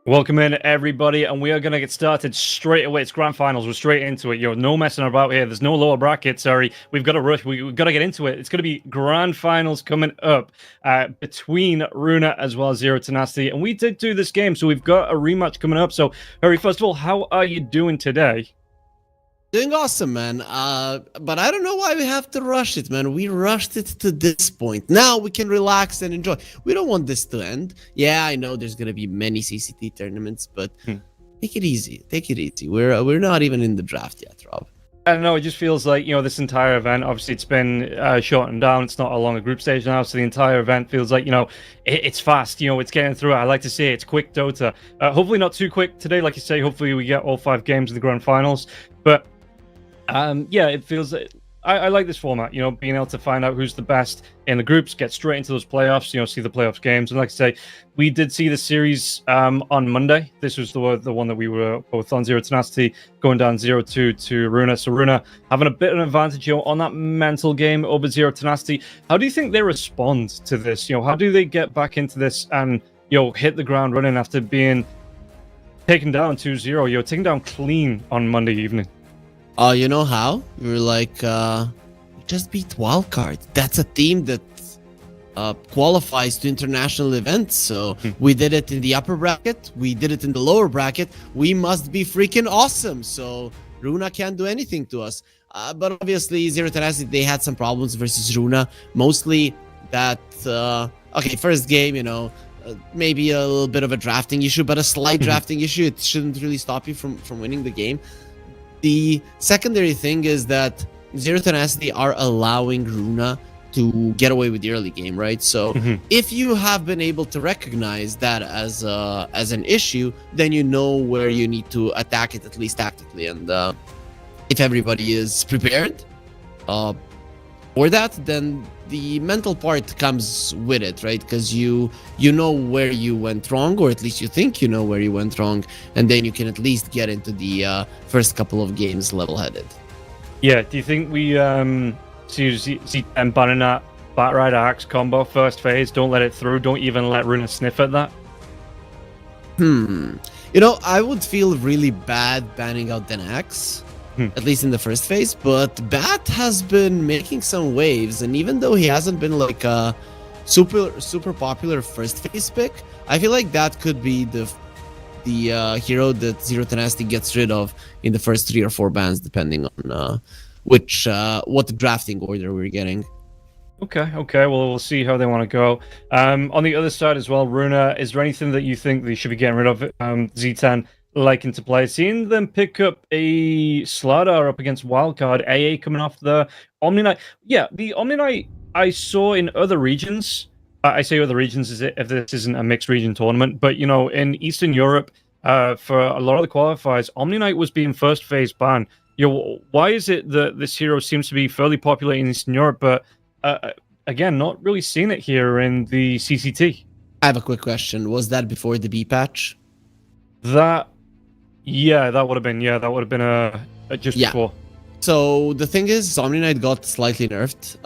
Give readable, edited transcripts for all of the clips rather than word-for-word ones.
Welcome in, everybody, and we are going to get started straight away. It's grand finals. We're straight into it. No messing about here. There's no lower bracket. Sorry, we've got to rush. We've got to get into it. It's going to be grand finals coming up between Runa as well as Zero Tenacity. And we did do this game, so we've got a rematch coming up. So, Harry, first of all, how are you doing today? Doing awesome, man. But I don't know why we have to rush it, man. We rushed it to this point. Now we can relax and enjoy. We don't want this to end. Yeah, I know there's gonna be many CCT tournaments, but take it easy. Take it easy. We're not even in the draft yet, Rob. I don't know, it just feels like, this entire event, obviously it's been shortened down, it's not along a group stage now, so the entire event feels like, it's fast, it's getting through it. I like to say it's quick Dota. Hopefully not too quick today, like you say, hopefully we get all 5 games in the grand finals, but yeah, it feels I like this format, being able to find out who's the best in the groups, get straight into those playoffs, see the playoffs games. And like I say, we did see the series on Monday. This was the one that we were both on, Zero Tenacity, going down 0-2 to Runa. So Runa having a bit of an advantage, on that mental game over Zero Tenacity. How do you think they respond to this? How do they get back into this and, hit the ground running after being taken down 2-0, taken down clean on Monday evening? You know how? We were like, just beat Wildcard. That's a team that qualifies to international events. So we did it in the upper bracket. We did it in the lower bracket. We must be freaking awesome. So Runa can't do anything to us. But obviously, Zero Tenacity, they had some problems versus Runa. Mostly that, okay, first game, maybe a little bit of a drafting issue, but a slight drafting issue. It shouldn't really stop you from winning the game. The secondary thing is that Zero Tenacity are allowing Runa to get away with the early game, right? So if you have been able to recognize that as an issue, then you know where you need to attack it, at least tactically. And if everybody is prepared for that, then the mental part comes with it, right? Because you know where you went wrong, or at least you think you know where you went wrong, and then you can at least get into the first couple of games level-headed. Yeah, do you think we see them banning that Bat Rider Axe combo first phase? Don't let it through. Don't even let Runa sniff at that. I would feel really bad banning out an Axe. At least in the first phase, but Bat has been making some waves, and even though he hasn't been like a super popular first phase pick, I feel like that could be the hero that Zero Tenacity gets rid of in the first 3 or 4 bans, depending on what the drafting order we're getting. Okay. Well, we'll see how they want to go. On the other side as well, Runa, is there anything that you think they should be getting rid of? Z10 liking to play. Seeing them pick up a Slardar up against Wildcard, AA coming off the Omni Knight. Yeah, the Omni Knight I saw in other regions. I say other regions if this isn't a mixed region tournament, but in Eastern Europe, for a lot of the qualifiers, Omni Knight was being first phase banned. Why is it that this hero seems to be fairly popular in Eastern Europe, but again, not really seeing it here in the CCT? I have a quick question. Was that before the B patch? That would have been just before. So the thing is, Omni Knight got slightly nerfed.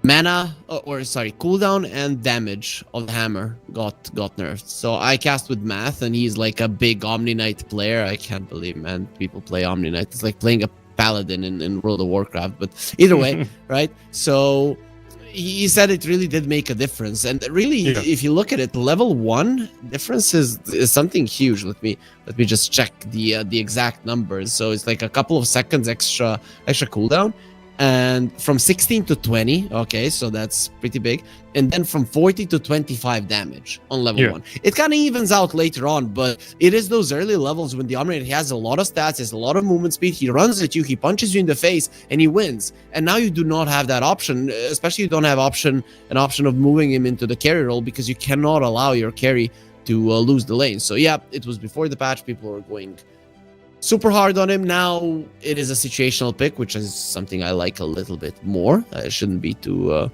Mana, cooldown and damage of the hammer got nerfed. So I cast with Math, and he's like a big Omni Knight player. I can't believe, man, people play Omni Knight. It's like playing a paladin in World of Warcraft. But either way, right? So he said it really did make a difference, and really, if you look at it, level 1 difference is something huge. Let me just check the exact numbers. So it's like a couple of seconds extra cooldown, and from 16 to 20, okay, so that's pretty big, and then from 40 to 25 damage on level 1. It kind of evens out later on, but it is those early levels when the Omni has a lot of stats, has a lot of movement speed, he runs at you, he punches you in the face, and he wins. And now you do not have that option, especially you don't have an option of moving him into the carry role, because you cannot allow your carry to lose the lane. So yeah, it was before the patch, people were going super hard on him. Now it is a situational pick, which is something I like a little bit more. It shouldn't be too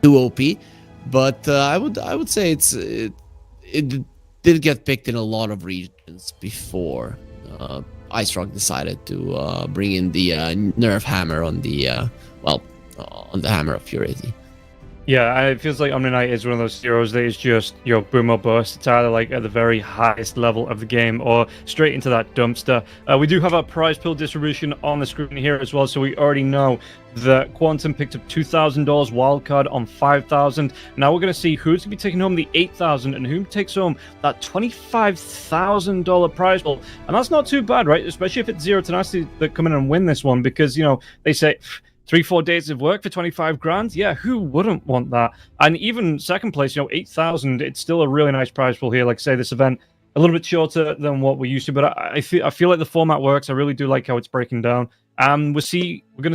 OP, but I would say it did get picked in a lot of regions before Ice Rock decided to bring in the nerf hammer on the on the Hammer of Purity. Yeah, and it feels like Omni Knight is one of those heroes that is just, boom or bust. It's either like at the very highest level of the game or straight into that dumpster. We do have our prize pool distribution on the screen here as well, so we already know that Quantum picked up $2,000 wildcard on 5,000. Now we're going to see who's going to be taking home the 8,000 and who takes home that $25,000 prize pool. And that's not too bad, right? Especially if it's Zero Tenacity that come in and win this one, because, they say 3-4 days of work for 25 grand. Yeah, who wouldn't want that? And even second place, 8,000, it's still a really nice prize pool here. Like I say, this event a little bit shorter than what we used to, but I feel like the format works. I really do like how it's breaking down. We're going to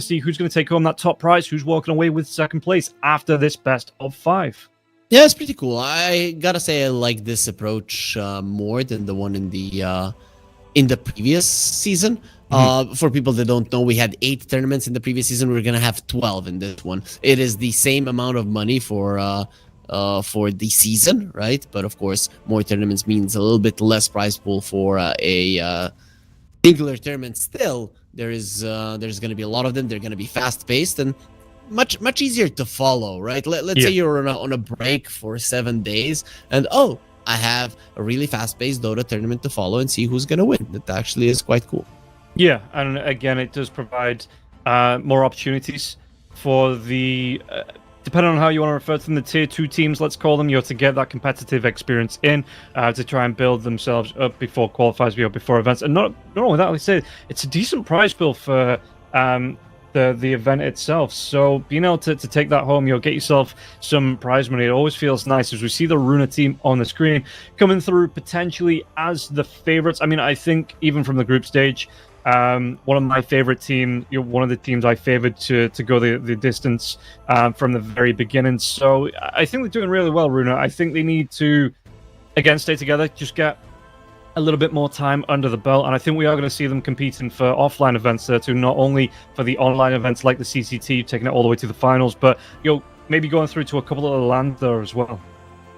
see who's going to take home that top prize, who's walking away with second place after this best of 5. Yeah, it's pretty cool. I gotta say I like this approach more than the one in the previous season. For people that don't know, we had 8 tournaments in the previous season. We're gonna have 12 in this one. It is the same amount of money for the season, right? But of course, more tournaments means a little bit less prize pool for a singular tournament. Still, there's gonna be a lot of them. They're gonna be fast paced and much easier to follow, right? Let's say you're on a break for 7 days, and I have a really fast paced Dota tournament to follow and see who's gonna win. That actually is quite cool. Yeah, and again, it does provide more opportunities for the, depending on how you want to refer to them, the tier 2 teams, let's call them, to get that competitive experience in, to try and build themselves up before qualifiers, before events. And not only that, like I said, it's a decent prize pool for the event itself. So being able to take that home, get yourself some prize money, it always feels nice as we see the Runa team on the screen coming through potentially as the favorites. I mean, I think even from the group stage, one of my favorite team, one of the teams I favored to go the distance from the very beginning. So I think they're doing really well, Runa. I think they need to, again, stay together, just get a little bit more time under the belt, and I think we are going to see them competing for offline events there too, not only for the online events like the CCT, taking it all the way to the finals, but maybe going through to a couple of the land there as well.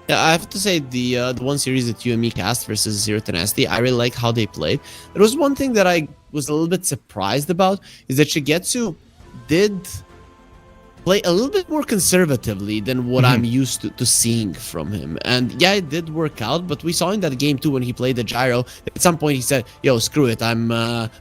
Yeah, I have to say the one series that you and me cast versus Zero Tenacity, I really like how they played. There was one thing that I was a little bit surprised about, is that Shigetsu did play a little bit more conservatively than what I'm used to seeing from him. And yeah, it did work out, but we saw in that game too, when he played the gyro, at some point he said, yo, screw it, I'm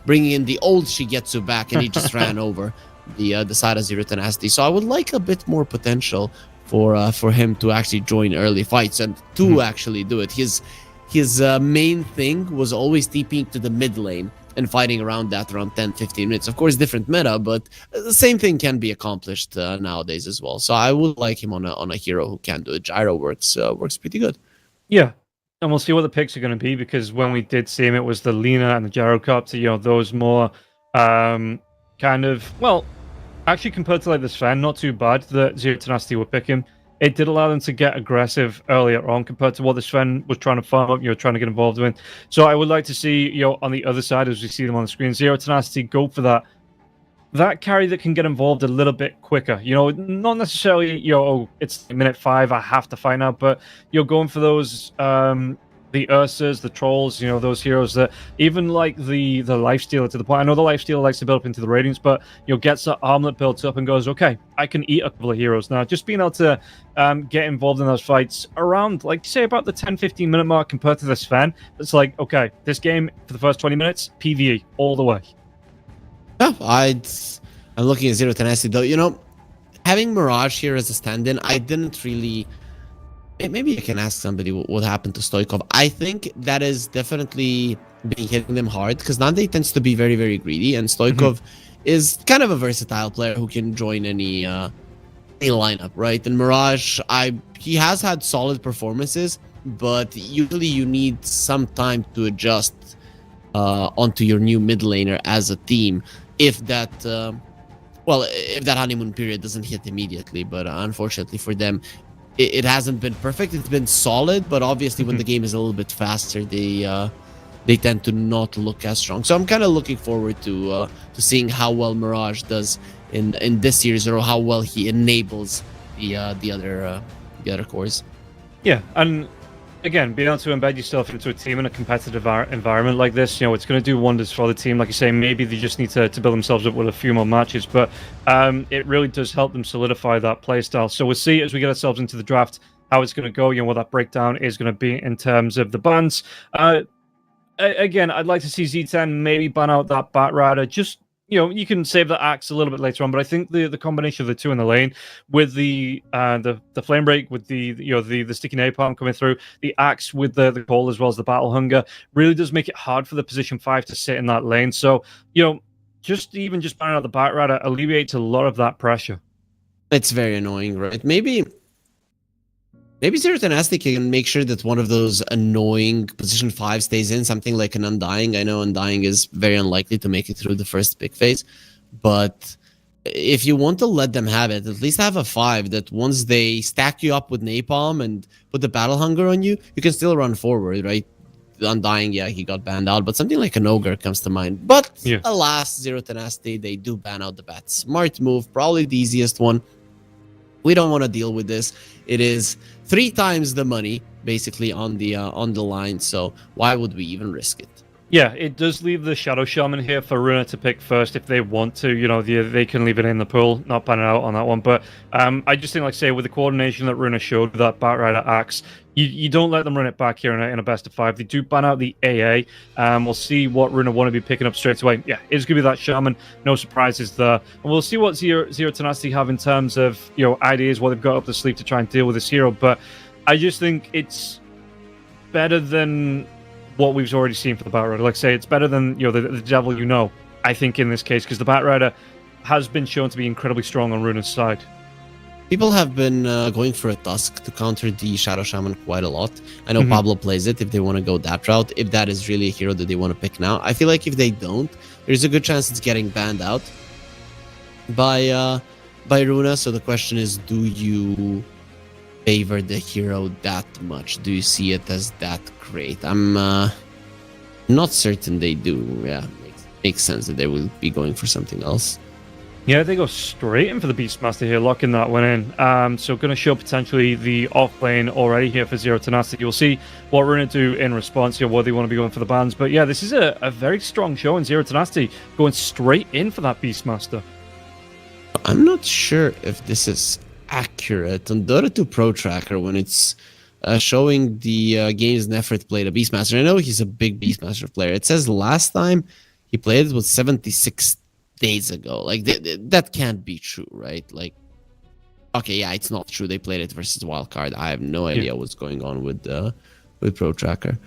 bringing in the old Shigetsu back, and he just ran over the side of Zero Tenacity. So I would like a bit more potential for him to actually join early fights and to actually do it. His main thing was always TPing to the mid lane and fighting around 10-15 minutes. Of course, different meta, but the same thing can be accomplished nowadays as well. So I would like him on a hero who can do it. Gyro works pretty good. Yeah, and we'll see what the picks are going to be, because when we did see him, it was the Lina and the Gyrocopter, those more kind of, well, actually, compared to like the Sven, not too bad that Zero Tenacity were picking. It did allow them to get aggressive earlier on compared to what the Sven was trying to farm up, trying to get involved in. So I would like to see, on the other side, as we see them on the screen, Zero Tenacity go for that carry that can get involved a little bit quicker. Not necessarily, it's minute 5, I have to fight now, but you're going for those the Ursas, the Trolls, those heroes that even like the Lifestealer, to the point. I know the Lifestealer likes to build up into the Radiance, but gets that armlet built up and goes, okay, I can eat a couple of heroes now. Just being able to get involved in those fights around, like you say, about the 10-15 minute mark compared to the Sven, it's like, okay, this game for the first 20 minutes, PvE all the way. Yeah, I'm looking at Zero Tenacity though. Having Mirage here as a stand-in, I didn't really. Maybe I can ask somebody what happened to Stoikov. I think that is definitely been hitting them hard, because Nande tends to be very, very greedy, and Stoikov is kind of a versatile player who can join any lineup, right? And Mirage, he has had solid performances, but usually you need some time to adjust onto your new mid laner as a team, if that honeymoon period doesn't hit immediately. But unfortunately for them, it hasn't been perfect. It's been solid, but obviously when the game is a little bit faster, they tend to not look as strong. So I'm kind of looking forward to seeing how well Mirage does in this series, or how well he enables the other cores. Yeah, and again, being able to embed yourself into a team in a competitive environment like this, it's going to do wonders for the team. Like you say, maybe they just need to build themselves up with a few more matches, but it really does help them solidify that playstyle. So we'll see as we get ourselves into the draft how it's going to go, what that breakdown is going to be in terms of the bans. Again, I'd like to see Z10 maybe ban out that Bat Rider. Just, you can save the axe a little bit later on, but I think the combination of the two in the lane with the flame break, with the sticky napalm coming through, the axe with the call as well as the battle hunger really does make it hard for the position 5 to sit in that lane. So, just banning out the Bat Rider alleviates a lot of that pressure. It's very annoying, right? Maybe Zero Tenacity can make sure that one of those annoying position 5 stays in, something like an Undying. I know Undying is very unlikely to make it through the first pick phase, but if you want to let them have it, at least have a 5 that once they stack you up with Napalm and put the Battle Hunger on you, you can still run forward, right? Undying, yeah, he got banned out, but something like an Ogre comes to mind. But alas, Zero Tenacity, they do ban out the Bat. Smart move, probably the easiest one. We don't want to deal with this. It is 3 times the money basically on the line, so why would we even risk it? Yeah, it does leave the Shadow Shaman here for Runa to pick first if they want to. They can leave it in the pool, not ban it out on that one. But I just think, like I say, with the coordination that Runa showed with that Bat Rider axe, you don't let them run it back here in a best of 5. They do ban out the AA. We'll see what Runa want to be picking up straight away. Yeah, it's going to be that Shaman. No surprises there. And we'll see what Zero Tenacity have in terms of ideas, what they've got up their sleeve to try and deal with this hero. But I just think it's better than what we've already seen for the Bat Rider. Like I say, it's better than the devil I think in this case, because the Bat Rider has been shown to be incredibly strong on Runa's side. People have been going for a Tusk to counter the Shadow Shaman quite a lot. I know Pablo plays it if they want to go that route, if that is really a hero that they want to pick now. I feel like if they don't, there's a good chance it's getting banned out by Runa. So the question is, do you favor the hero that much? Do you see it as that great? I'm not certain they do. Yeah, makes sense that they will be going for something else. Yeah, they go straight in for the Beastmaster here, locking that one in. So going to show potentially the off lane already here for Zero Tenacity. You'll see what we're going to do in response here, what they want to be going for the bans. But yeah, this is a very strong show in Zero Tenacity going straight in for that Beastmaster. I'm not sure if this is accurate on Dota 2 Pro Tracker when it's showing the games Nefert played a Beastmaster. I know he's a big Beastmaster player. It says last time he played it was 76 days ago. Like that can't be true, right? Like, okay, yeah, it's not true. They played it versus Wildcard. I have no idea what's going on with Pro Tracker.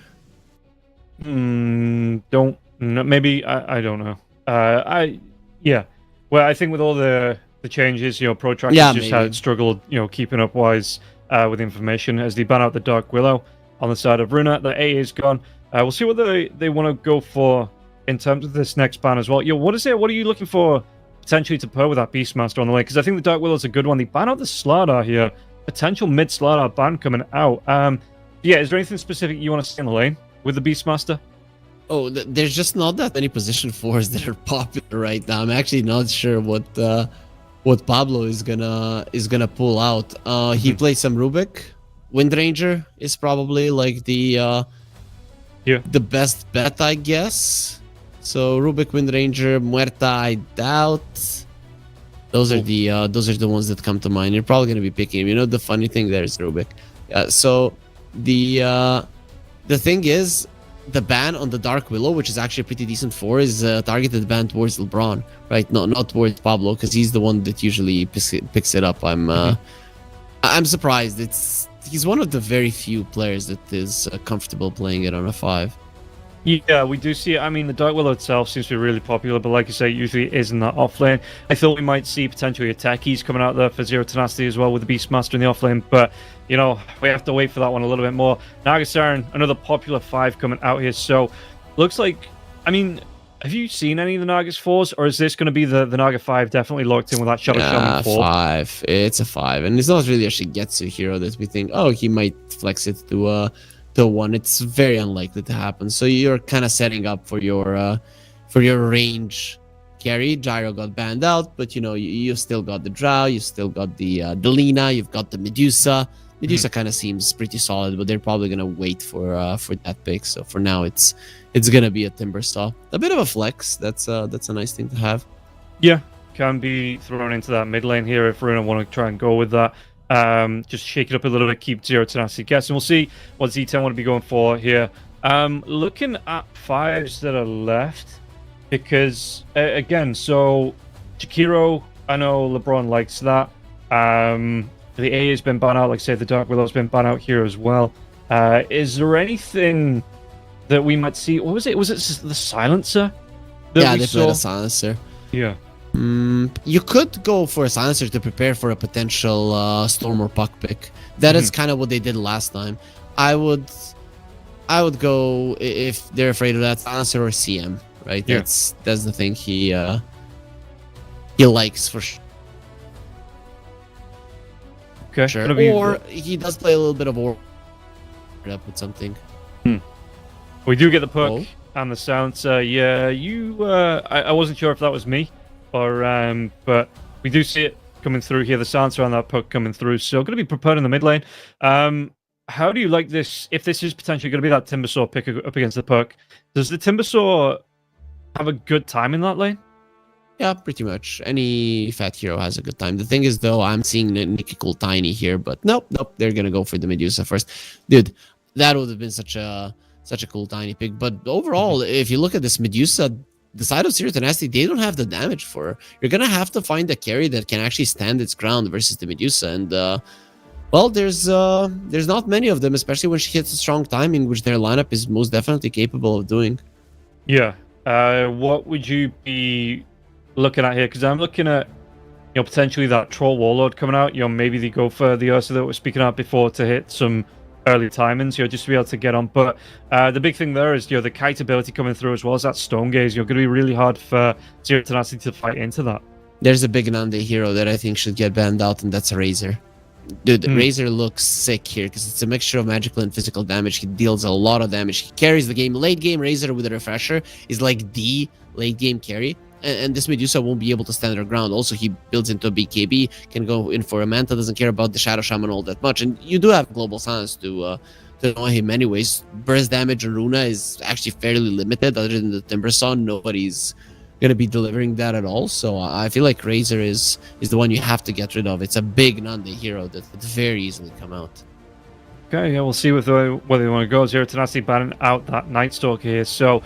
Don't know. Maybe I don't know. Well, I think with all the changes, Pro Tracker just had struggled, keeping up wise with information as they ban out the Dark Willow on the side of Runa. The A is gone. We'll see what they want to go for in terms of this next ban as well. What is it? What are you looking for potentially to pair with that Beastmaster on the lane? Because I think the Dark Willow is a good one. They ban out the Slardar here. Potential mid Slardar ban coming out. Is there anything specific you want to see in the lane with the Beastmaster? Oh, there's just not that many position 4s that are popular right now. I'm actually not sure what Pablo is gonna pull out. He plays some Rubik. Windranger is probably like the best bet, I guess. So Rubik, Windranger, Muerta, I doubt. Those are the ones that come to mind. You're probably gonna be picking him. The funny thing there is Rubik. So the thing is, the ban on the Dark Willow, which is actually a pretty decent 4, is targeted ban towards LeBron, right? No, not towards Pablo, because he's the one that usually picks it up. I'm surprised. He's one of the very few players that is comfortable playing it on a 5. Yeah, we do see it. I mean, the Dark Willow itself seems to be really popular, but like you say, usually it is in that off lane. I thought we might see potentially a techies coming out there for Zero Tenacity as well with the Beastmaster in the off lane, but we have to wait for that one a little bit more. Nagasaran, another popular 5 coming out here. So looks like, have you seen any of the Nagas 4s, or is this going to be the Naga 5 definitely locked in with that Shadow Shaman 4? 5. It's a 5, and it's not really a Shigetsu hero that we think, oh, he might flex it to 1. It's very unlikely to happen. So you're kind of setting up for your range carry. Gyro got banned out, but you still got the Drow, you still got the Lina, you've got the Medusa. Medusa kind of seems pretty solid, but they're probably gonna wait for that pick. So for now, it's gonna be a Timbersaw. A bit of a flex. That's a nice thing to have. Yeah, can be thrown into that mid lane here if Runa want to try and go with that. Just shake it up a little bit, keep Zero Tenacity guessing. We'll see what Z10 want to be going for here. Looking at 5s that are left, because again, so Jakiro, I know LeBron likes that. The A has been banned out, like I say, the Dark Willow's been banned out here as well. Is there anything that we might see? What was it? Was it the Silencer? Yeah, they played a Silencer. Yeah. You could go for a Silencer to prepare for a potential Storm or Puck pick. That is kind of what they did last time. I would go if they're afraid of that, Silencer or CM. Right? Yeah. That's the thing he likes for sure. Okay. Sure. Or he does play a little bit of up with something. We do get the Puck and the Silencer. Yeah, I wasn't sure if that was me or but we do see it coming through here. The Silencer and that Puck coming through. So going to be prepared in the mid lane. How do you like this? If this is potentially going to be that Timbersaw pick up against the Puck, does the Timbersaw have a good time in that lane? Yeah, pretty much. Any fat hero has a good time. The thing is, though, I'm seeing Nicky Cool Tiny here, but nope, they're gonna go for the Medusa first. Dude, that would have been such a cool Tiny pick. But overall, if you look at this Medusa, the side of Zero Tenacity, they don't have the damage for her. You're gonna have to find a carry that can actually stand its ground versus the Medusa, and well, there's not many of them, especially when she hits a strong timing, which their lineup is most definitely capable of doing. Yeah. What would you be looking at here? Because I'm looking at, potentially that Troll Warlord coming out. Maybe they go for the Ursa that we're speaking about before to hit some early timings, just to be able to get on. But the big thing there is, the kite ability coming through as well as that Stone Gaze. Going to be really hard for Zero Tenacity to fight into that. There's a big Nande hero that I think should get banned out, and that's Razor. Dude, Razor looks sick here because it's a mixture of magical and physical damage. He deals a lot of damage. He carries the game. Late game Razor with a refresher is like the late game carry. And this Medusa won't be able to stand her ground. Also, he builds into a BKB, can go in for a Manta, doesn't care about the Shadow Shaman all that much. And you do have Global Silence to annoy him anyways. Burst damage on Runa is actually fairly limited. Other than the Timbersaw, nobody's going to be delivering that at all. So I feel like Razor is the one you have to get rid of. It's a big Nande hero that could very easily come out. Okay, yeah, we'll see where they want to go. Zero Tenacity banning out that Night Stalker here. So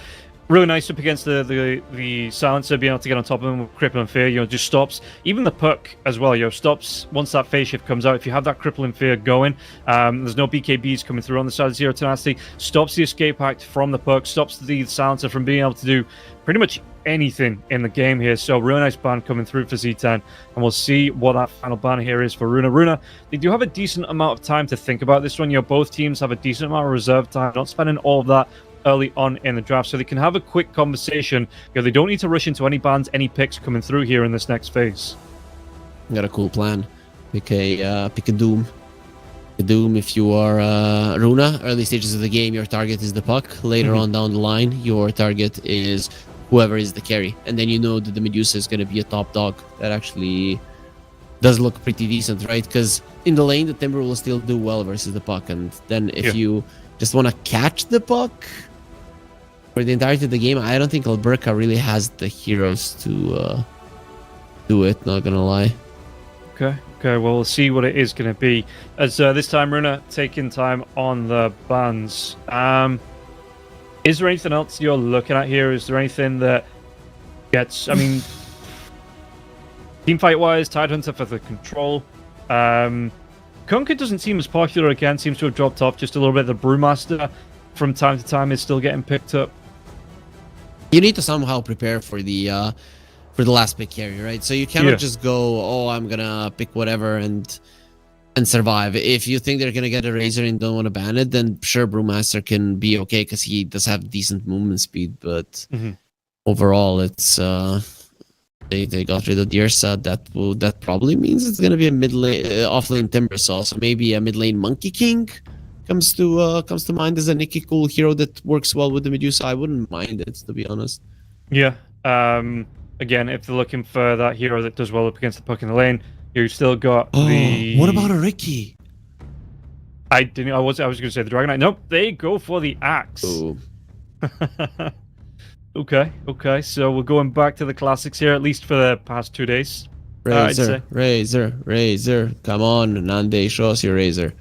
really nice up against the Silencer, being able to get on top of him with Crippling Fear, just stops. Even the Puck as well, stops once that phase shift comes out. If you have that Crippling Fear going, there's no BKBs coming through on the side of Zero Tenacity, stops the Escape Act from the Puck, stops the Silencer from being able to do pretty much anything in the game here. So really nice ban coming through for Z10, and we'll see what that final ban here is for Runa. Runa, they do have a decent amount of time to think about this one. Both teams have a decent amount of reserve time, not spending all of that early on in the draft, so they can have a quick conversation. They don't need to rush into any bans, any picks coming through here in this next phase. Got a cool plan. Pick a Doom. A Doom, if you are Runa, early stages of the game, your target is the Puck. Later on down the line, your target is whoever is the carry. And then that the Medusa is going to be a top dog. That actually does look pretty decent, right? Because in the lane, the Timber will still do well versus the Puck. And then if you just want to catch the Puck for the entirety of the game, I don't think Alberca really has the heroes to do it, not gonna lie. Okay, well, we'll see what it is going to be. As this time, Runa taking time on the bans. Is there anything else you're looking at here? Is there anything that gets, team fight-wise, Tidehunter for the control. Kunkka doesn't seem as popular again, seems to have dropped off just a little bit. The Brewmaster from time to time is still getting picked up. You need to somehow prepare for the last pick carry, right? So you cannot just go, I'm gonna pick whatever and survive. If you think they're gonna get a Razor and don't want to ban it, then sure, Brewmaster can be okay because he does have decent movement speed. But overall, it's they got rid of the Ursa. That probably means it's gonna be a mid lane off lane Timbersaw. So maybe a mid lane Monkey King comes to mind as a Nicky Cool hero that works well with the Medusa. I wouldn't mind it, to be honest. Yeah. Again, if they're looking for that hero that does well up against the Puck in the lane, you still got the... What about a Ricky? I didn't. I was going to say the Dragon Knight. Nope, they go for the axe. Ooh. Okay. So we're going back to the classics here, at least for the past 2 days. I'd say. Razor. Come on, Nande, show us your Razor.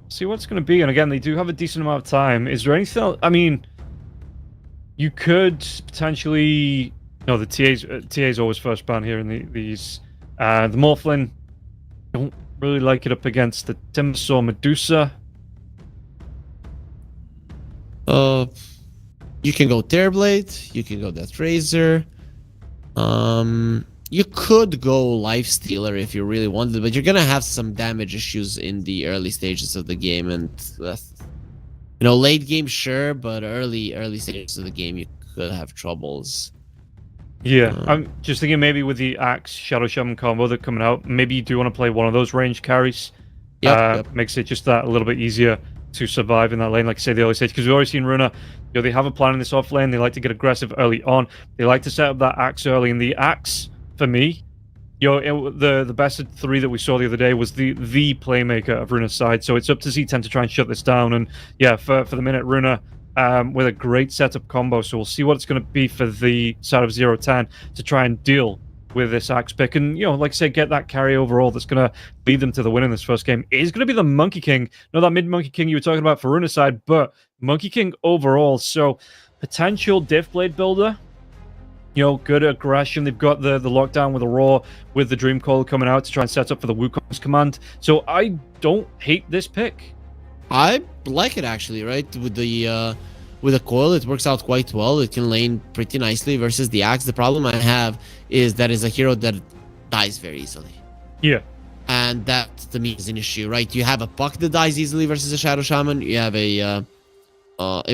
See what's going to be, and again, they do have a decent amount of time. Is there anything else? I mean, you could potentially. No, the TA's always first ban here in these. The Morphlin, don't really like it up against the Timsaw Medusa. You can go Tearblade, you can go Death Razor. You could go Life Stealer if you really wanted, but you're gonna have some damage issues in the early stages of the game, and late game sure, but early stages of the game you could have troubles. Yeah, I'm just thinking maybe with the Axe Shadow Shaman combo that coming out, maybe you do want to play one of those range carries. Yep. Makes it just that a little bit easier to survive in that lane, like I say, the early stage, because we've already seen Runa, they have a plan in this off lane. They like to get aggressive early on. They like to set up that Axe early, and the Axe, for me, the best of 3 that we saw the other day was the playmaker of Runa's side. So it's up to C10 to try and shut this down. And yeah, for the minute, Runa with a great setup combo. So we'll see what it's going to be for the side of 0-10 to try and deal with this Axe pick. And, like I said, get that carry overall that's going to lead them to the win in this first game. It is going to be the Monkey King. Not that mid Monkey King you were talking about for Runa's side, but Monkey King overall. So potential Diff Blade builder. Good aggression. They've got the lockdown with the Raw, with the Dream Call coming out to try and set up for the Wukong's command. So I don't hate this pick. I like it actually, right? With the coil, it works out quite well. It can lane pretty nicely versus the Axe. The problem I have is that is a hero that dies very easily. Yeah. And that to me is an issue, right? You have a Puck that dies easily versus a Shadow Shaman. You have a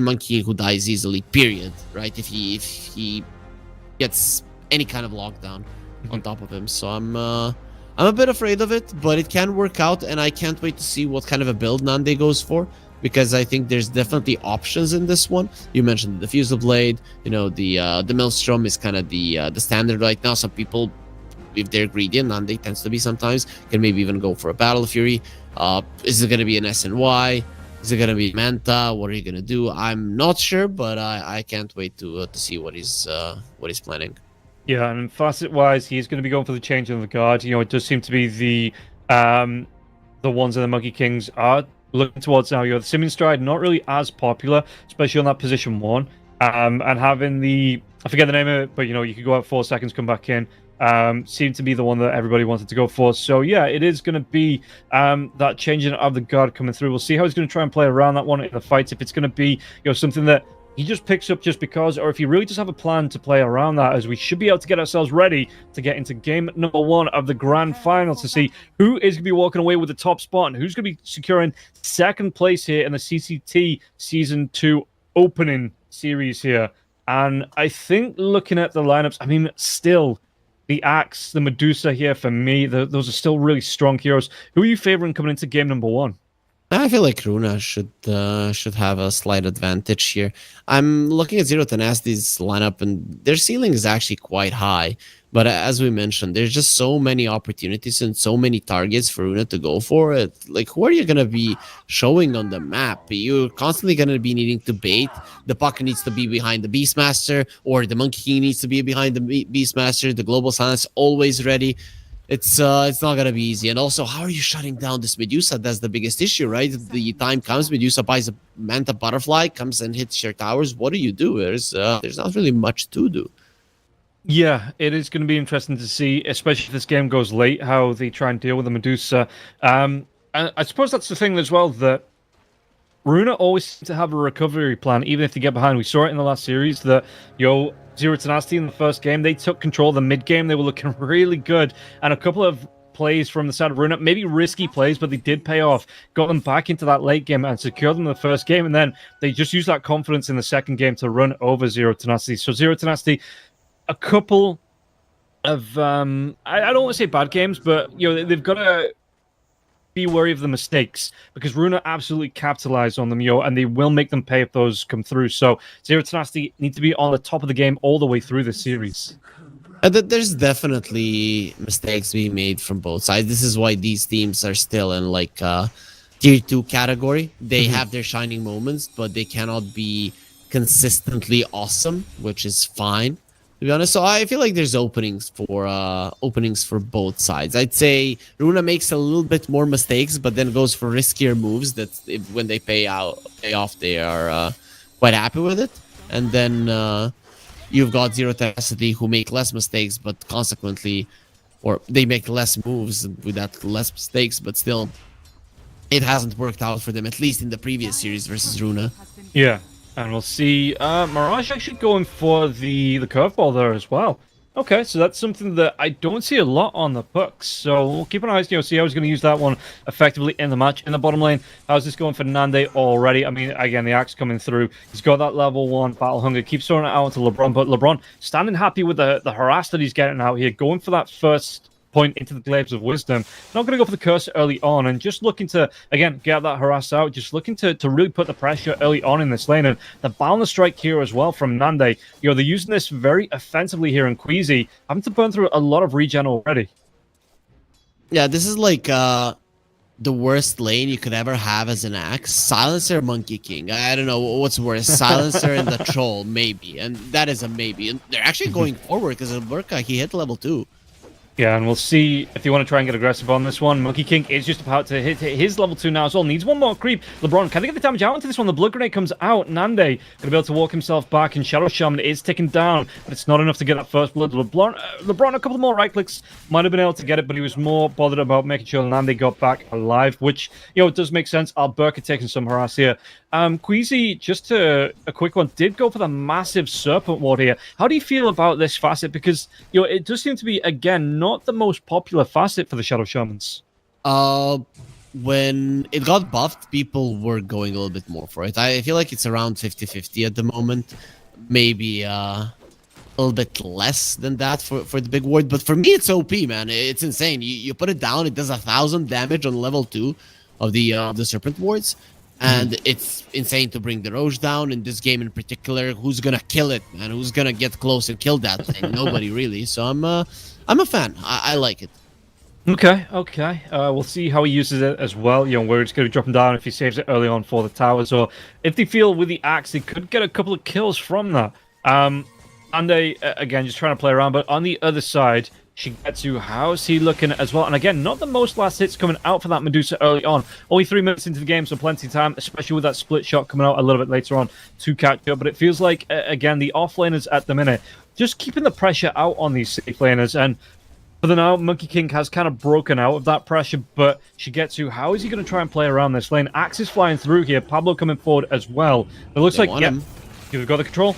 Monkey who dies easily, period, right? If he gets any kind of lockdown on top of him. So I'm a bit afraid of it, but it can work out, and I can't wait to see what kind of a build Nande goes for, because I think there's definitely options in this one. You mentioned the Diffusal Blade, the Maelstrom is kind of the standard right now. Some people, if they're greedy, and Nande tends to be sometimes, can maybe even go for a Battle Fury. Is it going to be an SNY? Is it going to be Manta? What are you going to do? I'm not sure, but I can't wait to see what he's planning. Yeah, and facet-wise, he's going to be going for the change of the guard. It does seem to be the ones that the Monkey Kings are looking towards now. The Simian Stride, not really as popular, especially on that position 1. And having I forget the name of it, but you could go out 4 seconds, come back in. Seemed to be the one that everybody wanted to go for. So yeah, it is going to be that changing of the guard coming through. We'll see how he's going to try and play around that one in the fights. If it's going to be something that he just picks up just because, or if he really does have a plan to play around that, as we should be able to get ourselves ready to get into game number 1 of the grand final to see who is going to be walking away with the top spot and who's going to be securing second place here in the CCT Season 2 opening series here. And I think looking at the lineups, I mean, still, the Axe, the Medusa here for me, those are still really strong heroes. Who are you favoring coming into game number 1? I feel like Runa should have a slight advantage here. I'm looking at Zero Tenacity's lineup, and their ceiling is actually quite high. But as we mentioned, there's just so many opportunities and so many targets for Runa to go for it. Like, who are you going to be showing on the map? You're constantly going to be needing to bait. The Puck needs to be behind the Beastmaster, or the Monkey King needs to be behind the Beastmaster. The Global Silence always ready. It's not gonna be easy. And also, how are you shutting down this Medusa? That's the biggest issue, right? The time comes, Medusa buys a Manta Butterfly, comes and hits your towers. What do you do? There's not really much to do. Yeah, it is going to be interesting to see, especially if this game goes late, how they try and deal with the Medusa. And I suppose that's the thing as well, that Runa always seems to have a recovery plan, even if they get behind. We saw it in the last series that, Zero Tenacity in the first game, they took control of the mid game. They were looking really good. And a couple of plays from the side of Runa, maybe risky plays, but they did pay off. Got them back into that late game and secured them in the first game. And then they just used that confidence in the second game to run over Zero Tenacity. So Zero Tenacity, a couple of, I don't want to say bad games, but, they've got to be wary of the mistakes, because Runa absolutely capitalized on them, and they will make them pay if those come through. So Zero Tenacity need to be on the top of the game all the way through the series. There's definitely mistakes being made from both sides. This is why these teams are still in tier 2 category. They Mhm. have their shining moments, but they cannot be consistently awesome, which is fine, to be honest. So I feel like there's openings for both sides. I'd say Runa makes a little bit more mistakes, but then goes for riskier moves that when they pay off, they are quite happy with it. And then you've got Zero Tenacity who make less mistakes, but consequently, or they make less moves with that less mistakes, but still, it hasn't worked out for them, at least in the previous series versus Runa. Yeah, and we'll see. Mirage actually going for the curveball there as well. Okay, so that's something that I don't see a lot on the books. So we'll keep an eye, see how he's going to use that one effectively in the match. In the bottom lane, how's this going for Nande already? I mean, again, the axe coming through. He's got that level 1 battle hunger. Keeps throwing it out to LeBron, but LeBron standing happy with the harass that he's getting out here, going for that first point into the glaives of wisdom. Not going to go for the curse early on, and just looking to again get that harass out, just looking to really put the pressure early on in this lane. And the balance strike here as well from Nande, they're using this very offensively here in Queasy, having to burn through a lot of regen already. Yeah, this is like the worst lane you could ever have as an axe. Silencer, Monkey King. I don't know what's worse, Silencer and the Troll, maybe, and that is a maybe. And they're actually going forward because Burka, he hit level 2. Yeah, and we'll see if you want to try and get aggressive on this one. Monkey King is just about to hit his level 2 now as well. Needs one more creep. LeBron, can they get the damage out into this one? The Blood Grenade comes out. Nande going to be able to walk himself back, and Shadow Shaman is ticking down, but it's not enough to get that first blood. LeBron, a couple more right clicks, might have been able to get it, but he was more bothered about making sure Nande got back alive, which, it does make sense. Alberca taking some harass here. Queasy, just a quick one, did go for the massive Serpent Ward here. How do you feel about this facet? Because, it does seem to be, again, not the most popular facet for the Shadow Shamans. When it got buffed, people were going a little bit more for it. I feel like it's around 50-50 at the moment. Maybe a little bit less than that for the big ward. But for me, it's OP, man. It's insane. You put it down, it does 1,000 damage on level 2 of the Serpent Wards. And it's insane to bring the Roche down in this game in particular. Who's gonna kill it, man? Who's gonna get close and kill that thing? Nobody really. So I'm a fan. I like it. Okay. We'll see how he uses it as well. Where it's going to be dropping down if he saves it early on for the towers, or if they feel with the axe they could get a couple of kills from that. And they again just trying to play around, but on the other side, Shigetsu, how's he looking as well? And again, not the most last hits coming out for that Medusa early on. Only 3 minutes into the game, so plenty of time, especially with that split shot coming out a little bit later on to catch up. But it feels like, again, the offlaners at the minute, just keeping the pressure out on these safe laners. And for the now, Monkey King has kind of broken out of that pressure, but Shigetsu, how is he going to try and play around this lane? Axe is flying through here, Pablo coming forward as well. It looks like, yeah, you've got the control.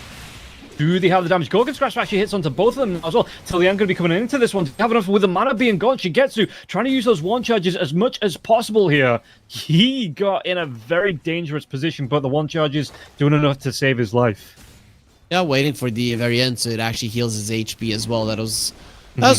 Do they have the damage? Gorgon Scratch actually hits onto both of them as well. Tillian going to be coming into this one. Do they have enough with the mana being gone? Shigetsu trying to use those one charges as much as possible here. He got in a very dangerous position, but the one charges doing enough to save his life. Yeah, waiting for the very end so it actually heals his HP as well. That was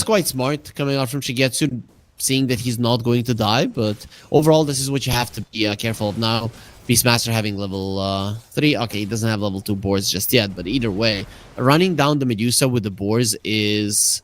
quite smart coming out from Shigetsu, seeing that he's not going to die. But overall, this is what you have to be careful of now. Beastmaster having level 3. Okay, he doesn't have level 2 boars just yet, but either way, running down the Medusa with the boars is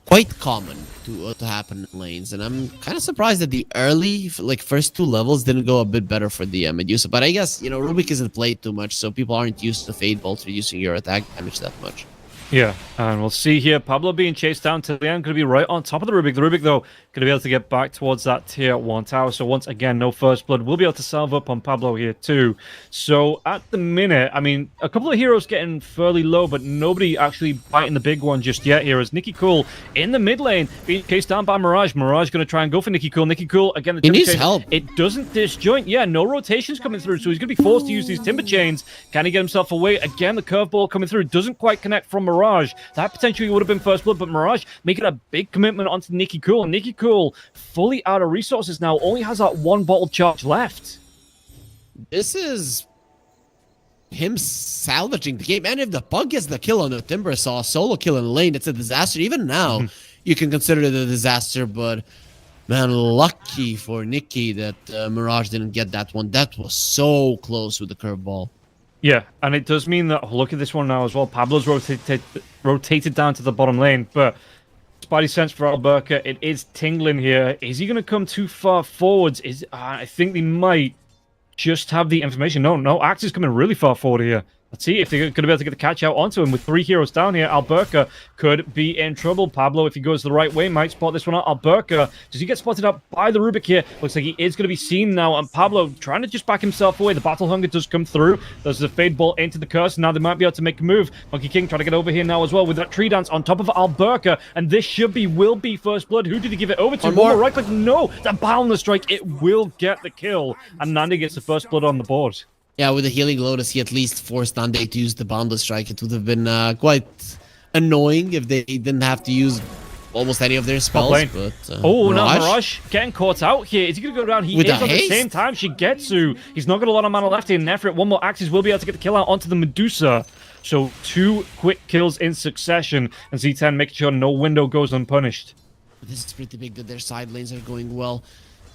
quite common to happen in lanes, and I'm kind of surprised that the early, first 2 levels didn't go a bit better for the Medusa, but I guess, Rubik isn't played too much, so people aren't used to Fade Bolt reducing your attack damage that much. Yeah, and we'll see here, Pablo being chased down to the end, going to be right on top of the Rubik. The Rubik, though, going to be able to get back towards that tier 1 tower. So once again, no first blood. We'll be able to salve up on Pablo here too. So at the minute, I mean, a couple of heroes getting fairly low, but nobody actually biting the big one just yet here. As Nicky Cool in the mid lane being chased down by Mirage. Mirage going to try and go for Nicky Cool. Nicky Cool, again, the he needs help. It doesn't disjoint. Yeah, no rotations coming through, so he's going to be forced to use these timber chains. Can he get himself away? Again, the curveball coming through. Doesn't quite connect from Mirage. That potentially would have been first blood, but Mirage making a big commitment onto Nicky Cool. Nicky Cool fully out of resources now, only has that 1 bottle charge left. This is him salvaging the game, and if the Pug gets the kill on the Timber Saw, solo kill in the lane, it's a disaster. Even now, you can consider it a disaster, but man, lucky for Nicky that Mirage didn't get that one. That was so close with the curveball. Yeah, and it does mean that, look at this one now as well, Pablo's rotated down to the bottom lane, but Spidey sense for Alberca. It is tingling here. Is he going to come too far forwards? I think they might just have the information. No, Axe is coming really far forward here. Let's see if they're going to be able to get the catch out onto him. With 3 heroes down here, Alberca could be in trouble. Pablo, if he goes the right way, might spot this one out. Alberca, does he get spotted up by the Rubik here? Looks like he is going to be seen now. And Pablo trying to just back himself away. The Battle Hunger does come through. There's the Fade Ball into the Curse. Now they might be able to make a move. Monkey King trying to get over here now as well with that Tree Dance on top of Alberca. And this will be First Blood. Who did he give it over to? One more. Right click. No, the Boundless Strike. It will get the kill. And Nandi gets the First Blood on the board. Yeah, with the Healing Lotus, he at least forced Nande to use the Boundless Strike. It would have been quite annoying if they didn't have to use almost any of their spells. But, now Mirage getting caught out here. Is he going to go down? He is at the same time. Shigetsu. He's not got a lot of mana left here. Nefrit, one more Axis will be able to get the kill out onto the Medusa. So 2 quick kills in succession. And Z10 making sure no window goes unpunished. This is pretty big that their side lanes are going well.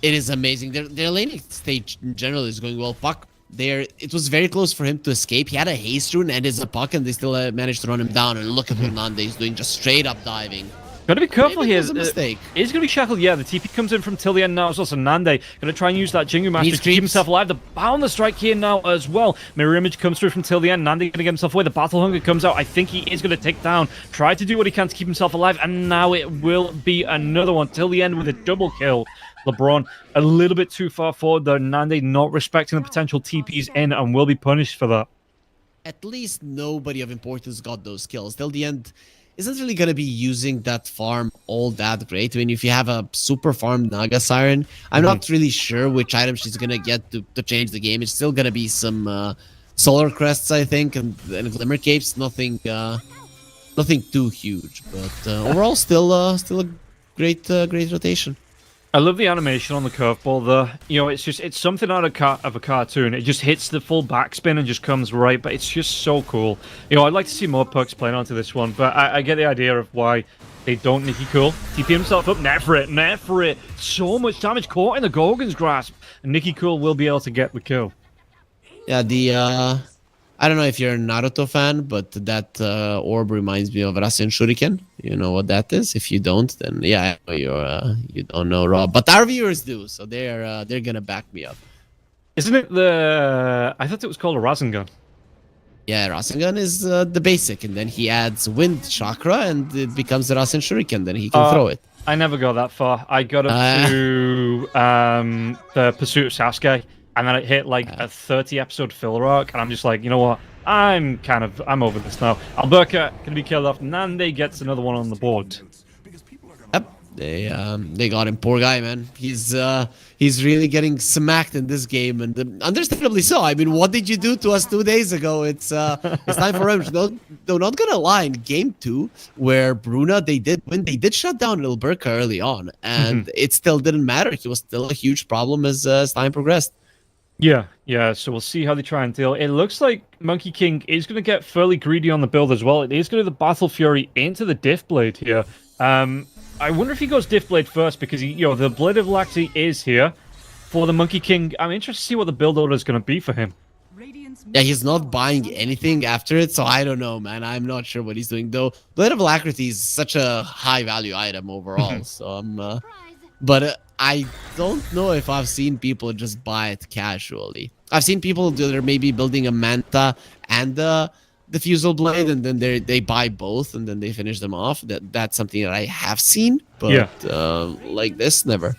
It is amazing. Their laning stage in general is going well. Puck. It was very close for him to escape. He had a haste rune and his Puck, and they still managed to run him down. And look at what Nande is doing, just straight up diving. Gotta be careful here. It was a mistake. It's gonna be shackled. Yeah, the TP comes in from till the end now. It's also Nande gonna try and use that Jingu Master to keep himself alive. The Boundless Strike here now as well. Mirror Image comes through from till the end. Nande gonna get himself away. The Battle Hunger comes out. I think he is gonna take down. Try to do what he can to keep himself alive, and now it will be another one till the end with a double kill. LeBron a little bit too far forward though. Nande not respecting the potential TPs in and will be punished for that. At least nobody of importance got those kills. Till the end isn't really going to be using that farm all that great. I mean, if you have a super farm Naga Siren, I'm not really sure which item she's going to get to change the game. It's still going to be some Solar Crests, I think, and Glimmer Capes. Nothing too huge, but overall still a great rotation. I love the animation on the curveball though. You know, it's something out of a cartoon. It just hits the full backspin and just comes right, but it's just so cool. You know, I'd like to see more pucks playing onto this one, but I get the idea of why they don't Nicky Cool. TP himself up, Nefrit. So much damage caught in the Gorgon's grasp, and Nicky Cool will be able to get the kill. Yeah, I don't know if you're a Naruto fan, but that orb reminds me of Rasen Shuriken. You know what that is? If you don't, then yeah, you don't know, Rob. But our viewers do, so they're gonna back me up. Isn't it I thought it was called a Rasengan. Yeah, Rasengan is the basic, and then he adds Wind Chakra, and it becomes the Rasen Shuriken. Then he can throw it. I never got that far. I got up to the Pursuit of Sasuke. And then it hit like a 30-episode filler arc, and I'm just like, you know what? I'm over this now. Alberca gonna be killed off. Nande gets another one on the board. Yep, they got him. Poor guy, man. He's really getting smacked in this game, and understandably so. I mean, what did you do to us 2 days ago? It's time for revenge. No, not gonna lie. In game 2, where Runa they did shut down Alberca early on, and it still didn't matter. He was still a huge problem as time progressed. Yeah, so we'll see how they try and deal. It looks like Monkey King is going to get fairly greedy on the build as well. It is going to the Battle Fury into the Diff Blade here. I wonder if he goes Diff Blade first, because the Blade of Laxi is here. For the Monkey King, I'm interested to see what the build order is going to be for him. Yeah, he's not buying anything after it, so I don't know, man. I'm not sure what he's doing, though. Blade of Alacrity is such a high-value item overall, so but I don't know if I've seen people just buy it casually. I've seen people that are maybe building a Manta and the Diffusal Blade, and then they buy both, and then they finish them off. That's something that I have seen, but like this, never.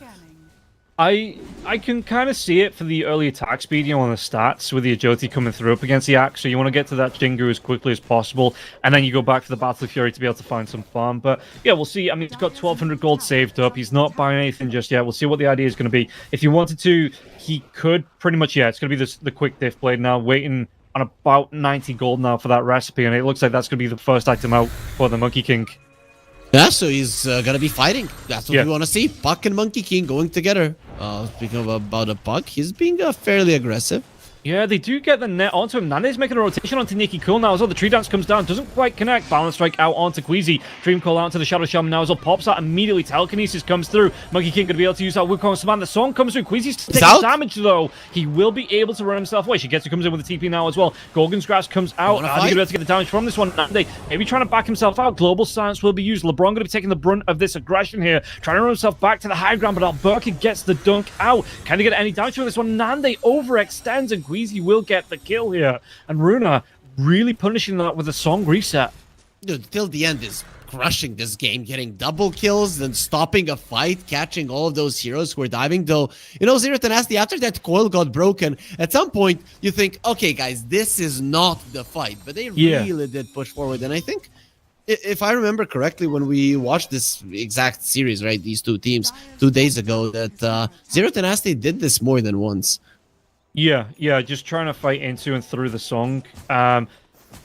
I can kind of see it for the early attack speed, on the stats with the agility coming through up against the Axe. So you want to get to that Jingu as quickly as possible, and then you go back to the Battle Fury to be able to find some farm. But yeah, we'll see. I mean, he's got 1,200 gold saved up. He's not buying anything just yet. We'll see what the idea is going to be. If he wanted to, he could pretty much, it's going to be the quick Diff Blade now, waiting on about 90 gold now for that recipe, and it looks like that's going to be the first item out for the Monkey King. Yeah, so he's gonna be fighting. That's what we want to see. Puck and Monkey King going together. Speaking about a Puck, he's being fairly aggressive. Yeah, they do get the net onto him. Nande's making a rotation onto Nikki Cool now as well. The tree dance comes down, doesn't quite connect. Balance strike out onto Queasy. Dream call out to the Shadow Shaman now as well. Pops out immediately. Telekinesis comes through. Monkey King gonna be able to use that Wukong Command. The song comes through. Queasy's taking damage though. He will be able to run himself away. Shigetsu comes in with the TP now as well. Gorgon's Grass comes out. He's gonna be able to get the damage from this one. Nande maybe trying to back himself out. Global Silence will be used. LeBron gonna be taking the brunt of this aggression here. Trying to run himself back to the high ground, but Alberca gets the dunk out. Can they get any damage from this one? Nande overextends and Queasy will get the kill here, and Runa really punishing that with a song reset. Dude, till the end is crushing this game, getting double kills, then stopping a fight, catching all of those heroes who are diving. Though, you know, Zero Tenacity, after that coil got broken, at some point you think, okay, guys, this is not the fight, but they really did push forward. And I think, if I remember correctly, when we watched this exact series, right, these two teams 2 days ago, that Zero Tenacity did this more than once. Yeah, just trying to fight into and through the song.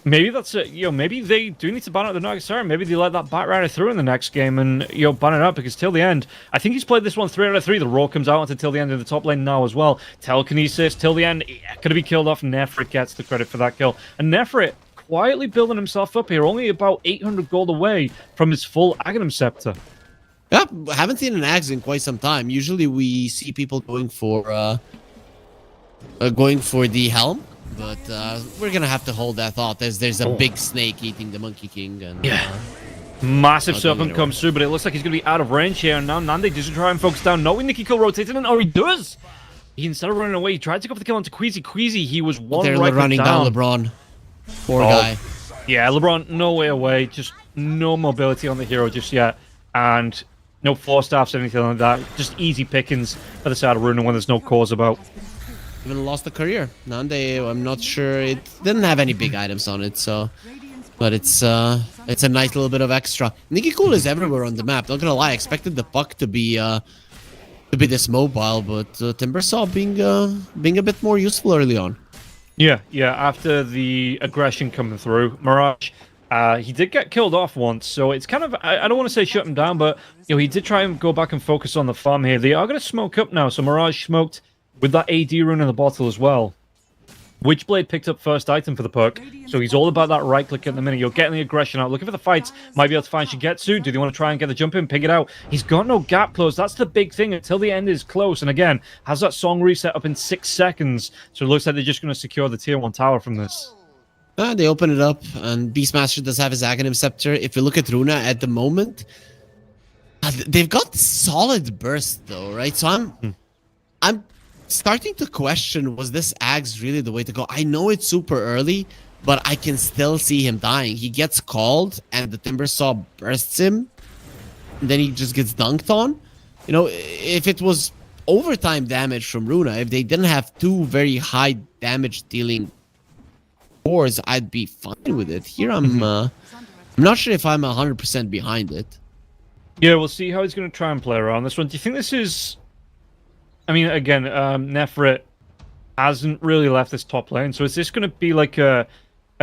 Maybe that's it. You know, maybe they do need to ban out the Nagasara. Maybe they let that Batrider through in the next game and, you know, ban it out, because till the end, I think he's played this one 3 out of 3. The Roar comes out until the end of the top lane now as well. Telekinesis till the end, gonna be killed off. Nefrit gets the credit for that kill, and Nefrit quietly building himself up here, only about 800 gold away from his full Aghanim Scepter. Yeah, haven't seen an Ags in quite some time. Usually we see people going for the helm, but we're gonna have to hold that thought. There's a big snake eating the Monkey King, and massive serpent comes through, but it looks like he's gonna be out of range here. And now Nande does try and focus down, knowing Nikki Kill rotated, and he does. He, instead of running away, he tried to go for the kill onto Queasy. He was one they're right running down LeBron. Poor guy. Yeah, LeBron, no way away. Just no mobility on the hero just yet, and no 4-staffs, anything like that. Just easy pickings for the side of Runa when there's no cause about. Even lost a career. Nande, I'm not sure. It didn't have any big items on it, so. But it's a nice little bit of extra. Nikki Cool is everywhere on the map. Not gonna lie, I expected the puck to be this mobile, but Timbersaw being a bit more useful early on. Yeah. After the aggression coming through, Mirage, he did get killed off once, so it's kind of, I don't want to say shut him down, but you know, he did try and go back and focus on the farm here. They are going to smoke up now, so Mirage smoked with that AD rune in the bottle as well. Witchblade picked up first item for the puck, so he's all about that right click at the minute. You're getting the aggression out, looking for the fights, might be able to find Shigetsu. Do they want to try and get the jump in, pick it out? He's got no gap close. That's the big thing until the end is close. And again, has that song reset up in 6 seconds, so it looks like they're just going to secure the tier 1 tower from this. They open it up, and Beastmaster does have his Aghanim Scepter. If you look at Runa at the moment, they've got solid burst though, right? So I'm starting to question, was this Ags really the way to go? I know it's super early, but I can still see him dying. He gets called, and the Timbersaw bursts him, and then he just gets dunked on. You know, if it was overtime damage from Runa, if they didn't have 2 very high damage dealing cores, I'd be fine with it. Here I'm not sure if I'm 100% behind it. Yeah, we'll see how he's going to try and play around this one. Do you think this is... I mean, again, Nefrit hasn't really left this top lane, so is this going to be like a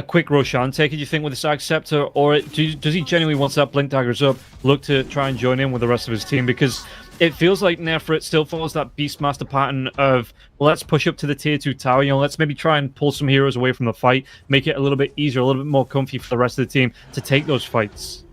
quick Roshan take, do you think, with this Ag Scepter, or does he genuinely, once that Blink Dagger's up, look to try and join in with the rest of his team? Because it feels like Nefrit still follows that Beastmaster pattern of, well, let's push up to the tier 2 tower, you know, let's maybe try and pull some heroes away from the fight, make it a little bit easier, a little bit more comfy for the rest of the team to take those fights.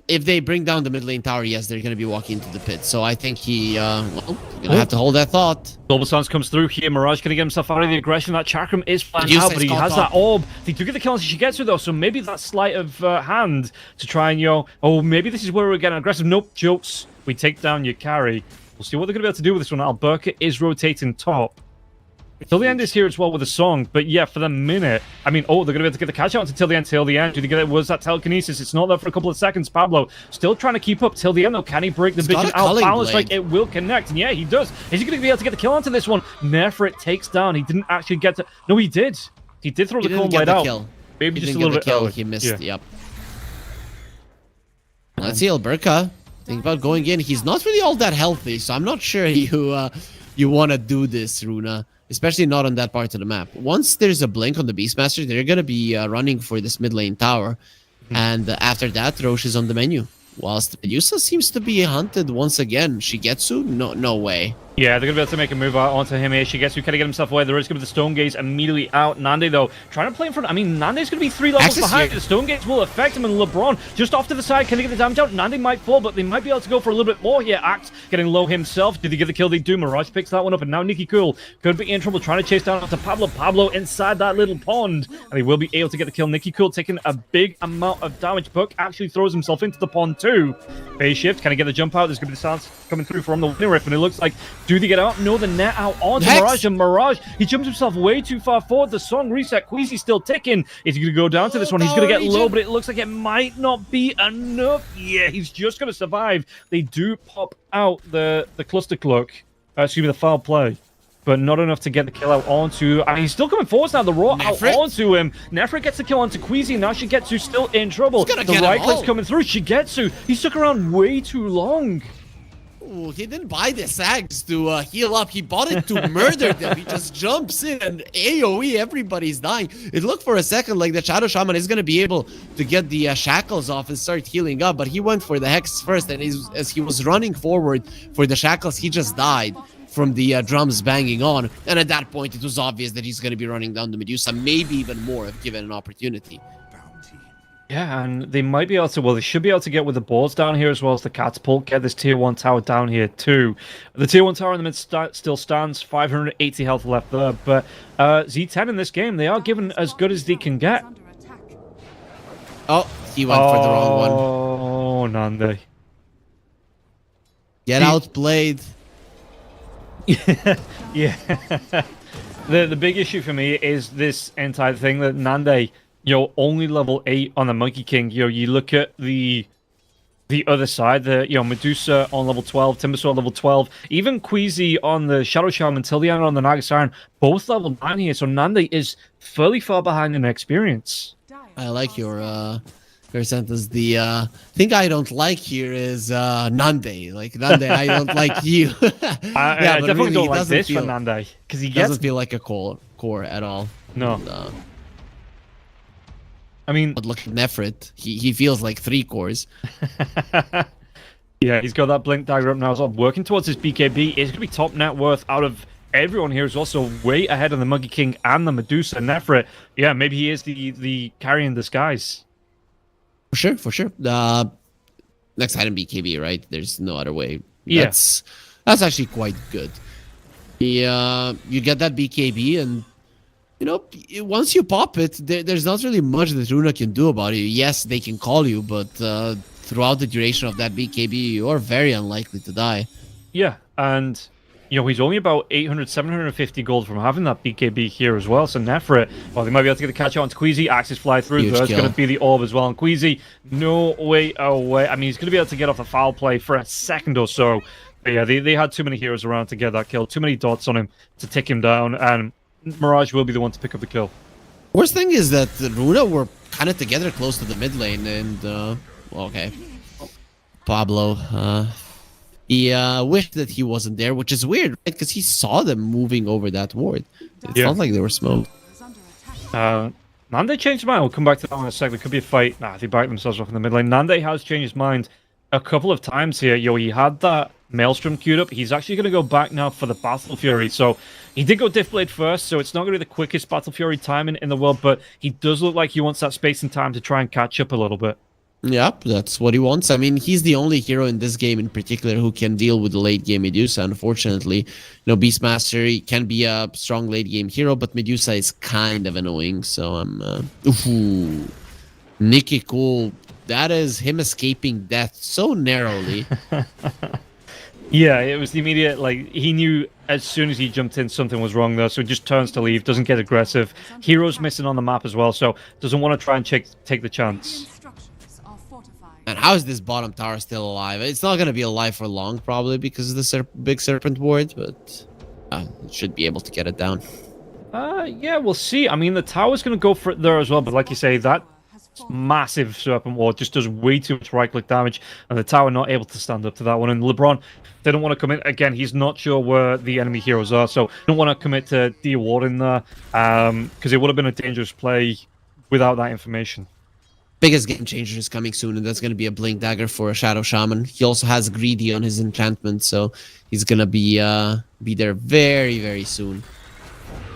If they bring down the mid lane tower, yes, they're going to be walking into the pit. So I think he, well, going to have to hold that thought. Global Silence comes through here. Mirage going to get himself out of the aggression. That Chakram is flying out, but he has that orb. They do get the kill as she gets through, though, so maybe that sleight of hand to try and, you know, oh, maybe this is where we're getting aggressive. Nope, jokes. We take down your carry. We'll see what they're going to be able to do with this one. Alberca is rotating top. Till the end is here as well with a song, but yeah, for the minute, I mean, oh, they're going to be able to get the catch out until the end, till the end. Do they get it? Was that telekinesis? It's not there for a couple of seconds. Pablo still trying to keep up till the end, though. Can he break the vision out? Balance like it will connect, and yeah, he does. Is he going to be able to get the kill onto this one? Nefrit takes down. He didn't actually get to... No, he did. He did throw the Calm Blade out. Kill. Maybe just a little bit early. He missed, yep. Let's see, Alberca. Think about going in. He's not really all that healthy, so I'm not sure you want to do this, Runa. Especially not on that part of the map. Once there's a blink on the Beastmaster, they're going to be running for this mid lane tower. And after that, Roche is on the menu. Whilst Medusa seems to be hunted once again. Shigetsu? No way. Yeah, they're going to be able to make a move out onto him here. Shigetsu kind of get himself away. There is going to be the Stone Gaze immediately out. Nande, though, trying to play in front. I mean, Nande's going to be 3 levels behind. The Stone Gaze will affect him, and LeBron just off to the side. Can he get the damage out? Nande might fall, but they might be able to go for a little bit more here. Axe getting low himself. Did he get the kill? They do. Mirage picks that one up, and now Nikki Cool could be in trouble trying to chase down after Pablo. Pablo inside that little pond, and he will be able to get the kill. Nikki Cool taking a big amount of damage. Buck actually throws himself into the pond too. Phase shift. Can he get the jump out? There's going to be the silence coming through from the winner riff, and it looks like, do they get out? No, the net out onto Mirage, and Mirage, he jumps himself way too far forward. The song reset. Queasy's still ticking. Is he going to go down to this one? He's going to get low, but it looks like it might not be enough. Yeah, he's just going to survive. They do pop out the cluster cloak. Excuse me, the foul play. But not enough to get the kill out onto... And he's still coming forward now. The raw out onto him. Nefrit gets the kill onto Queasy. Now Shigetsu still in trouble. The right click's coming through. Shigetsu, he stuck around way too long. Ooh, he didn't buy the sags to heal up. He bought it to murder them. He just jumps in and AoE, everybody's dying. It looked for a second like the Shadow Shaman is going to be able to get the shackles off and start healing up, but he went for the Hex first, and as he was running forward for the shackles, he just died from the drums banging on. And at that point, it was obvious that he's going to be running down the Medusa, maybe even more if given an opportunity. Yeah, and they might be able to, well, they should be able to get with the boards down here as well as the catapult, get this tier 1 tower down here too. The tier 1 tower in the mid still stands, 580 health left there, but Z10 in this game, they are given as good as they can get. Oh, he went for the wrong one. Oh, Nande. Get outplayed. Yeah. The big issue for me is this entire thing that Nande, only level 8 on the Monkey King. You look at the other side, Medusa on level 12, Timbersaw on level 12, even Queasy on the Shadow Shaman, Tilliana on the Naga Siren, both level 9 here, so Nande is fairly far behind in experience. I like your sentence. The thing I don't like here is Nande. Like, Nande, I don't like you. I definitely really, don't like this for Nande, because he doesn't feel like a core at all. No. I mean, but look at Nefrit. He feels like 3 cores. Yeah, he's got that blink dagger up now as well, working towards his BKB. He's going to be top net worth out of everyone here. Is also way ahead of the Monkey King and the Medusa. Nefrit, yeah, maybe he is the carry in disguise. For sure. Next item BKB, right? There's no other way. Yeah. That's actually quite good. You get that BKB, and once you pop it, there's not really much that Runa can do about it. Yes, they can call you, but throughout the duration of that BKB, you're very unlikely to die. Yeah, and he's only about 800, 750 gold from having that BKB here as well. So Nefrit, well, they might be able to get the catch out on Queasy. Axes fly through. There's going to be the orb as well. And Queasy, no way away. I mean, he's going to be able to get off a foul play for a second or so. But yeah, they had too many heroes around to get that kill. Too many dots on him to take him down. And Mirage will be the one to pick up the kill. Worst thing is that the Runa were kind of together close to the mid lane. And, okay. Pablo, he wished that he wasn't there, which is weird, right? Because he saw them moving over that ward. It felt like they were smoked. Nande changed his mind. We'll come back to that in a sec. There could be a fight. Nah, they backed themselves off in the mid lane. Nande has changed his mind a couple of times here. He had that Maelstrom queued up. He's actually going to go back now for the Battle Fury. So he did go Diff-Blade first, so it's not going to be the quickest Battle Fury timing in the world, but he does look like he wants that space and time to try and catch up a little bit. Yeah, that's what he wants. I mean, he's the only hero in this game in particular who can deal with the late game Medusa. Unfortunately, Beastmaster, he can be a strong late game hero, but Medusa is kind of annoying. So I'm Nikki Cool. That is him escaping death so narrowly. Yeah, it was the immediate, he knew as soon as he jumped in something was wrong there, so he just turns to leave, doesn't get aggressive. Heroes missing on the map as well, so doesn't want to try and take the chance. And how is this bottom tower still alive? It's not going to be alive for long, probably, because of the big serpent ward, but it should be able to get it down. Yeah, we'll see. I mean, the tower's going to go for it there as well, but like you say, that massive serpent ward just does way too much right-click damage, and the tower not able to stand up to that one. And LeBron, they don't want to commit. Again, he's not sure where the enemy heroes are, so don't want to commit to de-warding there, because it would have been a dangerous play without that information. biggest game changer is coming soon, and that's going to be a Blink Dagger for a Shadow Shaman. He also has Greedy on his enchantment, so he's going to be there very, very soon.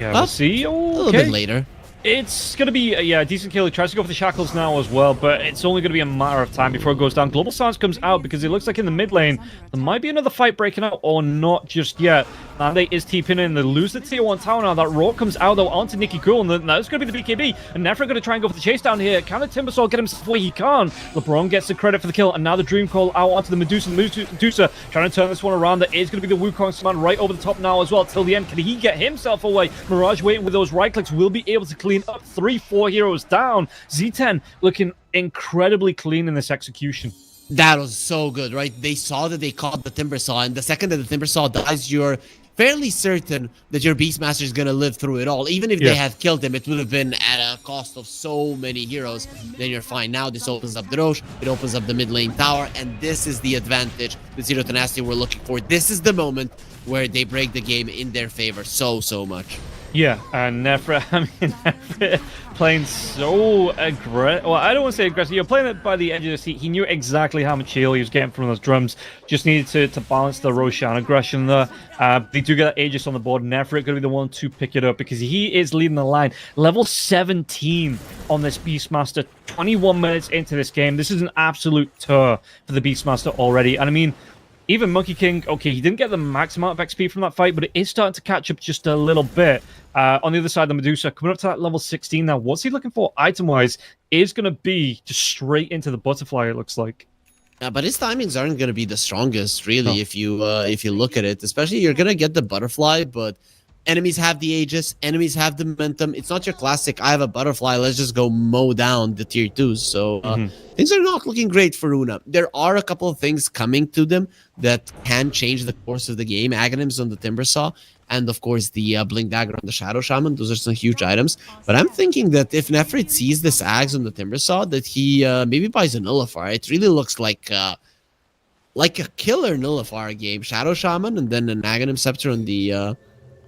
Yeah, we'll see. A little bit later. It's going to be, a decent kill. He tries to go for the shackles now as well, but it's only going to be a matter of time before it goes down. Global Silence comes out because it looks like in the mid lane, there might be another fight breaking out, or not just yet. Nande is TPing in. They lose the tier 1 tower now. That Roar comes out, though, onto Nicky Cool, and that's going to be the BKB. And Nefra going to try and go for the chase down here. Can the Timbersaw get himself where he can? LeBron gets the credit for the kill, and now the Dream Call out onto the Medusa. Medusa trying to turn this one around. There is going to be the Wukong Summon right over the top now as well, till the end. Can he get himself away? Mirage waiting with those right clicks will be able to clean up 3-4 heroes down. Z10 looking incredibly clean in this execution. That was so good, right? They saw that they caught the Timbersaw, and the second that the Timbersaw dies, you're fairly certain that your Beastmaster is going to live through it all. Even if they had killed him, it would have been at a cost of so many heroes. Then you're fine. Now this opens up the Roche, it opens up the mid lane tower, and this is the advantage that Zero Tenacity were looking for. This is the moment where they break the game in their favor so much. Yeah, and Nefra, Nefra playing so aggressive. Well, I don't want to say aggressive. You're playing it by the edge of the seat. He knew exactly how much heal he was getting from those drums. Just needed to balance the Roshan aggression there. They do get that Aegis on the board. Nefra going to be the one to pick it up because he is leading the line. Level 17 on this Beastmaster. 21 minutes into this game. This is an absolute tour for the Beastmaster already. And I mean, even Monkey King, okay, he didn't get the max amount of XP from that fight, but it is starting to catch up just a little bit. On the other side, the Medusa coming up to that level 16 now. What's he looking for item-wise is going to be just straight into the butterfly, it looks like. Yeah, but his timings aren't going to be the strongest, really, if you look at it. Especially, you're going to get the butterfly, but enemies have the Aegis, enemies have the momentum. It's not your classic, I have a butterfly, let's just go mow down the tier 2s. So things are not looking great for Runa. There are a couple of things coming to them that can change the course of the game. Aghanims on the Timbersaw, and of course the Blink Dagger on the Shadow Shaman. Those are some huge items. But I'm thinking that if Nefrit sees this Aghs on the Timbersaw, that he maybe buys a Nullifier. It really looks like a killer Nullifier game. Shadow Shaman and then an Aghanim Scepter on the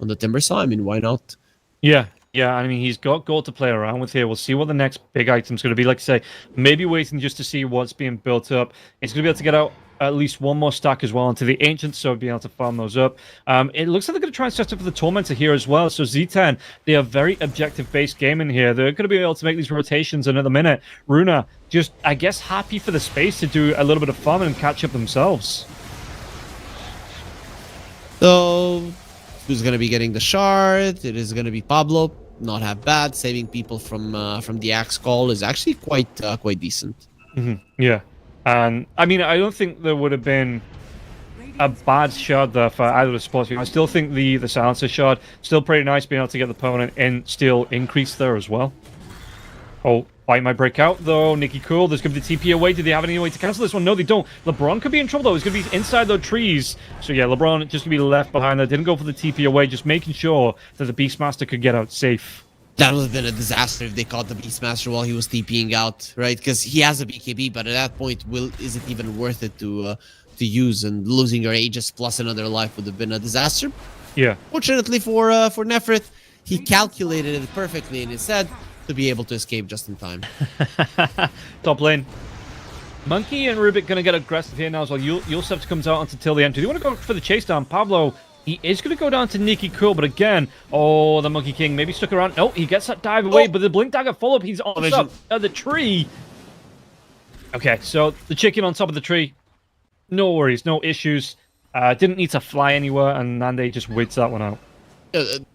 Timbersaw. I mean, why not? Yeah, I mean, he's got gold to play around with here. We'll see what the next big item's going to be. Like I say, maybe waiting just to see what's being built up. He's going to be able to get out at least one more stack as well into the Ancients, so being able to farm those up. It looks like they're going to try and set up for the Tormentor here as well. So Z10, they are very objective-based gaming here. They're going to be able to make these rotations in a minute. Runa, just, I guess, happy for the space to do a little bit of farming and catch up themselves. So who's going to be getting the shard? It is going to be Pablo. Not half bad. Saving people from the axe call is actually quite decent. Yeah, and I mean, I don't think there would have been a bad shard there for either of the spots. I still think the silencer shard still pretty nice, being able to get the opponent in still increase there as well. Oh, fight might break out though. Nicky Cool, there's going to be the TP away. Do they have any way to cancel this one? No, they don't. LeBron could be in trouble though. He's going to be inside those trees. So yeah, LeBron just going to be left behind there. Didn't go for the TP away, just making sure that the Beastmaster could get out safe. That would have been a disaster if they caught the Beastmaster while he was TPing out, right? Because he has a BKB, but at that point, is it even worth it to use? And losing your Aegis plus another life would have been a disaster. Yeah. Fortunately for Nefrit, he calculated it perfectly and instead to be able to escape just in time. Top lane. Monkey and Rubik going to get aggressive here now as well. Yulsef comes out onto till the end. Do they want to go for the chase down? Pablo, he is going to go down to Nicky Cool, but again, oh, the Monkey King maybe stuck around. Oh, he gets that dive away, but the Blink Dagger follow-up, he's on top of the tree. Okay, so the chicken on top of the tree. No worries, no issues. Didn't need to fly anywhere, and Nande just waits that one out.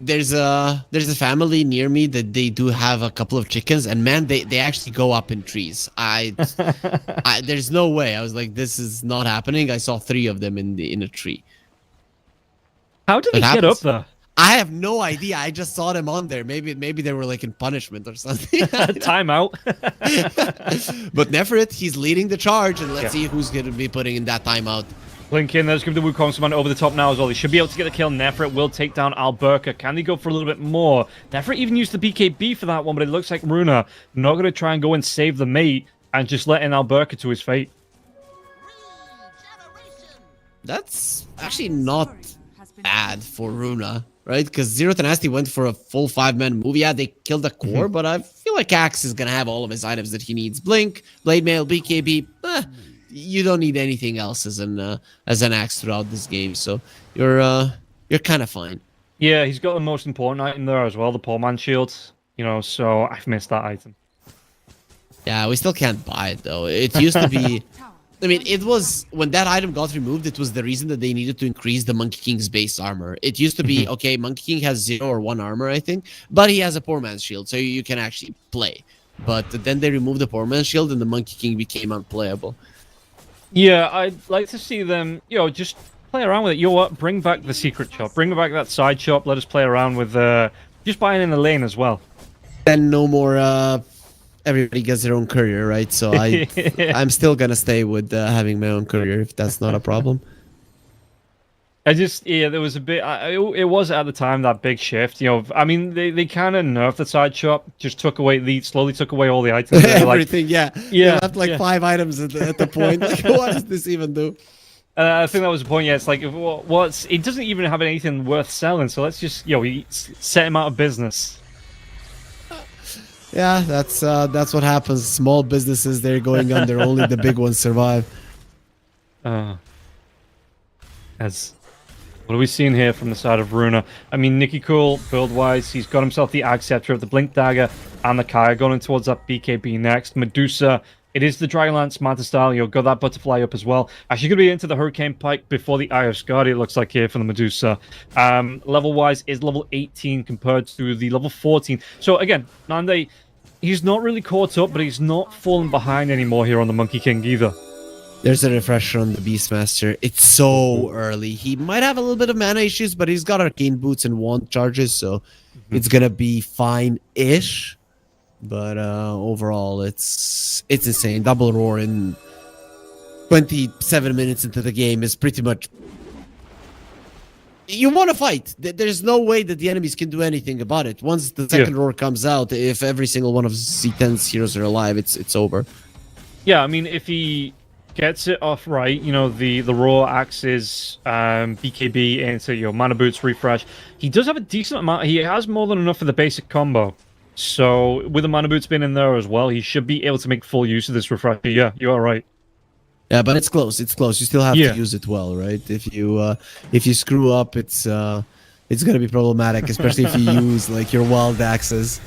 There's a family near me that they do have a couple of chickens, and man, they actually go up in trees. There's no way. I was like, this is not happening. I saw 3 of them in a tree. How did they get up there? I have no idea. I just saw them on there. Maybe they were like in punishment or something. Timeout. But Nefrit, he's leading the charge, and let's see who's going to be putting in that timeout. Blink in, there's going to be the Wukong Summon over the top now as well. He should be able to get the kill. Nefrit will take down Alberca. Can they go for a little bit more? Nefrit even used the BKB for that one, but it looks like Runa not going to try and go and save the mate and just let in Alberca to his fate. That's actually not bad for Runa, right? Because Zero Tenacity went for a full 5-man move. Yeah, they killed the core, but I feel like Axe is gonna have all of his items that he needs. Blink, Blade Mail, BKB. You don't need anything else as an Axe throughout this game, so you're kind of fine. Yeah, he's got the most important item there as well, the Poor Man Shield. You know, so I've missed that item. Yeah, we still can't buy it though. It used to be. I mean, it was when that item got removed. It was the reason that they needed to increase the Monkey King's base armor. It used to be okay. Monkey King has 0 or 1 armor, I think, but he has a poor man's shield, so you can actually play. But then they removed the poor man's shield, and the Monkey King became unplayable. Yeah, I'd like to see them, just play around with it. You know what? Bring back the secret shop. Bring back that side shop. Let us play around with just buying in the lane as well. Then no more. Everybody gets their own courier, right? So I'm still gonna stay with having my own courier if that's not a problem. There was a bit. It was at the time that big shift. I mean, they kind of nerfed the side shop, just slowly took away all the items. Everything, yeah. Yeah, they left 5 items at the point. Like, what does this even do? I think that was the point. Yeah, it's like it doesn't even have anything worth selling. So let's just set him out of business. Yeah, that's what happens. Small businesses, they're going under. Only the big ones survive. What are we seeing here from the side of Runa? I mean, Nicky Cool, build-wise, he's got himself the Ag Scepter, the Blink Dagger, and the Kaya going towards that BKB next. Medusa, it is the Dragonlance Manta style. Got that Butterfly up as well. Actually, going to be into the Hurricane Pike before the Eye of Skadi, it looks like here for the Medusa. Level-wise is level 18 compared to the level 14. So, again, Nande, he's not really caught up, but he's not falling behind anymore here on the Monkey King either. There's a refresher on the Beastmaster. It's so early. He might have a little bit of mana issues, but he's got Arcane Boots and Wand charges, so it's gonna be fine-ish. But overall, it's insane. Double Roar in 27 minutes into the game is pretty much... You want to fight. There's no way that the enemies can do anything about it. Once the second roar comes out, if every single one of Z10's heroes are alive, it's over. Yeah, I mean, if he gets it off right, the raw axes, BKB into mana boots refresh. He does have a decent amount. He has more than enough for the basic combo. So with the mana boots being in there as well, he should be able to make full use of this refresher. Yeah, you are right. Yeah, but it's close. It's close. You still have to use it well, right? If you screw up, it's gonna be problematic, especially if you use like your wild axes.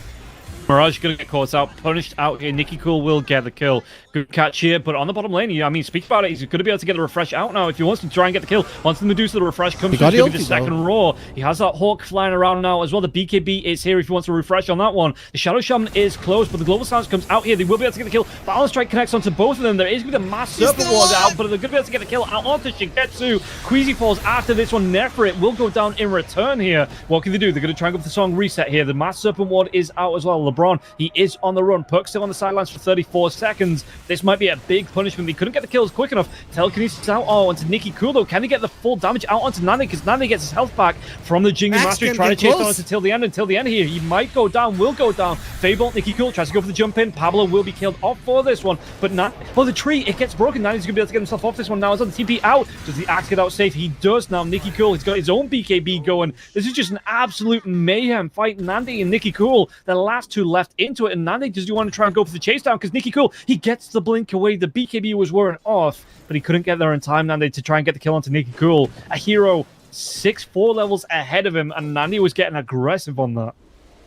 Mirage going to get caught out, punished out here. Nicky Cool will get the kill. Good catch here, but on the bottom lane, I mean, speak about it. He's going to be able to get the refresh out now if he wants to try and get the kill. Once the Medusa, the refresh comes through, it's going to be the second roar. He has that Hawk flying around now as well. The BKB is here if he wants to refresh on that one. The Shadow Shaman is close, but the Global Silence comes out here. They will be able to get the kill. Balance Strike connects onto both of them. There is going to be the Mass Serpent Ward out, but they're going to be able to get the kill out onto Shigetsu. Queasy falls after this one. Nefrit will go down in return here. What can they do? They're going to try and go for the song reset here. The Mass Serpent Ward is out as well. LeBron, he is on the run. Perk still on the sidelines for 34 seconds. This might be a big punishment. He couldn't get the kills quick enough. Telekinesis out onto Nicky Cool, though. Can he get the full damage out onto Nande? Because Nande gets his health back from the Jingu Mastery, trying to chase down until the end. Until the end here, he might go down, will go down. Fable, Nicky Cool tries to go for the jump in. Pablo will be killed off for this one, but not for the tree. It gets broken. Nande's going to be able to get himself off this one now. He's on the TP out. Does the axe get out safe? He does now. Nicky Cool, he's got his own BKB going. This is just an absolute mayhem fight. Nande and Nicky Cool, the last two left into it, and Nande, does he want to try and go for the chase down? Because Nicky Cool, he gets the blink away. The BKB was wearing off, but he couldn't get there in time, Nande, to try and get the kill onto Nicky Cool. A hero 4 levels ahead of him, and Nande was getting aggressive on that.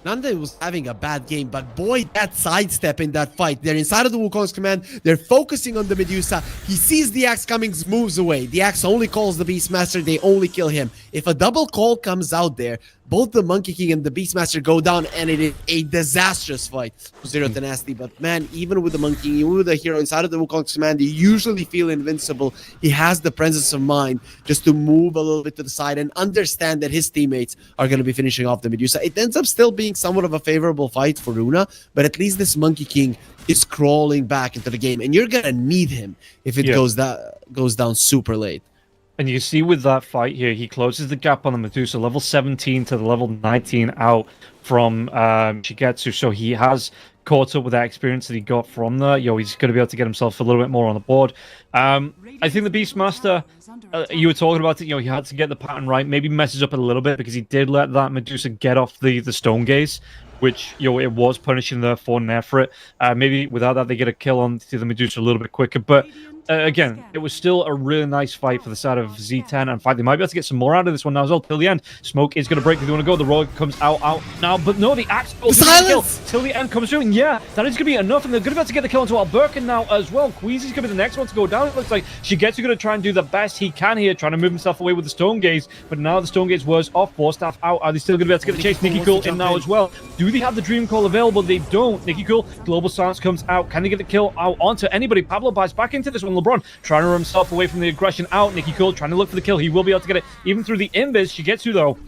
Nande was having a bad game, but boy, that sidestep in that fight. They're inside of the Wukong's command. They're focusing on the Medusa. He sees the axe coming, moves away. The axe only calls the Beastmaster. They only kill him. If a double call comes out there, both the Monkey King and the Beastmaster go down, and it is a disastrous fight for Zero Tenacity. But man, even with the Monkey King, even with the hero inside of the Wukong's command, they usually feel invincible. He has the presence of mind just to move a little bit to the side and understand that his teammates are going to be finishing off the Medusa. It ends up still being somewhat of a favorable fight for Runa, but at least this Monkey King is crawling back into the game, and you're going to need him if it goes down super late. And you see with that fight here, he closes the gap on the Medusa, level 17 to the level 19 out from Shigetsu. So he has caught up with that experience that he got from there. He's going to be able to get himself a little bit more on the board. I think the Beastmaster, you were talking about it, he had to get the pattern right, maybe messes up a little bit because he did let that Medusa get off the Stone Gaze, which, it was punishing there for Nefrit. Maybe without that, they get a kill on to the Medusa a little bit quicker, but again, it was still a really nice fight for the side of Z10. In fact, they might be able to get some more out of this one now as well till the end. Smoke is going to break if they want to go. The roll comes out now, but no, the axe goes kill till the end comes through. And yeah, that is going to be enough, and they're going to be able to get the kill onto Alberkin now as well. Queasy's going to be the next one to go down. It looks like Shigetsu going to try and do the best he can here, trying to move himself away with the Stone Gaze, but now the Stone Gaze was off. Force Staff out. Are they still going to be able to get the chase? Nikki Cool in now as well. Do they have the Dream Call available? They don't. Nikki Cool, Global Silence comes out. Can they get the kill out onto anybody? Pablo buys back into this one. LeBron trying to himself away from the aggression out. Nikki Cool trying to look for the kill. He will be able to get it even through the invis. Shigetsu though,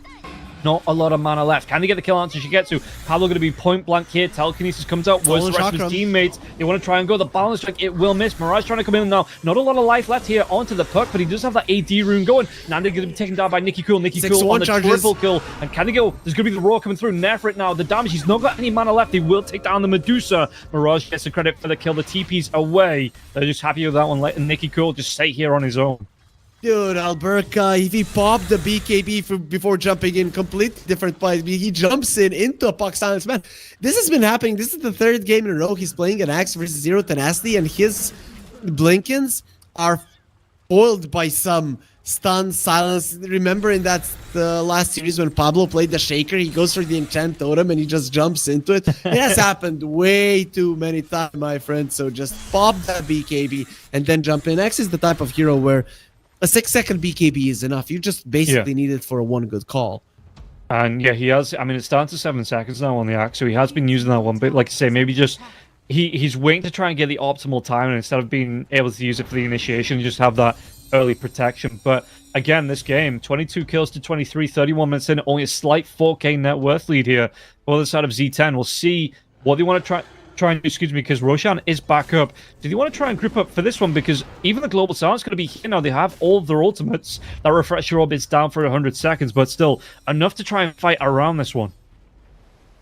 not a lot of mana left. Can they get the kill onto Shigetsu? Pablo going to be point blank here. Telekinesis comes out. Where's the rest of his teammates? They want to try and go the balance strike. It will miss. Mirage trying to come in now. Not a lot of life left here onto the puck, but he does have that AD rune going. Nanda going to be taken down by Nikki Cool. Nikki Cool on the triple kill. And can they go? There's going to be the roar coming through. Nefrit now. The damage. He's not got any mana left. They will take down the Medusa. Mirage gets the credit for the kill. The TP's away. They're just happy with that one. Letting Nikki Cool just stay here on his own. Dude, Alberca, if he popped the BKB before jumping in, completely different fight. He jumps into a puck silence. Man, this has been happening. This is the third game in a row. He's playing an Axe versus Zero Tenacity, and his Blinkins are foiled by some stun, silence. Remember in that last series when Pablo played the Shaker, he goes for the Enchant Totem and he just jumps into it. It has happened way too many times, my friend. So just pop that BKB and then jump in. Axe is the type of hero where a 6-second BKB is enough. You just basically need it for a one good call. And yeah, he has. I mean, it's down to 7 seconds now on the Axe, so he has been using that one. But like I say, maybe just he's waiting to try and get the optimal time, and instead of being able to use it for the initiation, you just have that early protection. But again, this game, 22 kills to 23, 31 minutes in, only a slight 4K net worth lead here for the side of Z10. We'll see what they want to try and do, excuse me, because Roshan is back up. Do they want to try and grip up for this one? Because even the Global Silence is going to be here now. They have all of their ultimates. That Refresher Orb is down for 100 seconds, but still enough to try and fight around this one.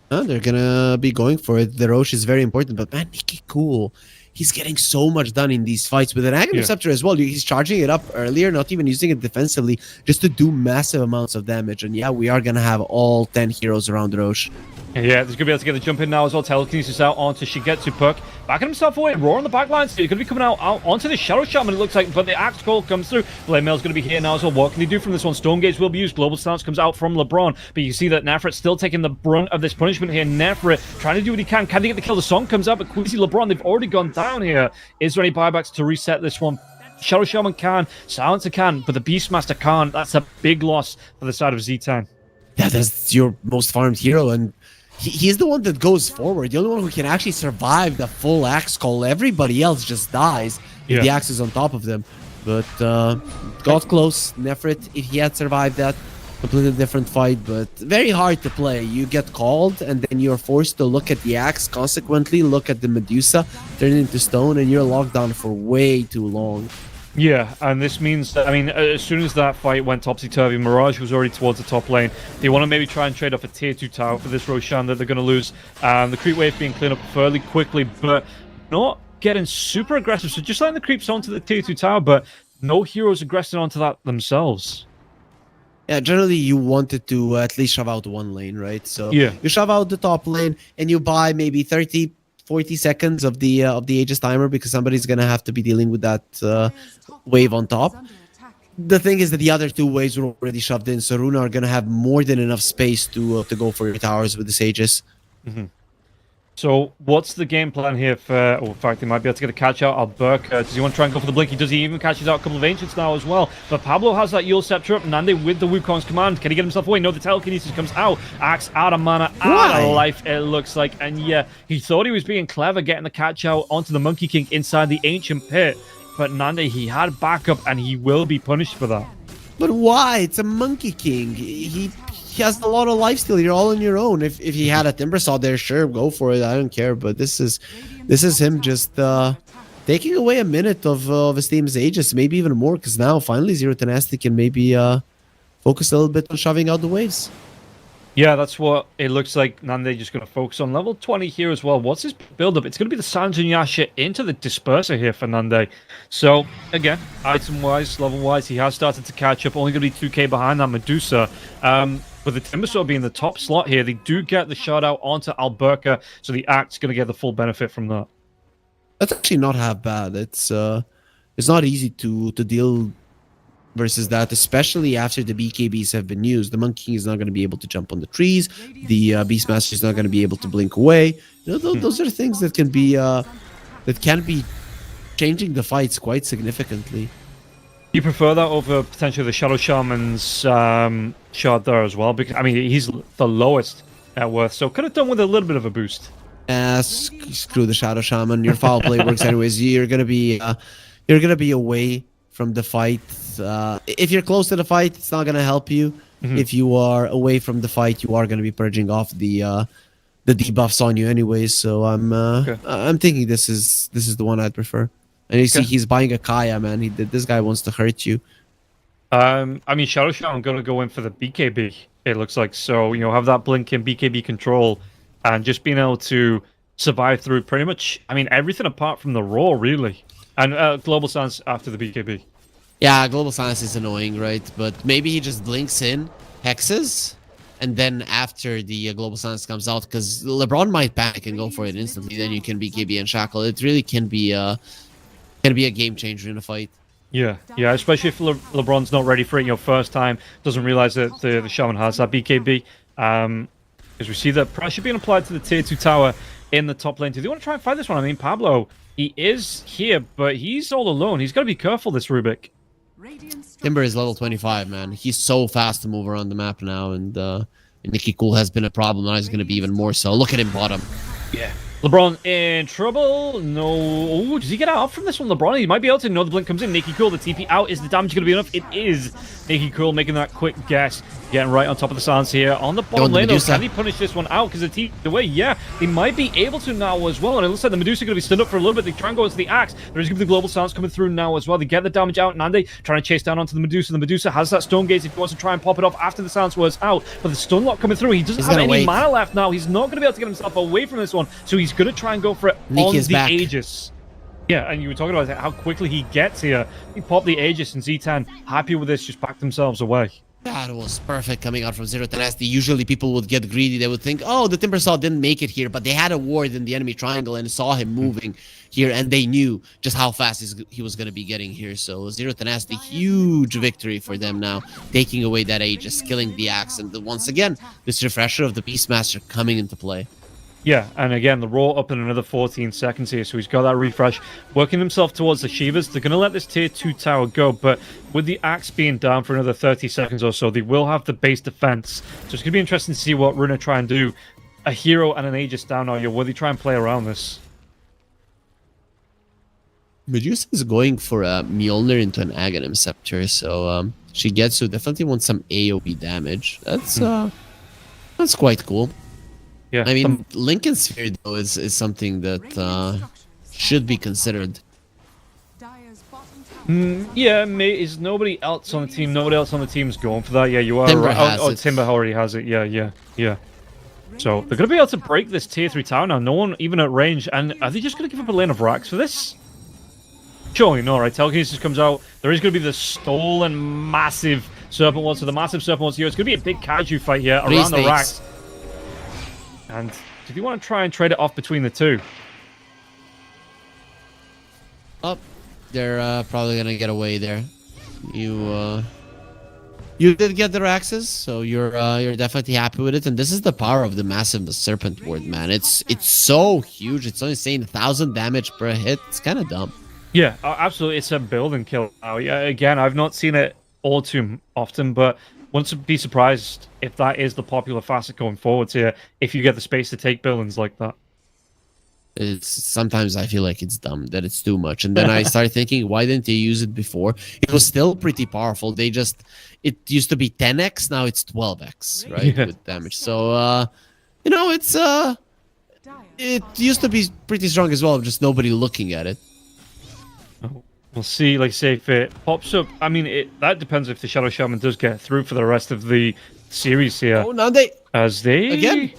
They're going to be going for it. The Roche is very important, but man, Nikki Cool, he's getting so much done in these fights with an Aghanim Scepter as well. He's charging it up earlier, not even using it defensively, just to do massive amounts of damage. And yeah, we are going to have all 10 heroes around Roche. Yeah, he's going to be able to get the jump in now as well. Telekinesis out onto Shigetsu puck. Backing himself away. Roar on the back line. So he's going to be coming out onto the Shadow Shaman, it looks like. But the Axe Call comes through. Blade Mail's going to be here now as well. What can he do from this one? Stone Gaze will be used. Global Stance comes out from LeBron. But you see that Nefrit's still taking the brunt of this punishment here. Nefrit trying to do what he can. Can they get the kill? The song comes out, but Queasy LeBron, they've already gone down here. Is there any buybacks to reset this one? Shadow Shaman can. Silencer can. But the Beastmaster can't. That's a big loss for the side of Z10. Yeah, that's your most farmed hero, and he's the one that goes forward, the only one who can actually survive the full Axe Call. Everybody else just dies if the Axe is on top of them. But got close. Nefrit, if he had survived that, completely different fight, but very hard to play. You get called, and then you're forced to look at the Axe, consequently look at the Medusa, turn it into stone, and you're locked down for way too long. Yeah, and this means that, I mean, as soon as that fight went topsy-turvy, Mirage was already towards the top lane. They want to maybe try and trade off a tier 2 tower for this Roshan that they're going to lose. The creep wave being cleaned up fairly quickly, but not getting super aggressive. So just letting the creeps onto the tier 2 tower, but no heroes aggressing onto that themselves. Yeah, generally you wanted to at least shove out one lane, right? So you shove out the top lane, and you buy maybe 30, 40 seconds of the Aegis timer, because somebody's gonna have to be dealing with that wave on top. The thing is that the other two waves were already shoved in, so Runa are gonna have more than enough space to go for your towers with this Aegis. So what's the game plan here for... Oh, in fact, they might be able to get a catch out. Alberca, does he want to try and go for the Blinky? Does he even catches out a couple of Ancients now as well? But Pablo has that Yule Scepter up. Nande with the Wukong's command. Can he get himself away? No, the Telekinesis comes out. Axe out of mana, out of life, it looks like. And yeah, he thought he was being clever getting the catch out onto the Monkey King inside the Ancient Pit. But Nande, he had backup, and he will be punished for that. But why? It's a Monkey King. He has a lot of life steal. You're all on your own. If he had a Timbersaw there, sure, go for it. I don't care. But this is him just taking away a minute of his team's Aegis, maybe even more, because now finally Zero Tenacity can maybe focus a little bit on shoving out the waves. Yeah, that's what it looks like. Nande just going to focus on level 20 here as well. What's his build-up? It's going to be the Sanjin Yasha into the Disperser here for Nande. So, again, item-wise, level-wise, he has started to catch up. Only going to be 2k behind that Medusa. With the Timbersaw being the top slot here, they do get the shot out onto Alberca, so the Act's going to get the full benefit from that. That's actually not half bad. It's not easy to deal versus that, especially after the BKBs have been used. The Monkey King is not going to be able to jump on the trees. The Beastmaster is not going to be able to blink away. You know, those are things that can be changing the fights quite significantly. You prefer that over potentially the Shadow Shaman's shard there as well? Because I mean, he's the lowest net worth, so could have done with a little bit of a boost. Screw the Shadow Shaman. Your foul play works anyways. You're gonna be away from the fight. If you're close to the fight, it's not gonna help you. If you are away from the fight, you are gonna be purging off the debuffs on you anyways. So I'm thinking this is the one I'd prefer. And you see, he's buying a Kaya, man. This guy wants to hurt you. I mean, Shadow Shaman going to go in for the BKB, it looks like. So, you know, have that blink in BKB control and just being able to survive through pretty much, I mean, everything apart from the Raw, really. And Global Stance after the BKB. Yeah, Global Stance is annoying, right? But maybe he just blinks in, hexes, and then after the Global Stance comes out, because LeBron might panic and go for it instantly, then you can BKB and Shackle. It really can be a game changer in a fight. Yeah, especially if LeBron's not ready for it, you know, first time, doesn't realize that the Shaman has that BKB. Because we see that pressure being applied to the tier 2 tower in the top lane. Do they want to try and fight this one? I mean, Pablo, he is here, but he's all alone. He's got to be careful, this Rubik. Timber is level 25, man. He's so fast to move around the map now, and Nicky Cool has been a problem. Now he's going to be even more so. Look at him bottom. Yeah. LeBron in trouble. No. Oh, does he get out from this one, LeBron? He might be able to. No, the blink comes in. Nicky Cool, the TP out. Is the damage going to be enough? It is. Nicky Cool making that quick guess. Getting right on top of the Sans here. On the bottom lane, though, can he punish this one out? Because the TP away, yeah. They might be able to now as well. And it looks like the Medusa going to be stood up for a little bit. They try and go into the Axe. There is going to be the Global Sans coming through now as well. They get the damage out. Nande trying to chase down onto the Medusa. The Medusa has that Stone Gaze if he wants to try and pop it off after the Sans was out. But the Stun Lock coming through. He doesn't have any mana left now. He's not going to be able to get himself away from this one. So he's going to try and go for it on the Aegis. Yeah, and you were talking about how quickly he gets here. He popped the Aegis, and Z10, happy with this, just backed themselves away. That was perfect coming out from Zero Tenacity. Usually people would get greedy. They would think, oh, the Timbersaw didn't make it here, but they had a ward in the enemy triangle and saw him moving here, and they knew just how fast he was going to be getting here. So Zero Tenacity, huge victory for them now, taking away that Aegis, killing the Axe, and once again, this refresher of the Beastmaster coming into play. Yeah, and again, the Raw up in another 14 seconds here, so he's got that refresh, working himself towards the Shivas. They're going to let this tier 2 tower go, but with the Axe being down for another 30 seconds or so, they will have the base defense. So it's going to be interesting to see what Runa try and do. A hero and an Aegis down now, will they try and play around this? Medusa is going for a Mjolnir into an Aghanim Scepter, so Shigetsu definitely wants some AoE damage. That's quite cool. Yeah, I mean, Lincoln Sphere, though, is something that should be considered. Yeah, is nobody else on the team? Nobody else on the team is going for that. Yeah, you are Timber right. has it. Timber already has it. Yeah. So they're going to be able to break this tier 3 tower now. No one even at range. And are they just going to give up a lane of racks for this? Surely no, right? Telekinesis comes out. There is going to be the stolen massive Serpent Ward. So the massive Serpent Ward's here. It's going to be a big kaiju fight here around the racks. And do you want to try and trade it off between the two? Oh, they're probably gonna get away there. You did get the axes, so you're definitely happy with it. And this is the power of the massive Serpent Ward, man. It's so huge. It's only saying 1,000 damage per hit. It's kind of dumb. Yeah, absolutely. It's a building kill now. Yeah, again, I've not seen it all too often, but wouldn't be surprised if that is the popular facet going forwards here, if you get the space to take buildings like that. Sometimes I feel like it's dumb, that it's too much. And then I started thinking, why didn't they use it before? It was still pretty powerful. It used to be 10x, now it's 12x, right? Yeah. With damage. So, it used to be pretty strong as well, just nobody looking at it. We'll see, like say, if it pops up. I mean, that depends if the Shadow Shaman does get through for the rest of the series here. Oh, now they As they... again.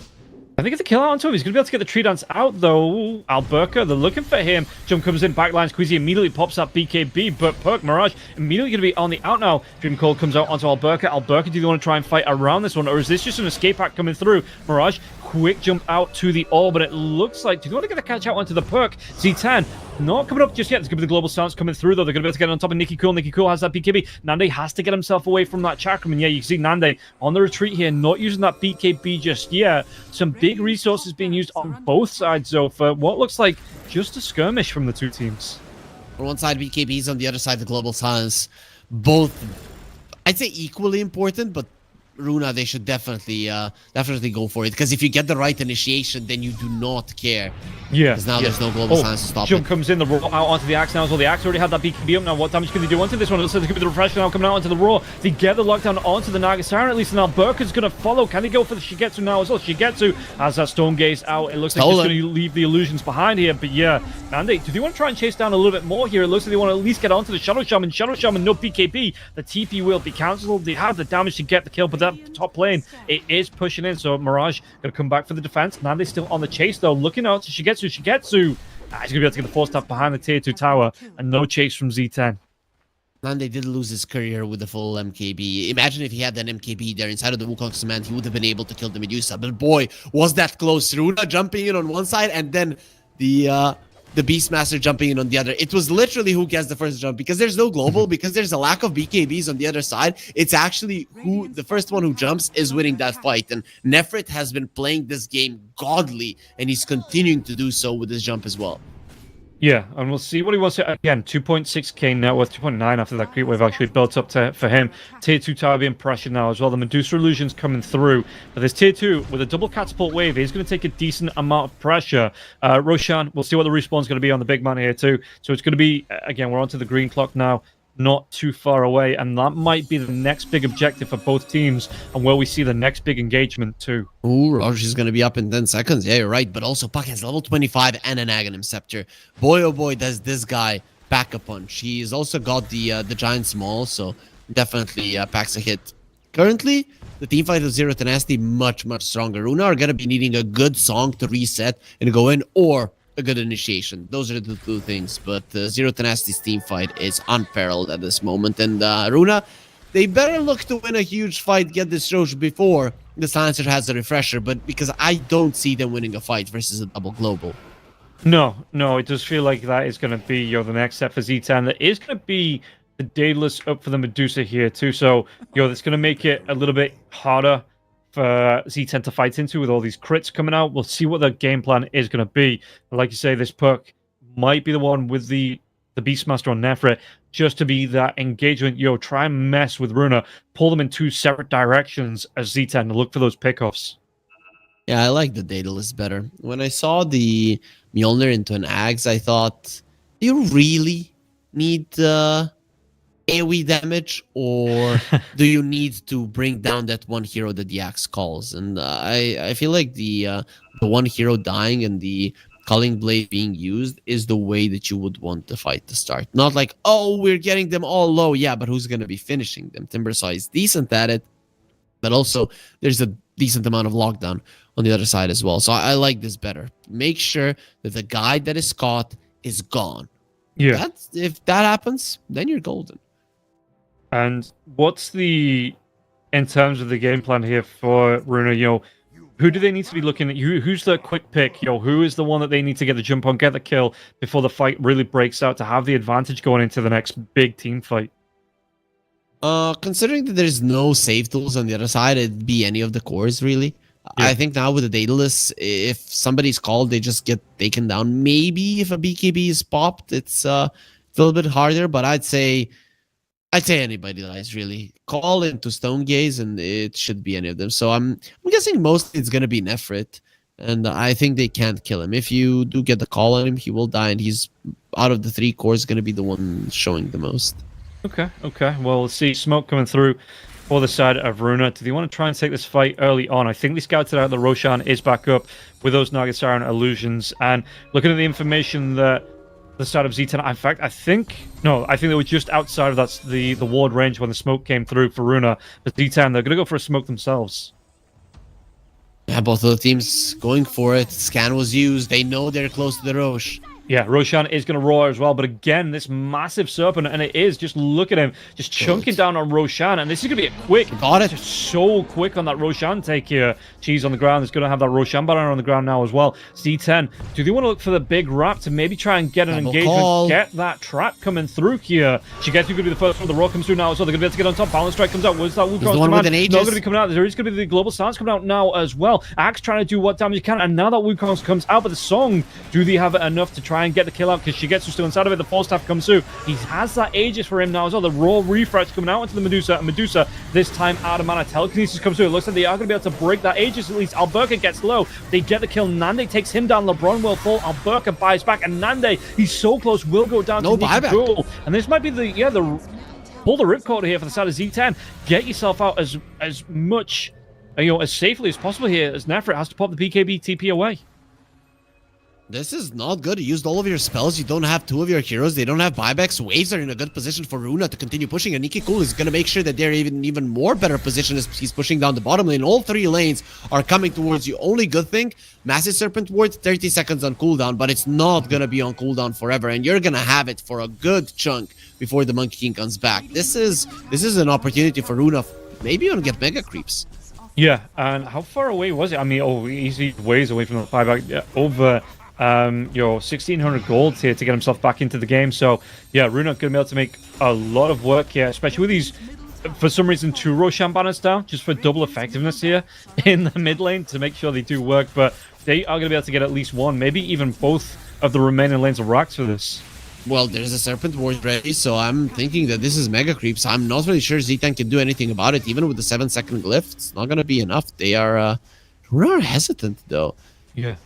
I think it's a kill out onto him. He's going to be able to get the tree dance out, though. Alberca, they're looking for him. Jump comes in, backline Squeezy immediately pops up BKB, but Perk Mirage immediately going to be on the out now. Dream Cold comes out onto Alberca. Alberca, do they want to try and fight around this one, or is this just an escape hack coming through? Mirage, quick jump out to the orb, but it looks like... Do they want to get the catch out onto the Perk? Z10, not coming up just yet. There's going to be the global stance coming through, though. They're going to be able to get on top of Nikki Cool. Nikki Cool has that BKB. Nande has to get himself away from that chakram, and yeah, you can see Nande on the retreat here, not using that BKB just yet. Some big resources being used on both sides, though, for what looks like just a skirmish from the two teams. On one side, BKBs, on the other side, the global silence. Both, I'd say, equally important, but Runa, they should definitely go for it, because if you get the right initiation, then you do not care. Yeah. Because now there's no global silence to stop jump it. comes in, the roar out onto the axe now as well. The axe already had that BKB up now. What damage can they do onto this one? It looks like there's going to be the refresh now coming out onto the roar. They get the lockdown onto the Naga Siren, at least, and Alberca's going to follow. Can they go for the Shigetsu now as well? Shigetsu has that Storm Gaze out. It looks like it's going to leave the illusions behind here, but yeah. Nande, do they want to try and chase down a little bit more here? It looks like they want to at least get onto the Shadow Shaman. Shadow Shaman, no BKB. The TP will be cancelled. They have the damage to get the kill, but that top lane, it is pushing in, so Mirage going to come back for the defense. Nande's still on the chase, though, looking out to Shigetsu. Shigetsu, he's going to be able to get the force tap behind the tier 2 tower, and no chase from Z10. Nande did lose his career with the full MKB. Imagine if he had an MKB there inside of the Wukong's command, he would have been able to kill the Medusa. But boy, was that close. Runa jumping in on one side, and then the Beastmaster jumping in on the other. It was literally who gets the first jump, because there's no global, because there's a lack of BKBs on the other side. It's actually who the first one who jumps is winning that fight. And Nefrit has been playing this game godly, and he's continuing to do so with his jump as well. Yeah, and we'll see what he wants to... Again, 2.6k net worth, 2.9 after that creep wave actually built up for him. Tier 2 tower being pressured now as well. The Medusa illusions coming through. But this tier 2, with a double catapult wave, is going to take a decent amount of pressure. Roshan, we'll see what the respawn's going to be on the big man here too. So it's going to be... Again, we're onto the green clock now. Not too far away, and that might be the next big objective for both teams, and where we see the next big engagement too. Ooh, Raj is going to be up in 10 seconds. Yeah, you're right. But also, Puck has level 25 and an Aghanim Scepter. Boy, oh boy, does this guy pack a punch. He's also got the Giant Small, so definitely packs a hit. Currently, the teamfight of Zero Tenacity much, much stronger. Runa are going to be needing a good song to reset and go in, or a good initiation. Those are the two things, but Zero Tenacity's team fight is unparalleled at this moment, and Runa, they better look to win a huge fight, get this Roche before the Silencer has a refresher, but because I don't see them winning a fight versus a double global. No, it does feel like that is going to be the next step for Z10. There is going to be the Daedalus up for the Medusa here too, so that's going to make it a little bit harder for Z10 to fight into with all these crits coming out. We'll see what the game plan is going to be. But like you say, this Puck might be the one with the Beastmaster on Nefrit, just to be that engagement. Try and mess with Runa, pull them in two separate directions as Z10 to look for those pickoffs. Yeah, I like the Daedalus better. When I saw the Mjolnir into an Axe, I thought, do you really need AoE damage, or do you need to bring down that one hero that the Axe calls? And I feel like the one hero dying and the Culling Blade being used is the way that you would want the fight to start. Not like, oh, we're getting them all low. Yeah, but who's going to be finishing them? Timbersaw is decent at it, but also there's a decent amount of lockdown on the other side as well. So I like this better. Make sure that the guy that is caught is gone. Yeah. If that happens, then you're golden. And what's in terms of the game plan here for Runa, who do they need to be looking at? Who's the quick pick? Who is the one that they need to get the jump on, get the kill before the fight really breaks out to have the advantage going into the next big team fight? Considering that there's no save tools on the other side, it'd be any of the cores, really. Yeah. I think now with the Daedalus, if somebody's called, they just get taken down. Maybe if a BKB is popped, it's a little bit harder, but I'd say anybody dies, really. Call into Stone Gaze, and it should be any of them. So I'm guessing mostly it's going to be Nefrit, and I think they can't kill him. If you do get the call on him, he will die, and he's, out of the three cores, going to be the one showing the most. Okay. Well, let's see. Smoke coming through for the side of Runa. Do they want to try and take this fight early on? I think they scouted out that Roshan is back up with those Naga Siren illusions, and looking at the information that the start of Z10. In fact, I think they were just outside of the ward range when the smoke came through for Runa. But Z10, they're gonna go for a smoke themselves. Yeah, both of the teams going for it. Scan was used. They know they're close to the Roche. Yeah, Roshan is going to roar as well, but again, this massive serpent, and it is, just look at him, just chunking down on Roshan, and this is going to be a quick, just so quick on that Roshan take here. Cheese on the ground, is going to have that Roshan banner on the ground now as well. Z10, do they want to look for the big wrap to maybe try and get an engagement, get that trap coming through here? Shigetsu going to be the first one, the roar comes through now as well, they're going to be able to get on top, Balance Strike comes out, where's that Wukong's command? Not going to be coming out, there is going to be the Global Silence coming out now as well. Axe trying to do what damage he can, and now that Wukong's comes out, but the Song, do they have it enough to try and get the kill out? Because Shigetsu's still inside of it. The Force Staff comes through. He has that Aegis for him now as well. The raw refresh coming out into the Medusa. And Medusa, this time out of mana. Telekinesis comes through. It looks like they are going to be able to break that Aegis at least. Alberca gets low. They get the kill. Nande takes him down. LeBron will fall. Alberca buys back. And Nande, he's so close, will go down to Nikki. And this might be the pull the ripcord here for the side of Z10. Get yourself out as much, as safely as possible here, as Nefrit has to pop the BKB TP away. This is not good. You used all of your spells. You don't have two of your heroes. They don't have buybacks. Waves are in a good position for Runa to continue pushing. And Nikki Cool is going to make sure that they're even more better position as he's pushing down the bottom lane. All three lanes are coming towards you. Only good thing, Massive Serpent Ward, 30 seconds on cooldown, but it's not going to be on cooldown forever. And you're going to have it for a good chunk before the Monkey King comes back. This is an opportunity for Runa. Maybe even get mega creeps. Yeah, and how far away was it? I mean, easy ways away from the buyback. Yeah, over 1,600 gold here to get himself back into the game. So yeah, Runa gonna be able to make a lot of work here, especially with these, for some reason, 2 Roshan banners down, just for double effectiveness here in the mid lane to make sure they do work. But they are gonna be able to get at least one, maybe even both of the remaining lanes of racks for this. Well, there's a Serpent Ward ready, so I'm thinking that this is mega creeps. I'm not really sure Z10 can do anything about it, even with the 7-second glyph. It's not gonna be enough. They are hesitant though. Yeah.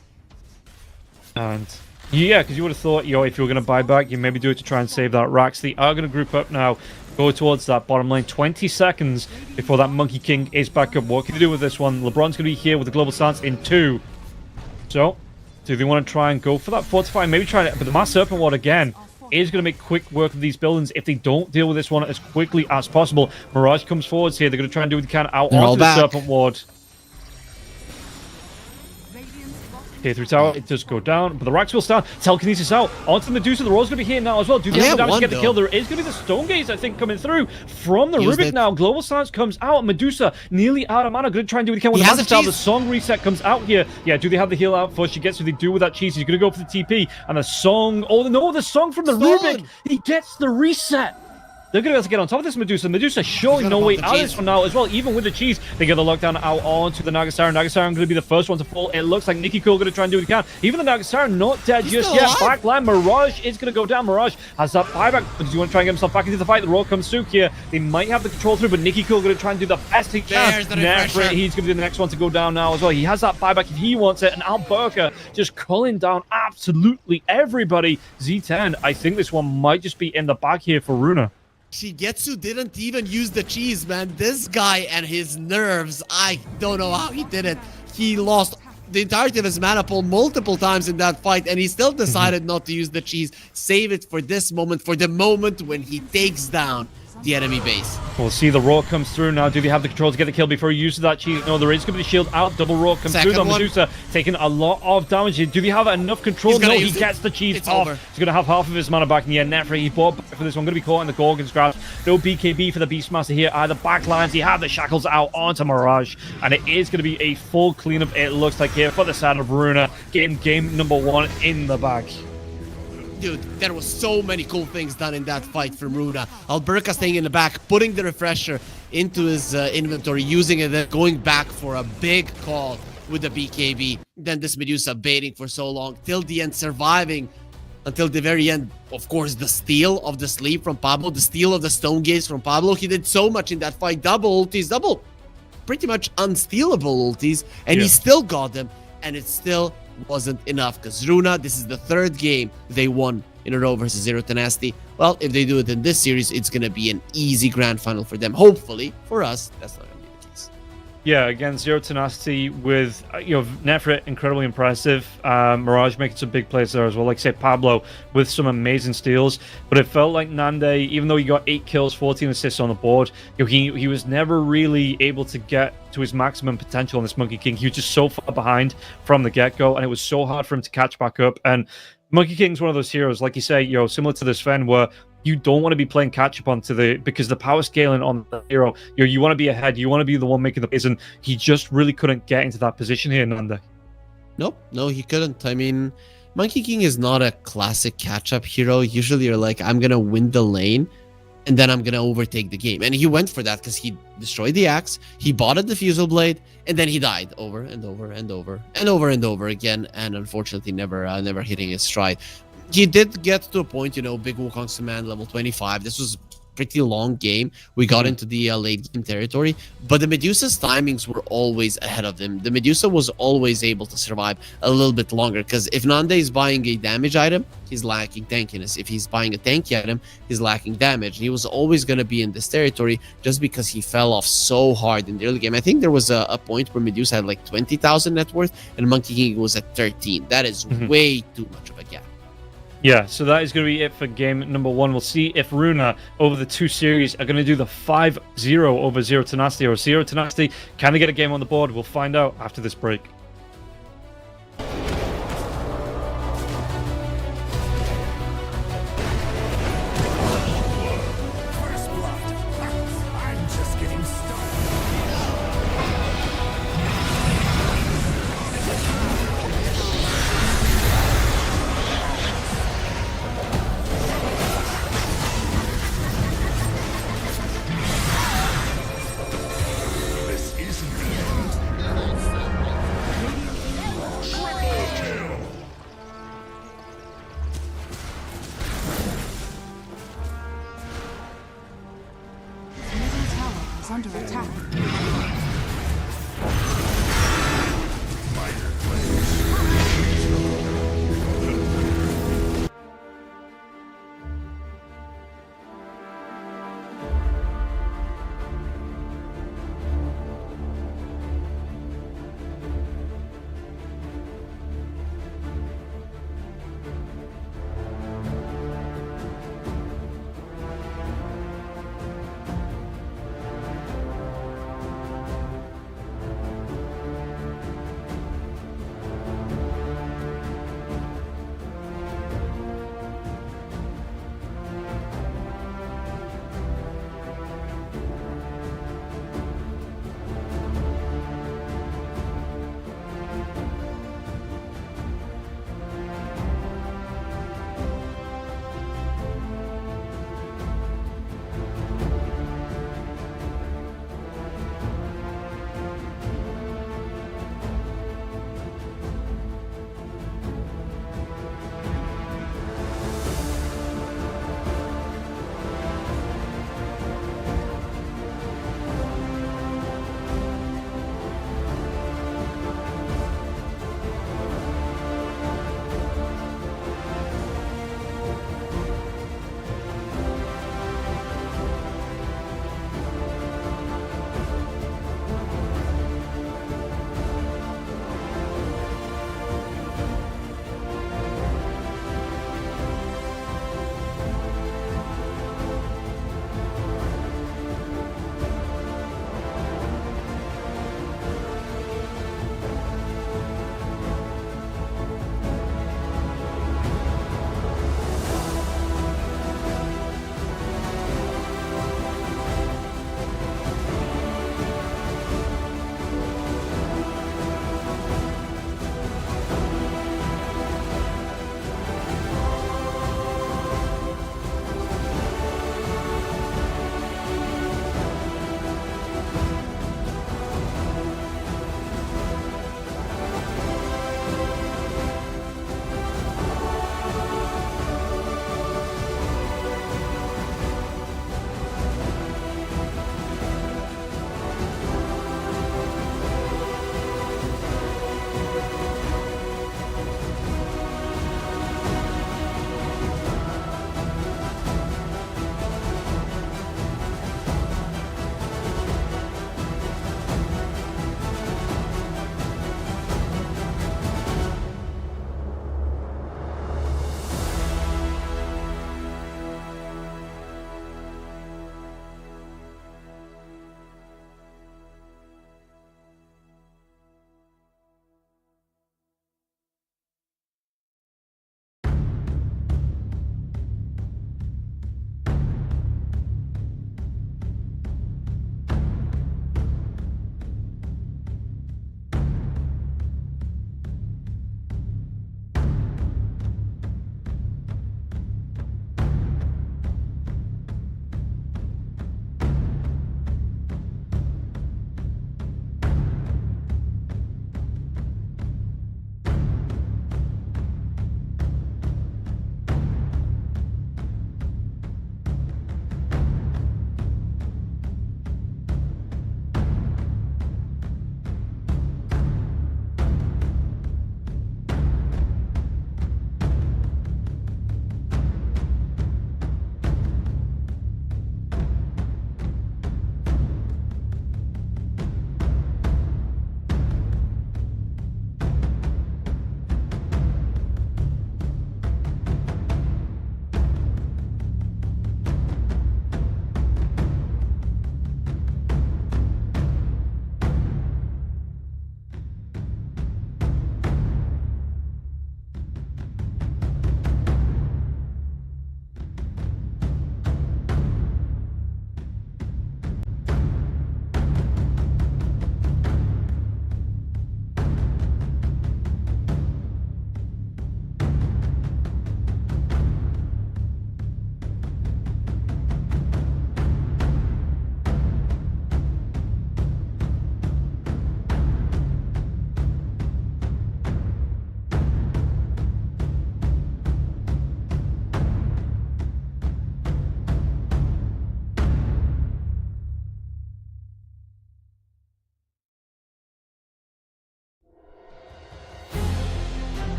And yeah, because you would have thought, if you were going to buy back, you maybe do it to try and save that Rax. They are going to group up now, go towards that bottom lane. 20 seconds before that Monkey King is back up. What can they do with this one? LeBron's going to be here with the Global Stance in 2. So, do they want to try and go for that Fortify? Maybe try it, but the Mass Serpent Ward again is going to make quick work of these buildings if they don't deal with this one as quickly as possible. Mirage comes forwards here. They're going to try and do what they can out onto the Serpent Ward. Here through tower, it does go down, but the Rax will stand. Telekinesis out onto the Medusa. The Roar's going to be here now as well. Do they have the damage to get the kill? There is going to be the Stone Gaze, I think, coming through from the Rubik now. Global Silence comes out. Medusa nearly out of mana. Going to try and do what he can with the Master Style. The Song reset comes out here. Yeah, do they have the heal out for? She gets what they do with that cheese. He's going to go for the TP. And the Song. Oh, no, the Song from the Rubik. He gets the reset. They're going to be able to get on top of this Medusa. Medusa showing no way out of this one now as well. Even with the cheese, they get the lockdown out onto the Nagasara. Nagasara going to be the first one to fall. It looks like Nikki Cool going to try and do what he can. Even the Nagasara not dead just yet. Backline, Mirage is going to go down. Mirage has that buyback. Does he want to try and get himself back into the fight? The roll comes through here. They might have the control through, but Nikki Cool going to try and do the best he can. He's going to be the next one to go down now as well. He has that buyback if he wants it. And Alberca just culling down absolutely everybody. Z10, I think this one might just be in the bag here for Runa. Shigetsu didn't even use the cheese, man. This guy and his nerves, I don't know how he did it. He lost the entirety of his mana pool multiple times in that fight, and he still decided not to use the cheese. Save it for this moment, for the moment when he takes down the enemy base. We'll see the roar comes through now. Do they have the control to get the kill before he uses that cheese? No, there is going to be the shield out. Double roar comes through. The Medusa taking a lot of damage. Do they have enough control? No, he gets the cheese off. He's going to have half of his mana back. And yeah, Nefri, he bought back for this one. Going to be caught in the Gorgon's grasp. No BKB for the Beastmaster here either. Backlines, he had the shackles out onto Mirage. And it is going to be a full cleanup, it looks like, here for the side of Runa. Getting game number 1 in the bag. Dude, there was so many cool things done in that fight from Runa. Alberca staying in the back, putting the refresher into his inventory, using it, then going back for a big call with the BKB. Then this Medusa baiting for so long, till the end, surviving until the very end. Of course, the steal of the sleep from Pablo, the steal of the Stone Gaze from Pablo. He did so much in that fight. Double ultis, double pretty much unstealable ultis, and he still got them, and it still wasn't enough, because Runa, this is the 3rd game they won in a row versus Zero Tenacity. Well, if they do it in this series, it's going to be an easy grand final for them. Hopefully, for us, that's not going to be the case. Yeah, again, zero tenacity with Nefrit incredibly impressive. Mirage making some big plays there as well. Like say Pablo with some amazing steals, but it felt like Nande, even though he got 8 kills, 14 assists on the board, he was never really able to get to his maximum potential on this Monkey King. He was just so far behind from the get-go, and it was so hard for him to catch back up. And Monkey King's one of those heroes, like you say, similar to this Sven, where you don't want to be playing catch up because the power scaling on the hero, you want to be ahead, you want to be the one making the plays, and he just really couldn't get into that position here, Nanda. Nope, no, he couldn't. I mean, Monkey King is not a classic catch up hero. Usually, you're like, I'm gonna win the lane, and then I'm gonna overtake the game. And he went for that because he destroyed the axe, he bought a diffusal blade, and then he died over and over and over and over and over again, and unfortunately never hitting his stride. He did get to a point, Big Wukong's command level 25. This was a pretty long game. We got into the late game territory, but the Medusa's timings were always ahead of him. The Medusa was always able to survive a little bit longer, because if Nande is buying a damage item, he's lacking tankiness. If he's buying a tanky item, he's lacking damage. And he was always going to be in this territory just because he fell off so hard in the early game. I think there was a point where Medusa had like 20,000 net worth and Monkey King was at 13. That is way too much of a gap. Yeah, so that is going to be it for game number 1. We'll see if Runa, over the 2 series, are going to do the 5-0 over Zero Tenacity, or Zero Tenacity. Can they get a game on the board? We'll find out after this break.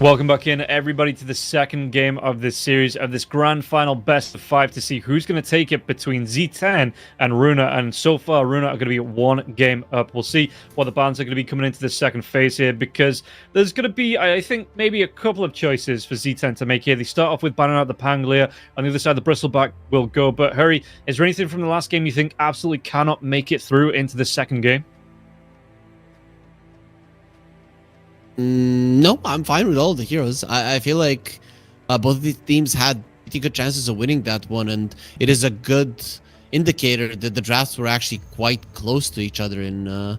Welcome back in, everybody, to the second game of this series, of this grand final best of 5, to see who's going to take it between Z10 and Runa. And so far, Runa are going to be one game up. We'll see what the bands are going to be coming into the second phase here, because there's going to be, I think, maybe a couple of choices for Z10 to make here. They start off with banning out the Panglia. On the other side, the Bristleback will go. But Hurry, is there anything from the last game you think absolutely cannot make it through into the second game? No, I'm fine with all the heroes. I feel like both of the teams had pretty good chances of winning that one, and it is a good indicator that the drafts were actually quite close to each other in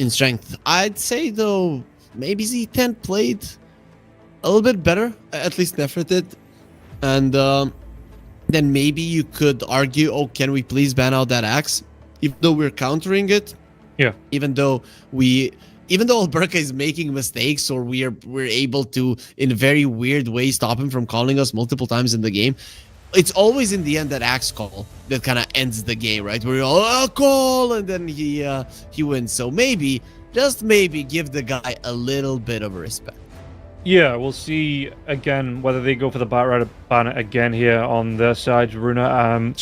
strength. I'd say though, maybe Z10 played a little bit better, at least Nefret did, and then maybe you could argue, oh, can we please ban out that axe? Even though we're countering it, yeah. Even though Alberca is making mistakes, or we're able to, in a very weird way, stop him from calling us multiple times in the game, it's always in the end that axe call that kind of ends the game, right? Where you're all, oh, call, and then he wins. So maybe, just maybe, give the guy a little bit of respect. Yeah, we'll see again whether they go for the Batrider banner again here on their side, Runa, on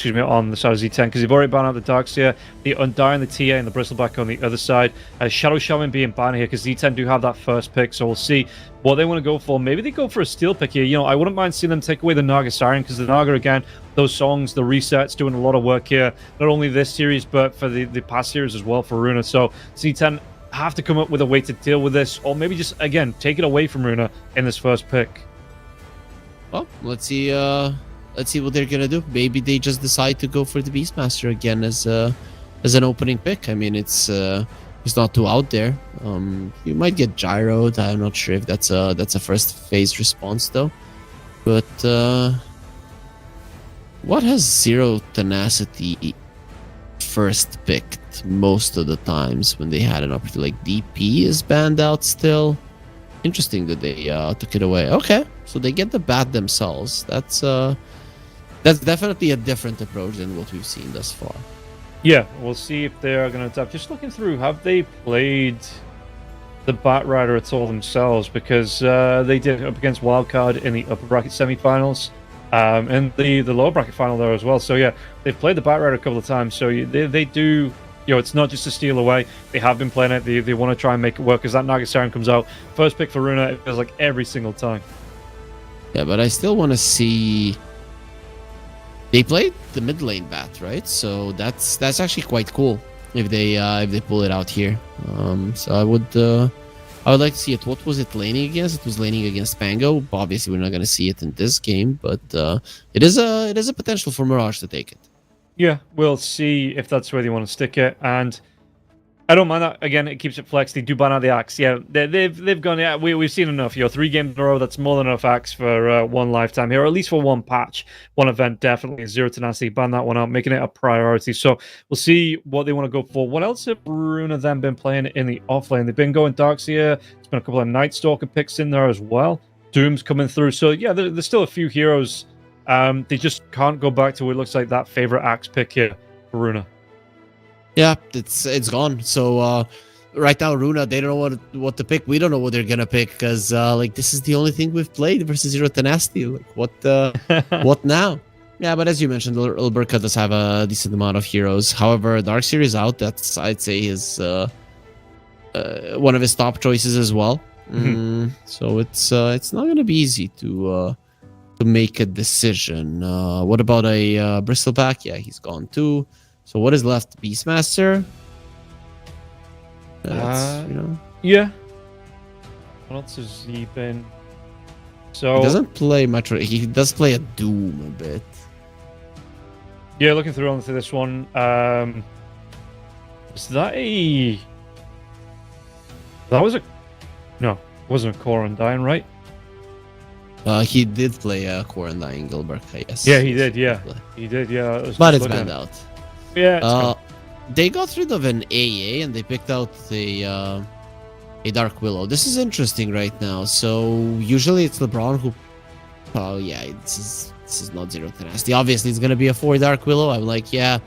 the side of Z10, because they've already banned out the Darkseer, the Undying, the TA, and the Bristleback on the other side. Shadow Shaman being banned here, because Z10 do have that first pick, so we'll see what they want to go for. Maybe they go for a steal pick here. You know, I wouldn't mind seeing them take away the Naga Siren, because the Naga, again, those songs, the resets, doing a lot of work here, not only this series, but for the past series as well for Runa. So Z10 have to come up with a way to deal with this, or maybe just, again, take it away from Runa in this first pick. Well, let's see what they're gonna do. Maybe they just decide to go for the Beastmaster again as an opening pick. I mean, it's not too out there. You might get gyroed. I'm not sure if that's a first phase response though. But what has Zero Tenacity first picked most of the times when they had an opportunity? Like DP is banned out still. Interesting that they took it away. Okay, so they get the bat themselves. That's definitely a different approach than what we've seen thus far. Yeah, we'll see if they are going to adapt. Just looking through, have they played the Batrider at all themselves? Because they did up against Wildcard in the upper bracket semi-finals, and the lower bracket final there as well. So yeah, they've played the Batrider a couple of times. So they do. You know, it's not just a steal away. They have been playing it. They want to try and make it work. As that Naga Siren comes out, first pick for Runa, it feels like every single time. Yeah, but I still want to see. They played the mid lane bat, right? So that's actually quite cool if they pull it out here. So I would like to see it. What was it laning against? It was laning against Pango. Obviously, we're not going to see it in this game, but it is a potential for Mirage to take it. Yeah, we'll see if that's where they want to stick it, and I don't mind that. Again, it keeps it flexed. They do ban out the axe. Yeah, they've gone. Yeah, we've seen enough. 3 games in a row. That's more than enough axe for one lifetime here, or at least for one patch, one event. Definitely Zero Tenacity. Ban that one out, making it a priority. So we'll see what they want to go for. What else have Runa then been playing in the offlane? They've been going Darkseer. There's been a couple of Night Stalker picks in there as well. Doom's coming through. So yeah, there's still a few heroes. They just can't go back to what looks like that favorite axe pick here for Runa. Yeah, it's gone. So right now, Runa, they don't know what to pick. We don't know what they're gonna pick, because like, this is the only thing we've played versus Zero Tenacity. Like, what now? Yeah, but as you mentioned, Alberca does have a decent amount of heroes. However, Darkseer is out. That's, I'd say, his one of his top choices as well. Mm-hmm. So it's not gonna be easy to make a decision. What about a Bristleback? Yeah, he's gone too. So what is left? Beastmaster? Yeah. What else has he been? So he doesn't play much. He does play a Doom a bit. Yeah, looking through onto this one. Was that a... That was a... No, it wasn't a Core Undying, right? He did play a Core Undying Gilberka, yes. Yeah, he did, yeah. He did, yeah. But it's banned out. Yeah, they got rid of an AA and they picked out a Dark Willow. This is interesting right now. So usually it's LeBron who... Oh yeah, this is not Zero Tenacity. Obviously it's gonna be a 4 Dark Willow. I'm like, yeah,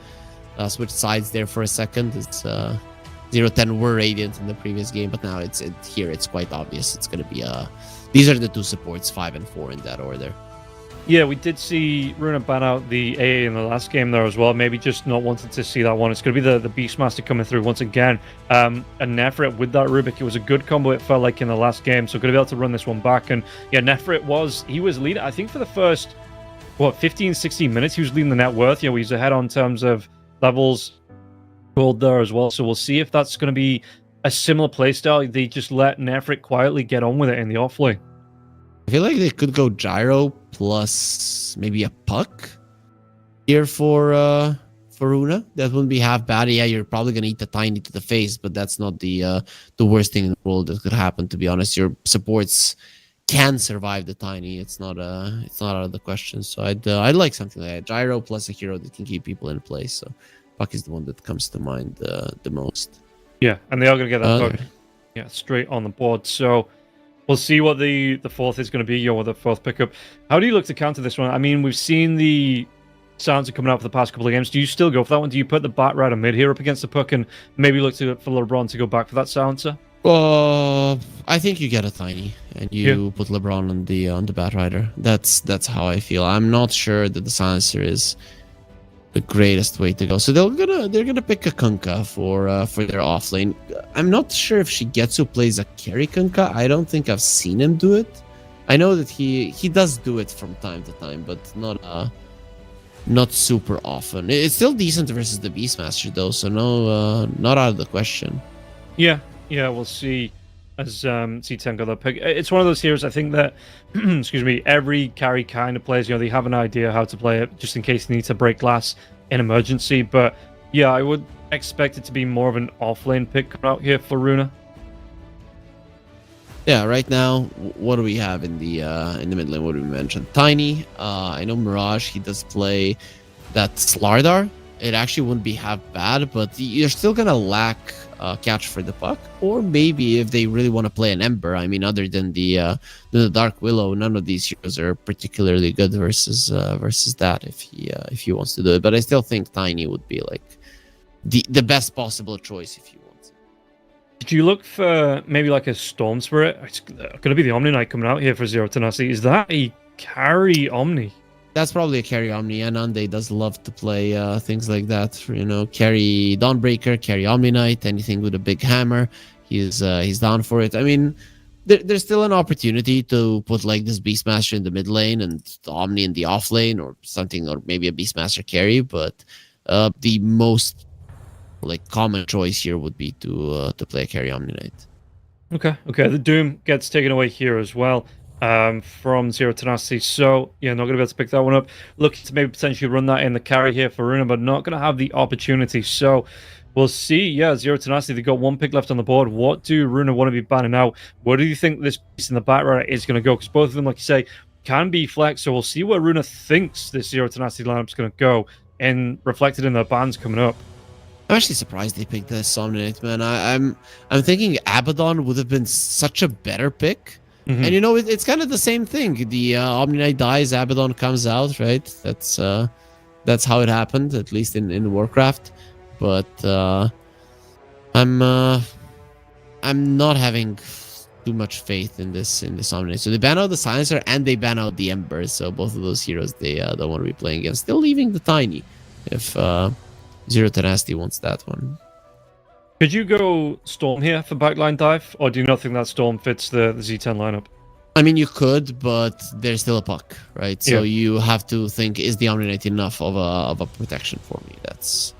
switch sides there for a second. It's 0-10 were Radiant in the previous game, but now it's quite obvious. It's gonna be a These are the two supports, 5 and 4 in that order. Yeah, we did see Runa ban out the AA in the last game there as well. Maybe just not wanting to see that one. It's going to be the Beastmaster coming through once again. And Nefrit with that Rubik, it was a good combo, it felt like, in the last game. So going to be able to run this one back. And yeah, Nefrit he was leading, I think, for the first, 15, 16 minutes, he was leading the net worth. Yeah, he's ahead on terms of levels gold there as well. So we'll see if that's going to be a similar playstyle. They just let Nefrit quietly get on with it in the offlane. I feel like they could go gyro plus maybe a puck here for Runa. That wouldn't be half bad. Yeah, you're probably gonna eat the tiny to the face, but that's not the worst thing in the world that could happen. To be honest, your supports can survive the tiny. It's not out of the question. So I'd like something like that. Gyro plus a hero that can keep people in place. So puck is the one that comes to mind the most. Yeah, and they are gonna get that puck. Yeah, straight on the board. So we'll see what the fourth is going to be, or the fourth pickup. How do you look to counter this one? I mean, we've seen the silencer coming out for the past couple of games. Do you still go for that one? Do you put the Bat Rider mid here up against the puck and maybe look for LeBron to go back for that silencer? I think you get a tiny and you put LeBron on the Bat Rider. That's how I feel. I'm not sure that the silencer is the greatest way to go. So they're gonna pick a Kunkka for their offlane. I'm not sure if Shigetsu plays a carry Kunkka. I don't think I've seen him do it. I know that he does do it from time to time, but not super often. It's still decent versus the Beastmaster though, so no, not out of the question. Yeah, we'll see as C10 got that pick. It's one of those heroes, I think, that excuse me, every carry kind of plays, they have an idea how to play it just in case they need to break glass in emergency. But yeah, I would expect it to be more of an offlane pick out here for Runa. Yeah, right now, what do we have in the mid lane? What do we mention? Tiny. I know Mirage, he does play that Slardar. It actually wouldn't be half bad, but you're still gonna lack catch for the puck. Or maybe if they really want to play an Ember, I mean, other than the Dark Willow, none of these heroes are particularly good versus that if he wants to do it. But I still think Tiny would be like the best possible choice if you want to. Did you look for maybe like a Storm Spirit? It's going to be the Omni Knight coming out here for Zero Tenacity. Is that a carry Omni? That's probably a carry Omni, and Ande does love to play things like that. Carry Dawnbreaker, carry Omni Knight, anything with a big hammer. He's down for it. I mean, there's still an opportunity to put like this Beastmaster in the mid lane and the Omni in the off lane or something, or maybe a Beastmaster carry. But the most common choice here would be to play a carry Omni Knight. Okay. The Doom gets taken away here as well. From Zero Tenacity, so yeah, not going to be able to pick that one up. Looking to maybe potentially run that in the carry here for Runa, but not going to have the opportunity. So we'll see. Yeah, Zero Tenacity, they've got one pick left on the board. What do Runa want to be banning out? Where do you think this piece in the back right is going to go? Because both of them, like you say, can be flex. So we'll see where Runa thinks this Zero Tenacity lineup is going to go, and reflected in their bans coming up. I'm actually surprised they picked this Somnate, man. I'm thinking Abaddon would have been such a better pick. Mm-hmm. And it's kind of the same thing. The Omni Knight dies, Abaddon comes out, right? That's how it happened, at least in Warcraft. But I'm not having too much faith in this Omni Knight. So they ban out the Silencer and they ban out the Ember. So both of those heroes they don't want to be playing against. Still leaving the Tiny if Zero Tenacity wants that one. Could you go Storm here for backline dive, or do you not think that Storm fits the Z10 lineup? I mean, you could, but there's still a puck, right? So you have to think: is the Omni Knight enough of a protection for me? That's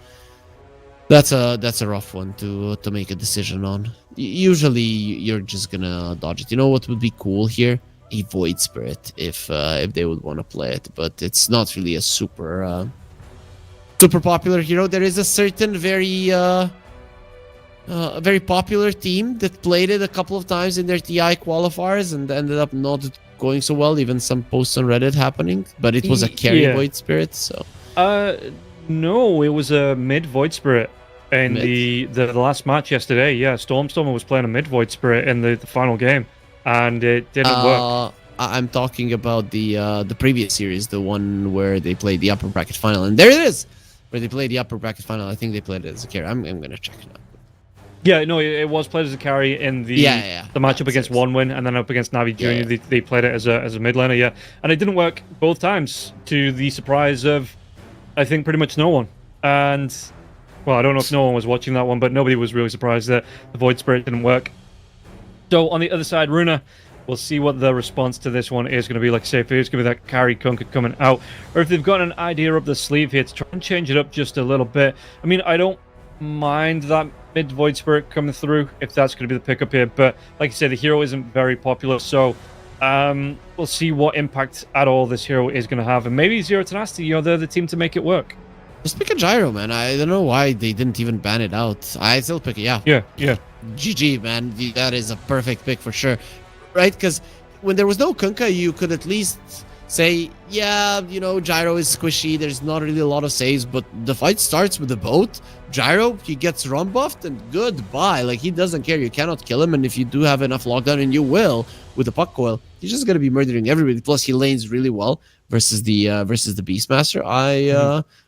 a rough one to make a decision on. Usually, you're just gonna dodge it. You know what would be cool here? A Void Spirit, if they would want to play it, but it's not really a super popular hero. There is a certain a very popular team that played it a couple of times in their TI qualifiers and ended up not going so well. Even some posts on Reddit happening, but it was a carry Void Spirit. So no, it was a mid Void Spirit in the last match yesterday. Yeah, Stormstormer was playing a mid Void Spirit in the final game, and it didn't work. I'm talking about the previous series, the one where they played the upper bracket final, and there it is, where they played the upper bracket final. I think they played it as a carry. I'm gonna check it out. Yeah, no, it was played as a carry in the the matchup against One Win, and then up against Navi Junior. They played it as a mid laner, yeah, and it didn't work both times, to the surprise of, I think, pretty much no one. And well, I don't know if no one was watching that one, but nobody was really surprised that the Void Spirit didn't work. So on the other side, Runa, we'll see what the response to this one is going to be. Like I say, if it's going to be that carry Kunkka coming out, or if they've got an idea up the sleeve here to try and change it up just a little bit. I mean, I don't mind that mid Void Spirit coming through if that's going to be the pickup here, but like I said, the hero isn't very popular, so we'll see what impact at all this hero is going to have, and maybe Zero Tenacity, you know, they're the team to make it work. Just pick a gyro, man. I don't know why they didn't even ban it out. I still pick it, yeah. Yeah. GG, man. That is a perfect pick for sure, right? Because when there was no Kunkka, you could at least say, yeah, you know, gyro is squishy, there's not really a lot of saves, but the fight starts with the boat. Gyro, he gets run buffed, and goodbye. Like, he doesn't care. You cannot kill him, and if you do have enough lockdown, and you will with the puck coil, he's just gonna be murdering everybody. Plus, he lanes really well versus the Beastmaster.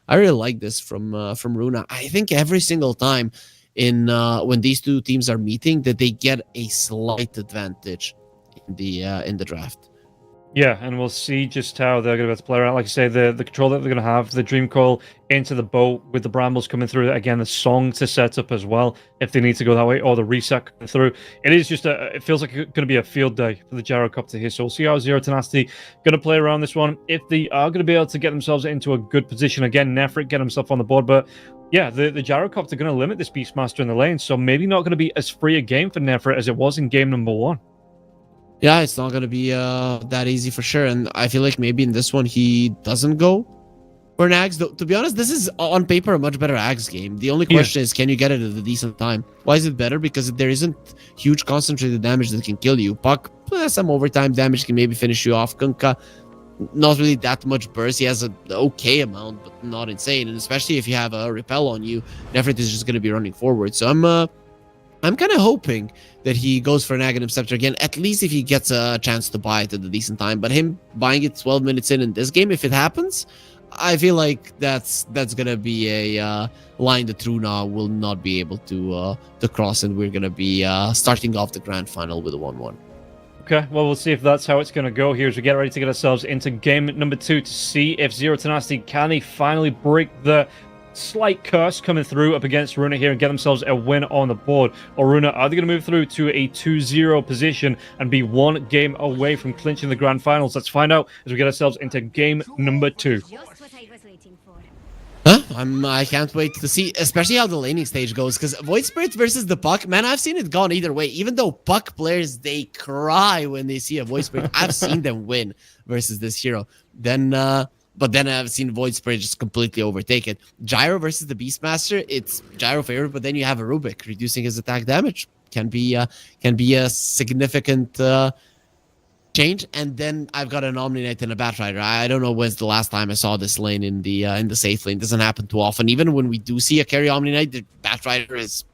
I really like this from Runa. I think every single time in when these two teams are meeting, that they get a slight advantage in the draft. Yeah, and we'll see just how they're going to be able to play around. Like I say, the control that they're going to have, the Dream Coil into the boat with the Brambles coming through. Again, the song to set up as well, if they need to go that way, or the reset coming through. It is just it feels like it's going to be a field day for the Gyrocopter here. So we'll see how Zero Tenacity going to play around this one. If they are going to be able to get themselves into a good position, again, Nefrit get himself on the board, but yeah, the Gyrocopter are going to limit this Beastmaster in the lane, so maybe not going to be as free a game for Nefrit as it was in game number 1. Yeah, it's not going to be that easy for sure. And I feel like maybe in this one, he doesn't go for an Axe. Though, to be honest, this is on paper a much better Axe game. The only question is, can you get it at a decent time? Why is it better? Because there isn't huge concentrated damage that can kill you. Puck, some overtime damage can maybe finish you off. Kunkka, not really that much burst. He has an okay amount, but not insane. And especially if you have a repel on you, Nefrit is just going to be running forward. So I'm kind of hoping that he goes for an Aghanim Scepter again, at least if he gets a chance to buy it at a decent time. But him buying it 12 minutes in this game, if it happens, I feel like that's going to be a line that Runa will not be able to cross, and we're going to be starting off the grand final with a 1-1. Okay, well, we'll see if that's how it's going to go here as we get ready to get ourselves into game number 2 to see if Zero Tenacity can finally break the slight curse coming through up against Runa here and get themselves a win on the board. Or Runa, are they going to move through to a 2-0 position and be one game away from clinching the grand finals? Let's find out as we get ourselves into game number 2. Huh? I can't wait to see, especially how the laning stage goes, because Void Spirit versus the Puck, man, I've seen it gone either way. Even though Puck players, they cry when they see a Void Spirit, I've seen them win versus this hero. But then I've seen Void Spirit just completely overtake it. Gyro versus the Beastmaster, it's Gyro favorite, but then you have a Rubik reducing his attack damage. Can be a significant change. And then I've got an Omni Knight and a Batrider. I don't know when's the last time I saw this lane in the safe lane. It doesn't happen too often. Even when we do see a carry Omni Knight, the Batrider is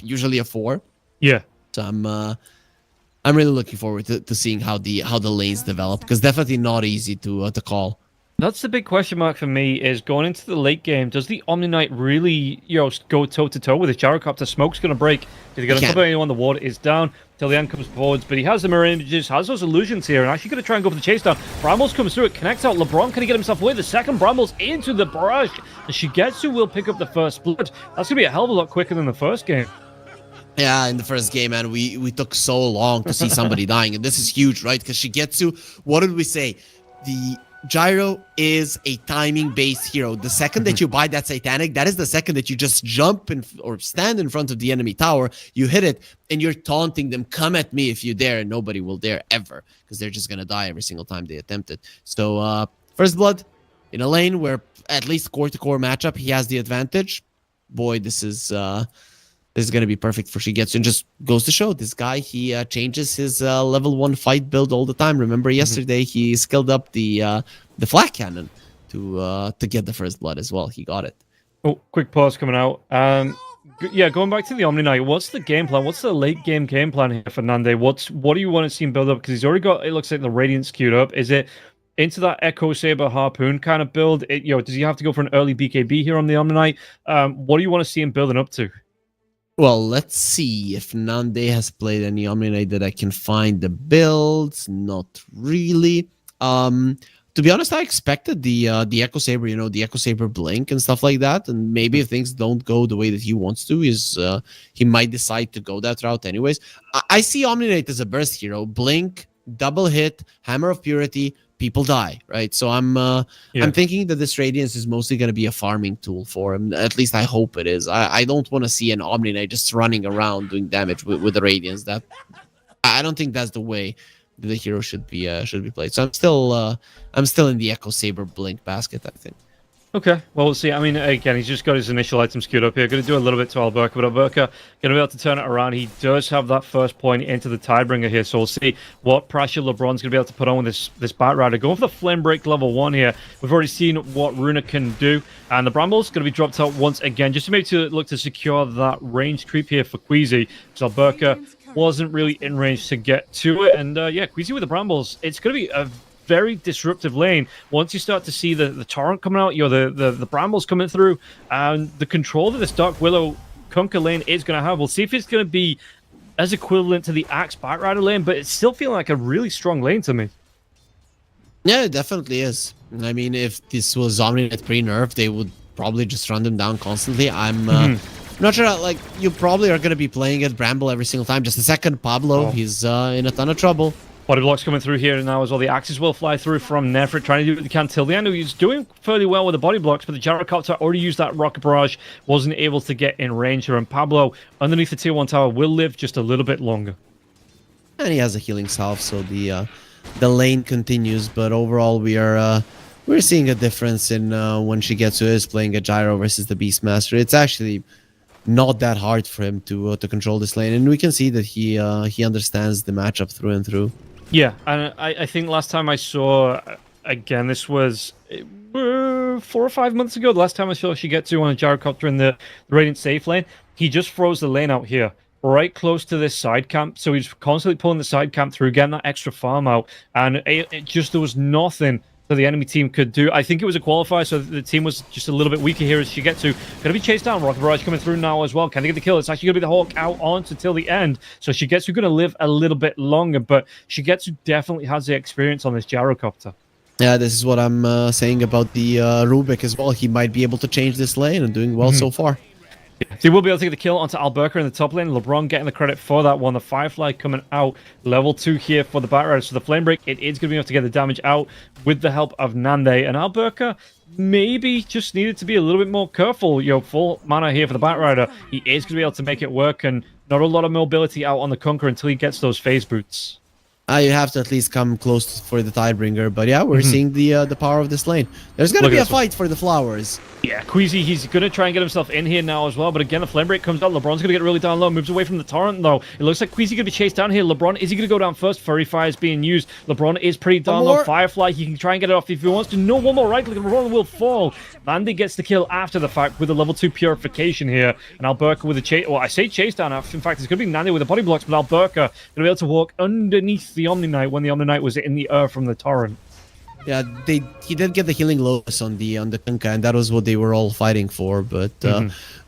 usually a 4. Yeah. So I'm really looking forward to seeing how the lanes develop, because definitely not easy to call. That's the big question mark for me, is going into the late game, does the Omni Knight really, go toe-to-toe with his Gyrocopter? Smoke's going to break. Is he going to stop anyone? The ward is down till the end comes forwards, but he has the mirror images, has those illusions here, and actually going to try and go for the chase down. Brambles comes through, it connects out. LeBron, can he get himself away? The second Brambles into the barrage, and Shigetsu will pick up the first blood. That's going to be a hell of a lot quicker than the first game. Yeah, in the first game, man, we took so long to see somebody dying, and this is huge, right? Because Shigetsu, what did we say? The Gyro is a timing-based hero. The second that you buy that Satanic, that is the second that you just jump or stand in front of the enemy tower, you hit it, and you're taunting them, come at me if you dare, and nobody will dare ever, because they're just going to die every single time they attempt it. So, First Blood, in a lane where at least core-to-core matchup, he has the advantage. Boy, this is going to be perfect for Shigetsu, and just goes to show this guy, he changes his level 1 fight build all the time. Remember yesterday he skilled up the flak cannon to get the first blood as well. He got it. Oh, quick pause coming out. Yeah, going back to the Omni Knight, what's the game plan? What's the late game plan here for Nande? What do you want to see him build up? Because he's already got, it looks like, the Radiance queued up. Is it into that Echo Saber Harpoon kind of build? Does he have to go for an early BKB here on the Omni Knight? What do you want to see him building up to? Well, let's see if Nande has played any Omni Knight that I can find the builds. Not really. To be honest, I expected the Echo Saber, the Echo Saber blink and stuff like that. And maybe if things don't go the way that he wants to, he might decide to go that route anyways. I see Omni Knight as a burst hero. Blink, double hit, Hammer of Purity, people die, right? So I'm thinking that this Radiance is mostly going to be a farming tool for him. At least I hope it is. I don't want to see an Omni Knight just running around doing damage with the Radiance. That I don't think that's the way the hero should be played. So I'm still in the Echo Saber Blink basket, I think. Okay, well, we'll see. I mean, again, he's just got his initial items queued up here. Going to do a little bit to Alberca, but Alberca going to be able to turn it around. He does have that first point into the Tidebringer here, so we'll see what pressure LeBron's going to be able to put on with this Bat Rider. Going for the Flame Break level 1 here. We've already seen what Runa can do, and the Bramble's going to be dropped out once again, just to maybe look to secure that range creep here for Queasy, because Alberca wasn't really in range to get to it, and yeah, Queasy with the Brambles, it's going to be a very disruptive lane. Once you start to see the torrent coming out, the brambles coming through, and the control that this Dark Willow Kunkka lane is going to have. We'll see if it's going to be as equivalent to the Axe Bat Rider lane, but it's still feeling like a really strong lane to me. Yeah, it definitely is. I mean, if this was Omni Knight pre-nerf, they would probably just run them down constantly. I'm not sure, like, you probably are going to be playing it Bramble every single time. Just a second, Pablo, he's in a ton of trouble. Body blocks coming through here now as well. The axes will fly through from Nefrit, trying to do what they can till the end. He's doing fairly well with the body blocks, but the Gyrocopter already used that rocket barrage, wasn't able to get in range here. And Pablo, underneath the tier 1 tower, will live just a little bit longer. And he has a healing salve, so the lane continues. But overall, we're seeing a difference in when Shigetsu is playing a Gyro versus the Beastmaster. It's actually not that hard for him to control this lane, and we can see that he understands the matchup through and through. Yeah, and I think last time I saw, again, this was 4 or 5 months ago, the last time I saw Shigetsu on a Gyrocopter in the Radiant safe lane, he just froze the lane out here, right close to this side camp, so he's constantly pulling the side camp through, getting that extra farm out, and it just, there was nothing that the enemy team could do. I think it was a qualifier, so the team was just a little bit weaker here as Shigetsu. Going to be chased down. Rocket Barrage coming through now as well. Can they get the kill? It's actually going to be the Hawk out on until the end. So Shigetsu going to live a little bit longer, but Shigetsu definitely has the experience on this Gyrocopter. Yeah, this is what I'm saying about the Rubik as well. He might be able to change this lane and doing well so far. So he will be able to take the kill onto Alberca in the top lane. LeBron getting the credit for that one. The Firefly coming out. Level 2 here for the Bat Rider. So the Flame Break, it is going to be enough to get the damage out with the help of Nande. And Alberca maybe just needed to be a little bit more careful. Full mana here for the Bat Rider. He is going to be able to make it work. And not a lot of mobility out on the Kunkka until he gets those phase boots. You have to at least come close for the Tidebringer, but yeah, we're seeing the power of this lane. There's going to be a fight for the flowers. Yeah, Queasy, he's going to try and get himself in here now as well, but again, the Flame Break comes out. LeBron's going to get really down low, moves away from the Torrent, though. It looks like Queasy going to be chased down here. LeBron, is he going to go down first? Furry Fire is being used. LeBron is pretty down low. Firefly, he can try and get it off if he wants to. No, one more right click, LeBron will fall. Mandy gets the kill after the fact with a level 2 Purification here, and Alberca with a chase. Well, I say chase down. In fact, it's going to be Nandi with the body blocks, but Alberca going to be able to walk underneath the Omni Knight when the Omni Knight was in the air from the Torrent. Yeah, he did get the healing lotus on the Kunkka, and that was what they were all fighting for. But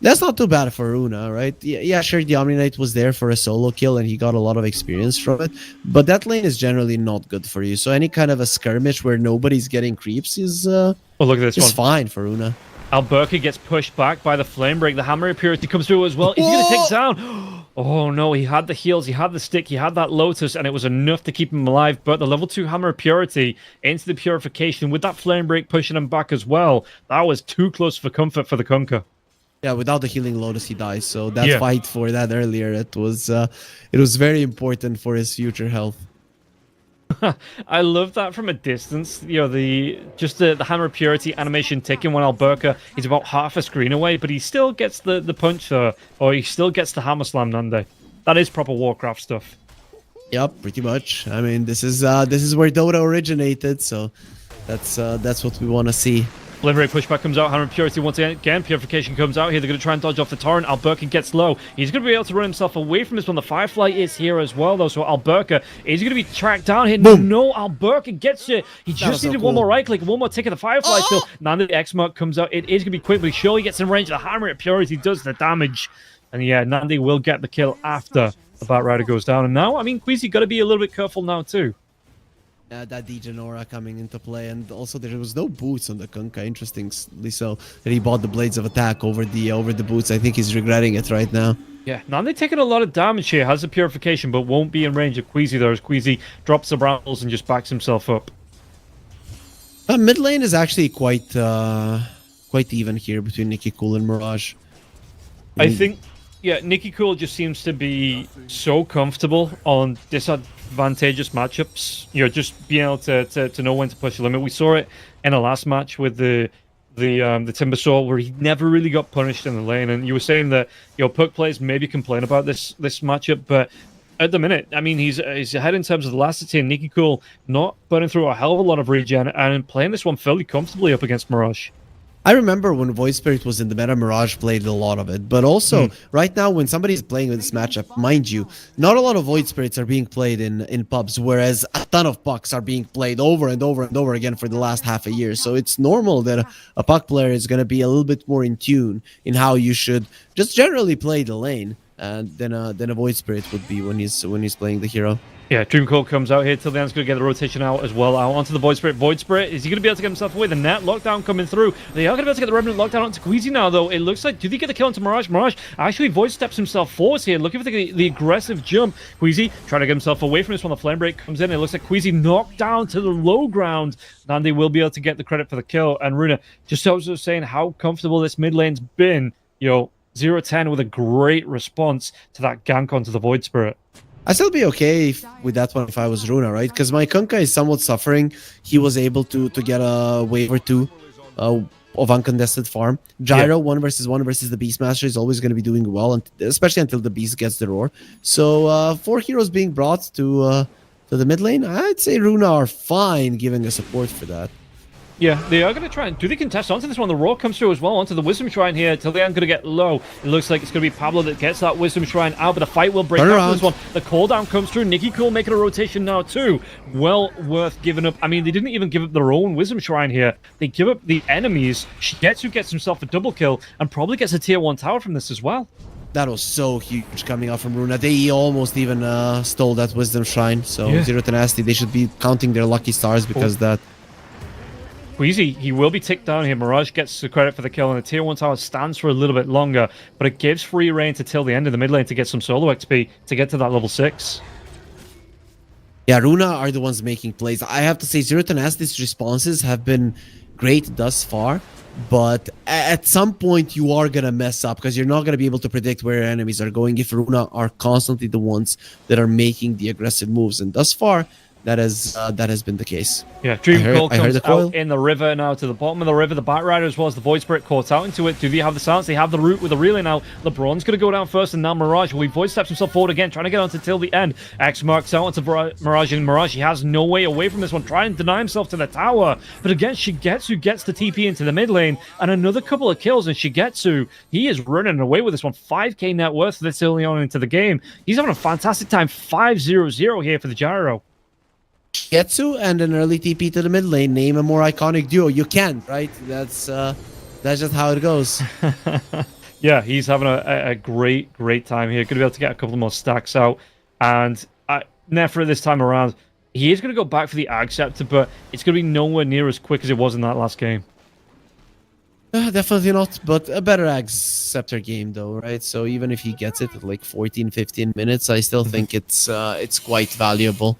that's not too bad for Runa, right? Yeah, sure, the Omni Knight was there for a solo kill, and he got a lot of experience from it. But that lane is generally not good for you. So any kind of a skirmish where nobody's getting creeps is look at this one. Fine for Runa. Alberca gets pushed back by the Flame Break. The Hammer of Purity comes through as well. Is he going to take down? Oh no, he had the heals, he had the stick, he had that Lotus, and it was enough to keep him alive. But the level 2 Hammer of Purity into the Purification with that Flame Break pushing him back as well. That was too close for comfort for the Kunkka. Yeah, without the healing Lotus, he dies. So that fight for that earlier, it was very important for his future health. I love that from a distance. The Hammer of Purity animation ticking when Alberca is about half a screen away, but he still gets the punch or he still gets the Hammer Slam Nande. That is proper Warcraft stuff. Yep, pretty much. I mean, this is where Dota originated, so that's what we want to see. Flame Break pushback comes out. Hammer of Purity once again. Purification comes out here. They're going to try and dodge off the Torrent. Alberca gets low. He's going to be able to run himself away from this one. The Firefly is here as well, though. So Alberca is going to be tracked down here. Boom. No, Alberca gets it. He just needed one more right click, one more tick of the Firefly still. Now that the X mark comes out, it is going to be quick, but he surely gets in range. The Hammer of Purity does the damage. And yeah, Nandi will get the kill after the Batrider goes down. And now, I mean, Queasy got to be a little bit careful now too. That Degenora coming into play, and also there was no boots on the Kunkka, interestingly so, that he bought the Blades of Attack over the boots. I think he's regretting it right now. Yeah, Nandi taking a lot of damage here, has a purification, but won't be in range of Queasy there, as Queasy drops the brambles and just backs himself up. Mid lane is actually quite even here between Nicky Cool and Mirage. I think, yeah, Nicky Cool just seems to be so comfortable on disadvantageous matchups. You know, just being able to know when to push the limit. We saw it in the last match with the Timbersaw, where he never really got punished in the lane. And you were saying that, you know, Puck players maybe complain about this matchup, but at the minute, I mean, he's ahead in terms of velocity, and Nicky Cool not burning through a hell of a lot of regen and playing this one fairly comfortably up against Mirage. I remember when Void Spirit was in the meta, Mirage played a lot of it. But also, right now, when somebody's playing with this matchup, mind you, not a lot of Void Spirits are being played in pubs, whereas a ton of pucks are being played over and over and over again for the last half a year. So it's normal that a puck player is going to be a little bit more in tune in how you should just generally play the lane than a Void Spirit would be when he's playing the hero. Yeah, Dreamcoat comes out here. Till the end's going to get the rotation out as well. Out onto the Void Spirit. Void Spirit, is he going to be able to get himself away? The net lockdown coming through. They are going to be able to get the Revenant lockdown onto Queasy now, though. It looks like, do they get the kill onto Mirage? Mirage actually Void steps himself forwards here, looking for the aggressive jump. Queasy trying to get himself away from this when the Flame Break comes in. It looks like Queasy knocked down to the low ground. Nandi will be able to get the credit for the kill. And Runa, just also saying how comfortable this mid lane's been. You know, 0-10 with a great response to that gank onto the Void Spirit. I'd still be okay with that one if I was Runa, right? Because my Kunkka is somewhat suffering. He was able to get a wave or two of uncontested farm. Gyro, 1v1 versus the Beastmaster is always going to be doing well, and especially until the Beast gets the roar. So 4 heroes being brought to the mid lane, I'd say Runa are fine giving a support for that. Yeah, they are going to try and do the contest onto this one. The roar comes through as well onto the Wisdom Shrine here. Till the end, going to get low. It looks like it's going to be Pablo that gets that Wisdom Shrine out, but the fight will break out for this one. The call down comes through. Nicky Cool making a rotation now too. Well worth giving up. I mean, they didn't even give up their own Wisdom Shrine here. They give up the enemies. Shigetsu gets himself a double kill and probably gets a tier 1 tower from this as well. That was so huge coming out from Runa. They almost even stole that Wisdom Shrine. So Zero Tenacity, they should be counting their lucky stars because that. Queasy, he will be ticked down here. Mirage gets the credit for the kill, and the tier 1 tower stands for a little bit longer, but it gives free reign to Till the end of the mid lane to get some solo XP to get to that level 6. Yeah, Runa are the ones making plays. I have to say, Zero Tenacity's responses have been great thus far, but at some point you are going to mess up because you're not going to be able to predict where your enemies are going if Runa are constantly the ones that are making the aggressive moves, and thus far, that has been the case. Yeah, Dream Coil comes out in the river now to the bottom of the river. The Batrider as well as the Void Spirit caught out into it. Do they have the silence? They have the root with the relay now. LeBron's going to go down first, and now Mirage. Well, he Void steps himself forward again, trying to get onto Till the end. X marks out onto Mirage, and Mirage, he has no way away from this one, trying to deny himself to the tower. But again, Shigetsu gets the TP into the mid lane, and another couple of kills, and Shigetsu, he is running away with this one. 5k net worth this early on into the game. He's having a fantastic time. 5-0-0 here for the Gyro. Shigetsu and an early TP to the mid lane, name a more iconic duo. You can't, right? That's just how it goes. Yeah, he's having a great time here. Going to be able to get a couple more stacks out. And Nefra this time around, he is going to go back for the Ag Scepter, but it's going to be nowhere near as quick as it was in that last game. Definitely not, but a better Ag Scepter game though, right? So even if he gets it at like 14-15 minutes, I still think it's quite valuable.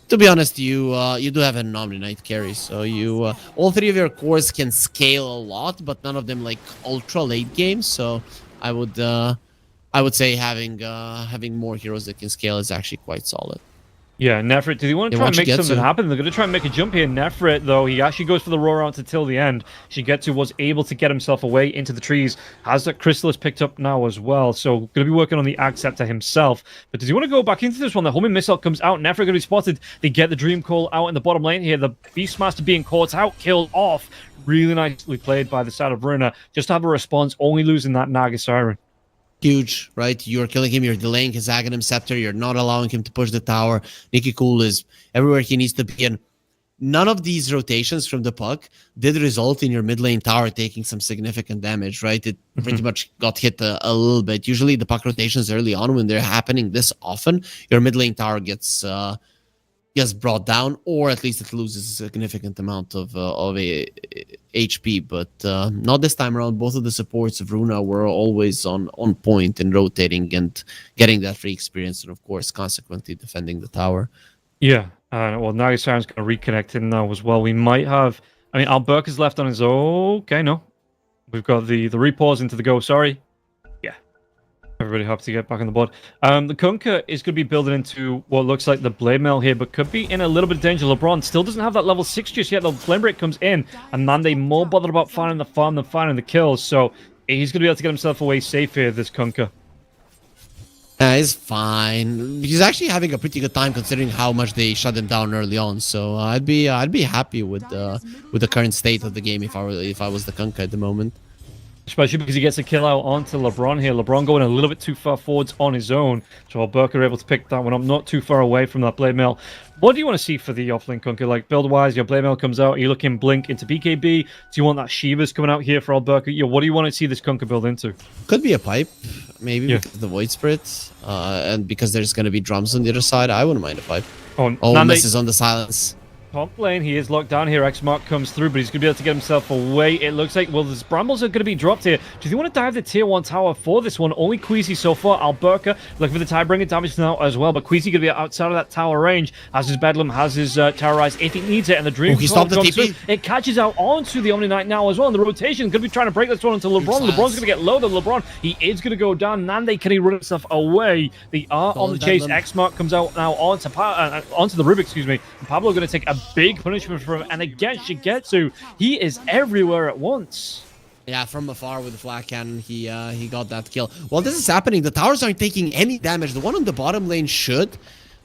To be honest, you do have an Omni-Knight carry, so you all 3 of your cores can scale a lot, but none of them like ultra late games. So I would say having more heroes that can scale is actually quite solid. Yeah, Nefrit, do they want to try and make something happen? They're going to try and make a jump here. Nefrit, though, he actually goes for the roar out till the end. Shigetsu was able to get himself away into the trees. Has that Chrysalis picked up now as well. So, going to be working on the Ag Scepter himself. But does he want to go back into this one? The homing missile comes out. Nefrit going to be spotted. They get the Dream Call out in the bottom lane here. The Beastmaster being caught out, killed off. Really nicely played by the side of Runa. Just to have a response, only losing that Naga Siren. Huge, right? You're killing him, you're delaying his Aghanim Scepter, you're not allowing him to push the tower. Nicky Cool is everywhere he needs to be, and none of these rotations from the puck did result in your mid lane tower taking some significant damage, right? It pretty much got hit a little bit. Usually the puck rotations early on, when they're happening this often, your mid lane tower gets brought down, or at least it loses a significant amount of HP. But not this time around. Both of the supports of Runa were always on point and rotating and getting that free experience, and of course, consequently defending the tower. Yeah, well, now Siren's going to reconnect in now as well. We might have... I mean, Alberka's left on his own. Okay, no. We've got the repause into the go, sorry. Yeah. Everybody happy to get back on the board. The Kunkka is going to be building into what looks like the Blade Mail here, but could be in a little bit of danger. LeBron still doesn't have that level 6 just yet. The Flame Break comes in, and Mande more bothered about finding the farm than finding the kills, so he's going to be able to get himself away safe here, this Kunkka. He's fine. He's actually having a pretty good time considering how much they shut him down early on. So I'd be happy with the current state of the game if I was the Kunkka at the moment. Especially because he gets a kill out onto LeBron here. LeBron going a little bit too far forwards on his own. So Alberka able to pick that one up, not too far away from that Blade Mail. What do you want to see for the offlane Kunkka? Like, build-wise, your Blade Mail comes out. Are you looking Blink into BKB? Do you want that Shivas coming out here for Alberka? What do you want to see this Kunkka build into? Could be a pipe, maybe, because of the Void Spirit. And because there's going to be drums on the other side, I wouldn't mind a pipe. Oh, misses on the silence. Top lane, he is locked down here. X-Mark comes through, but he's going to be able to get himself away. It looks like, well, the Brambles are going to be dropped here. Do you want to dive the tier 1 tower for this one? Only Queasy so far. Alberka looking for the Tidebringer damage now as well, but Queasy going to be outside of that tower range. Has his Bedlam, has his Terrorize if he needs it, and the Dream he stopped the TP. It catches out onto the Omni Knight now as well, and the rotation going to be trying to break this one into LeBron. LeBron's going to get low, then LeBron, he is going to go down. Nande, can he run himself away? They are on the chase. X-Mark comes out now onto the Rubik, excuse me. And Pablo going to take a big punishment from him, and again, Shigetsu, he is everywhere at once. Yeah, from afar with the flat cannon, he got that kill. While this is happening, the towers aren't taking any damage. The one on the bottom lane should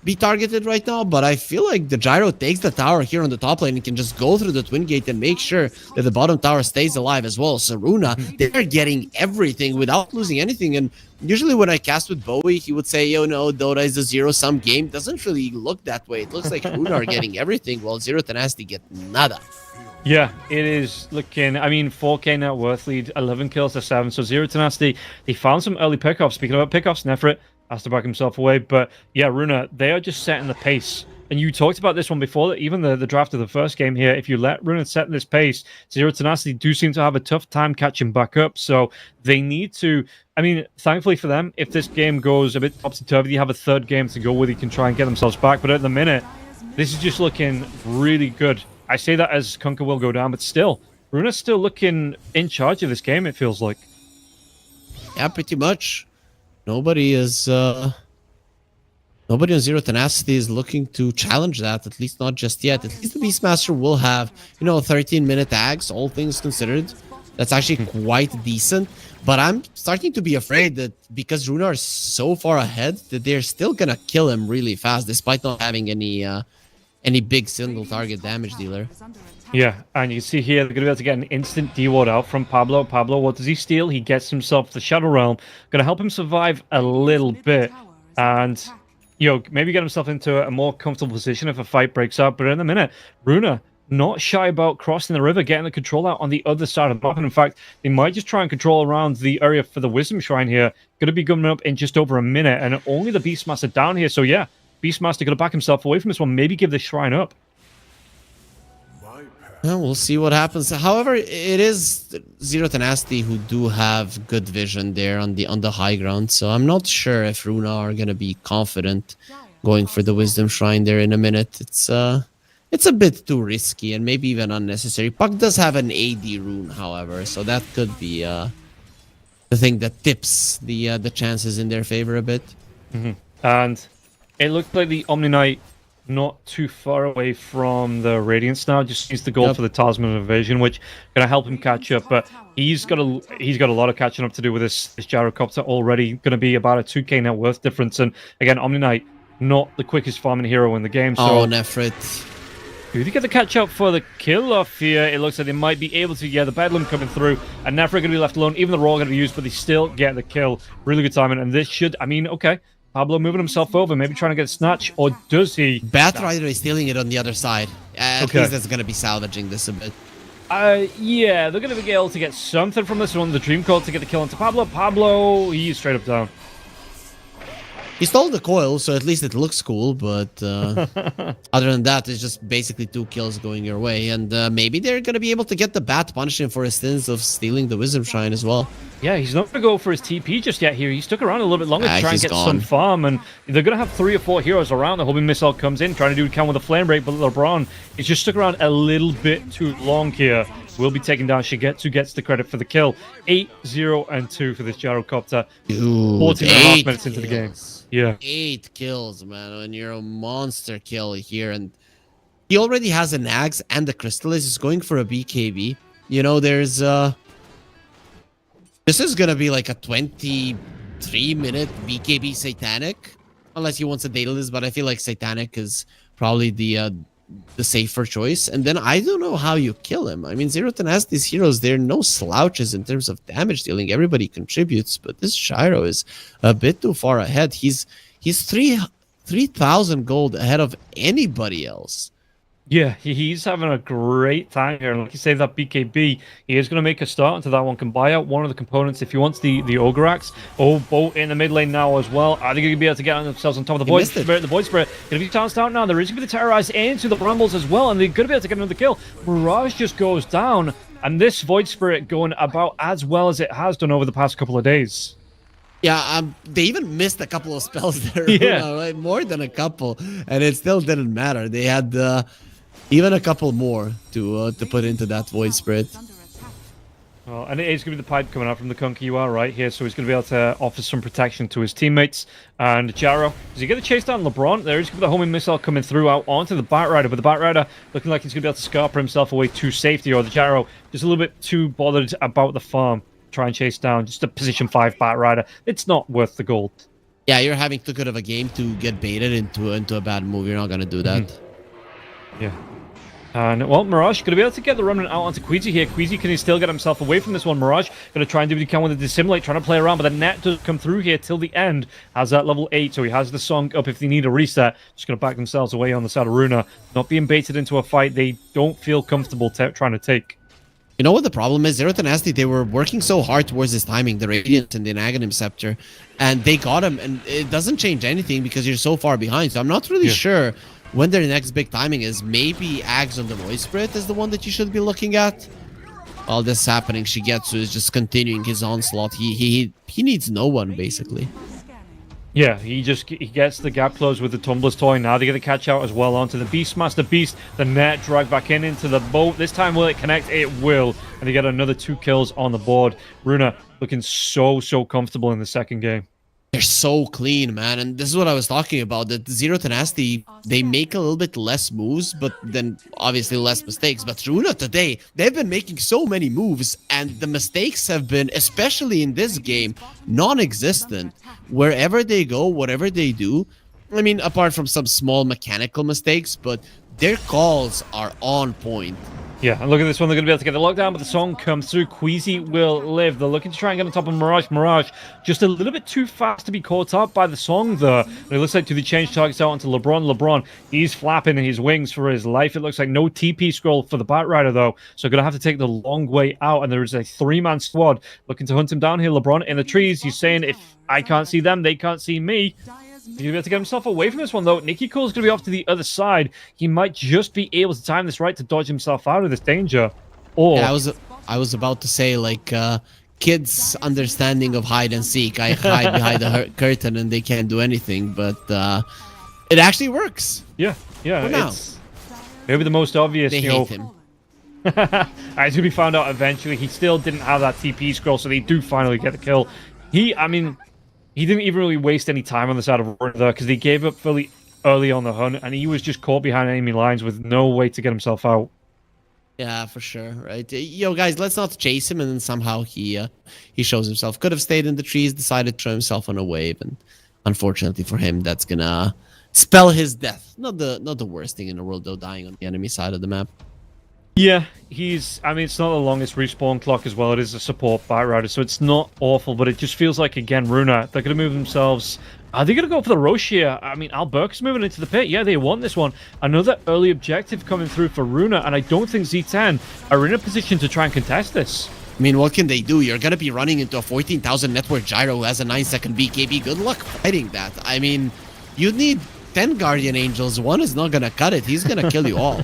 be targeted right now, but I feel like the Gyro takes the tower here on the top lane and can just go through the Twin Gate and make sure that the bottom tower stays alive as well. So Runa, they're getting everything without losing anything, and usually when I cast with Bowie, he would say, yo, no, Dota is a zero-sum game. Doesn't really look that way. It looks like Runa are getting everything, while Zero Tenacity get nada. Yeah, it is looking, I mean, 4K net worth lead, 11 kills to 7. So Zero Tenacity, they found some early pickoffs. Speaking about pickoffs, Nefrit has to back himself away. But yeah, Runa, they are just setting the pace. And you talked about this one before, even the draft of the first game here. If you let Runa set this pace, Zero Tenacity do seem to have a tough time catching back up. So they need to, I mean, thankfully for them, if this game goes a bit topsy-turvy, you have a third game to go with, you can try and get themselves back. But at the minute, this is just looking really good. I say that as Kunkka will go down, but still, Runa's still looking in charge of this game, it feels like. Yeah, pretty much. Nobody on Zero Tenacity is looking to challenge that, at least not just yet. At least the Beastmaster will have, 13-minute tags, all things considered. That's actually quite decent. But I'm starting to be afraid that because Runa are so far ahead, that they're still gonna kill him really fast, despite not having any big single target damage dealer. Yeah, and you can see here, they're going to be able to get an instant D-ward out from Pablo. Pablo, what does he steal? He gets himself the Shadow Realm. Going to help him survive a little bit. And, maybe get himself into a more comfortable position if a fight breaks out. But in a minute, Runa, not shy about crossing the river, getting the control out on the other side of the map. And in fact, they might just try and control around the area for the Wisdom Shrine here. Going to be coming up in just over a minute. And only the Beastmaster down here. So yeah, Beastmaster going to back himself away from this one. Maybe give the shrine up. Well, we'll see what happens. However, it is Zero Tenacity who do have good vision there on the high ground. So I'm not sure if Runa are going to be confident going for the Wisdom Shrine there in a minute. It's a bit too risky and maybe even unnecessary. Puck does have an AD rune, however, so that could be the thing that tips the chances in their favor a bit. And it looked like the Omni Knight not too far away from the Radiance now. Just needs to go for the Talisman of Evasion, which gonna help him catch up. But he's got a lot of catching up to do with this Gyrocopter already. Gonna be about a 2K net worth difference. And again, Omni Knight not the quickest farming hero in the game. So Nefrit. do they get the catch up for the kill off here? It looks like they might be able to. Yeah, the Bedlam coming through, and Nefrit going to be left alone. Even the Raw going to be used, but they still get the kill. Really good timing, and this should, I mean, okay. Pablo moving himself over, maybe trying to get a snatch, or does he? Batrider is stealing it on the other side. At least that's gonna be salvaging this a bit. Yeah, they're going to be able to get something from this one. The Dream Coil to get the kill onto Pablo. Pablo, he's straight up down. He stole the coil, so at least it looks cool, but other than that, it's just basically 2 kills going your way. And maybe they're going to be able to get the bat, punish him for his sins of stealing the Wisdom Shrine as well. Yeah, he's not going to go for his TP just yet here. He stuck around a little bit longer to try and get some farm, and they're going to have 3 or 4 heroes around. The homing missile comes in, trying to do count with a flame break, but LeBron is just stuck around a little bit too long here. Will be taken down. Shigetsu gets the credit for the kill. 8-0-2 for this Gyrocopter. 14.5 minutes into the game. Yeah. 8 kills, man. When you're a monster kill here, and he already has an axe and the crystal. He's going for a BKB. You know, there's this is gonna be like a 23-minute BKB Satanic, unless he wants a Daedalus, but I feel like Satanic is probably the safer choice. And then I don't know how you kill him. I mean, Zero Tenacity's heroes, they're no slouches in terms of damage dealing. Everybody contributes, but this Shiro is a bit too far ahead. He's 3,000 gold ahead of anybody else. Yeah, he's having a great time here. And like you say, that BKB, he is going to make a start into that one. Can buy out one of the components if he wants the Ogre Axe. Oh, Bolt in the mid lane now as well. Are they going to be able to get themselves on top of the Void Spirit? The Void Spirit going to be chanced out now. There is going to be the Terrorize into the Brambles as well, and they're going to be able to get another kill. Mirage just goes down, and this Void Spirit going about as well as it has done over the past couple of days. Yeah, they even missed a couple of spells there. Yeah. Right? More than a couple, and it still didn't matter. They had even a couple more to put into that Void Spirit. Well, and it is going to be the pipe coming out from the Kunky. You are right here, so he's going to be able to offer some protection to his teammates. And Jaro, does he get a chase down LeBron? There is going to be the homing missile coming through out onto the Batrider, but the Batrider looking like he's going to be able to scarper himself away to safety, or the Jaro just a little bit too bothered about the farm. Try and chase down just a position 5 Batrider. It's not worth the gold. Yeah, you're having too good of a game to get baited into a bad move. You're not going to do that. Yeah. And, well, Mirage going to be able to get the Remnant out onto Queasy here. Queasy, can he still get himself away from this one? Mirage going to try and do what he can with the Dissimulate, trying to play around, but the net does come through here till the end. Has that level 8, so he has the song up if they need a reset. Just going to back themselves away on the side of Runa. Not being baited into a fight they don't feel comfortable trying to take. You know what the problem is? Zero Tenacity, they were working so hard towards his timing, the Radiant and the Aghanim Scepter, and they got him, and it doesn't change anything because you're so far behind. So I'm not really sure when their next big timing is. Maybe Ags on the Void Spirit is the one that you should be looking at. All this happening, Shigetsu is just continuing his onslaught. He needs no one, basically. Yeah, he gets the gap closed with the Tumbler's Toy. Now they get the catch out as well onto the Beastmaster Beast. The net dragged back into the boat. This time will it connect? It will. And they get another 2 kills on the board. Runa looking so comfortable in the second game. They're so clean, man. And this is what I was talking about. That Zero Tenacity, they make a little bit less moves, but then obviously less mistakes. But Runa today, they've been making so many moves, and the mistakes have been, especially in this game, non-existent. Wherever they go, whatever they do, I mean, apart from some small mechanical mistakes, but their calls are on point. Yeah, and look at this one. They're going to be able to get the lockdown, but the song comes through. Queasy will live. They're looking to try and get on top of Mirage. Mirage just a little bit too fast to be caught up by the song there. And it looks like to the change targets out onto LeBron. LeBron, he's flapping his wings for his life. It looks like no TP scroll for the Batrider, though. So going to have to take the long way out. And there is a 3-man squad looking to hunt him down here. LeBron in the trees. He's saying, if I can't see them, they can't see me. He's going to be able to get himself away from this one, though. Nicky Cole's going to be off to the other side. He might just be able to time this right to dodge himself out of this danger. Or yeah, I was about to say, like, kids' understanding of hide and seek. I hide behind the curtain and they can't do anything, but it actually works. Yeah. It's maybe the most obvious. They hate him. As we found out eventually, he still didn't have that TP scroll, so they do finally get the kill. He didn't even really waste any time on the side of Runa there because he gave up fairly early on the hunt, and he was just caught behind enemy lines with no way to get himself out. Yeah, for sure, right? Yo, guys, let's not chase him, and then somehow he shows himself. Could have stayed in the trees, decided to throw himself on a wave, and unfortunately for him, that's gonna spell his death. Not the worst thing in the world, though, dying on the enemy side of the map. Yeah, it's not the longest respawn clock as well. It is a support Batrider, so it's not awful, but it just feels like, again, Runa, they're going to move themselves Are they going to go for the Roche here? I mean, Alberca's moving into the pit. Yeah, they want this one. Another early objective coming through for Runa, and I don't think Z10 are in a position to try and contest this. I mean, what can they do? You're going to be running into a 14,000 network gyro who has a 9-second BKB. Good luck fighting that. I mean, you need 10 Guardian Angels. One is not going to cut it. He's going to kill you all.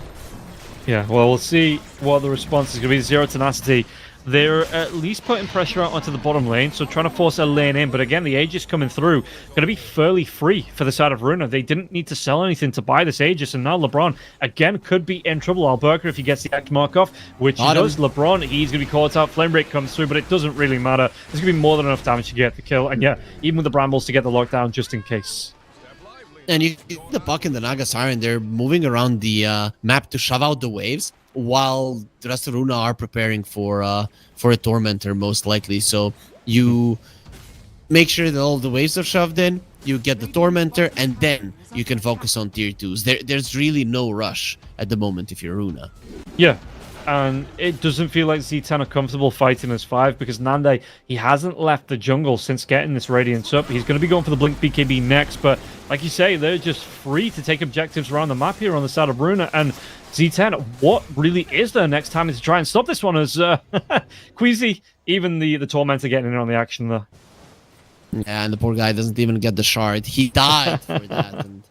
Yeah, well, we'll see what the response is going to be. Zero Tenacity. They're at least putting pressure out onto the bottom lane, so trying to force a lane in. But again, the Aegis coming through, going to be fairly free for the side of Runa. They didn't need to sell anything to buy this Aegis, and now LeBron, again, could be in trouble. Alberca, if he gets the X mark off, which he does. LeBron, he's going to be caught out. Flame Break comes through, but it doesn't really matter. There's going to be more than enough damage to get the kill. And yeah, even with the Brambles to get the lockdown just in case. And you the Puck and the Naga Siren, they're moving around the map to shove out the waves, while the rest of Runa are preparing for a Tormentor, most likely. So you make sure that all the waves are shoved in, you get the Tormentor, and then you can focus on tier 2s. There's really no rush at the moment if you're Runa. Yeah, and it doesn't feel like Z10 are comfortable fighting as 5, because Nande, he hasn't left the jungle since getting this Radiance up. He's going to be going for the Blink BKB next, but like you say, they're just free to take objectives around the map here on the side of Runa, and Z10, what really is their next time to try and stop this one? As Queasy, even the Tormentor getting in on the action there. Yeah, and the poor guy doesn't even get the shard. He died for that, and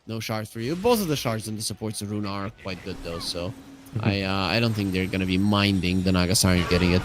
no shard for you. Both of the shards and the supports of Runa are quite good, though, so I don't think they're going to be minding the Naga Siren getting it.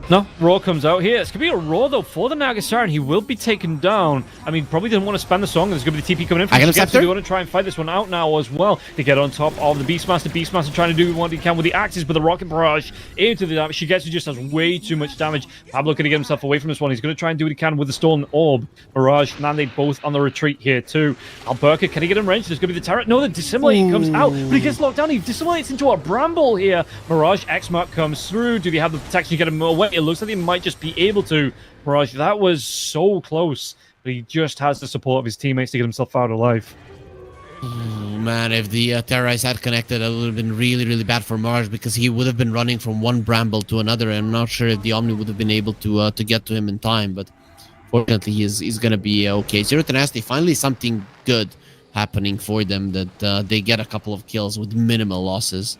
No, Raw comes out here. It's going to be a Raw, though, for the Naga Siren. He will be taken down. I mean, probably didn't want to spend the song. There's going to be the TP coming in from Shigetsu. They're going to try and fight this one out now as well. They get on top of the Beastmaster. Beastmaster trying to do what he can with the axes, but the Rocket Barrage into the damage. Shigetsu just has way too much damage. Pablo going to get himself away from this one. He's going to try and do what he can with the Stolen Orb. Barrage, Nande both on the retreat here, too. Alberca, can he get in range? There's going to be the turret. No, the Dissimulate comes out, but he gets locked down. He dissimates into a Bramble here. Mirage, X-Mark comes through. Do they have the protection to get him away? It looks like they might just be able to. Mirage, that was so close, but he just has the support of his teammates to get himself out alive. Oh, man, if the Terrorize had connected, it would have been really, really bad for Mirage, because he would have been running from one Bramble to another, and I'm not sure if the Omni would have been able to get to him in time, but fortunately he's going to be okay. Zero Tenacity, finally something good happening for them, that they get a couple of kills with minimal losses.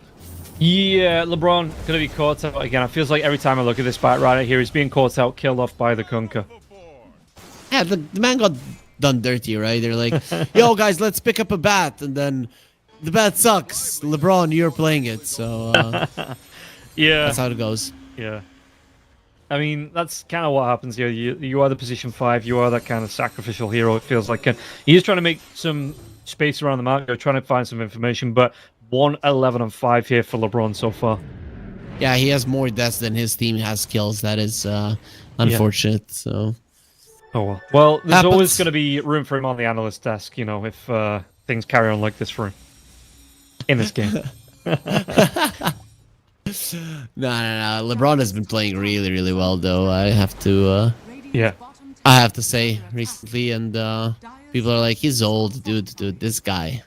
Yeah, LeBron going to be caught out again. It feels like every time I look at this fight right here, he's being caught out, killed off by the Kunkka. Yeah, the man got done dirty, right? They're like, yo, guys, let's pick up a bat. And then the bat sucks. LeBron, you're playing it. So, yeah, that's how it goes. Yeah. I mean, that's kind of what happens here. You are the position 5. You are that kind of sacrificial hero, it feels like. And he is trying to make some space around the map. They're trying to find some information, but 1-11-5 here for LeBron so far. Yeah, he has more deaths than his team has kills. That is unfortunate. Yeah. So, oh well. Well, there's always going to be room for him on the analyst desk, you know, if things carry on like this for him in this game. No. LeBron has been playing really, really well, though. I have to. Yeah. I have to say recently, and people are like, he's old, dude. This guy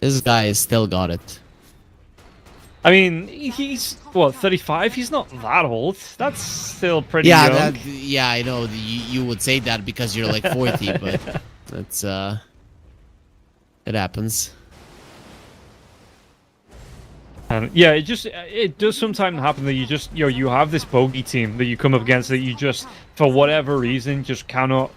has still got it. I mean, he's, what, 35? He's not that old. That's still pretty young. Yeah, I know. You would say that because you're like 40, but that's, it happens. And yeah, it does sometimes happen that you have this bogey team that you come up against that you just, for whatever reason, just cannot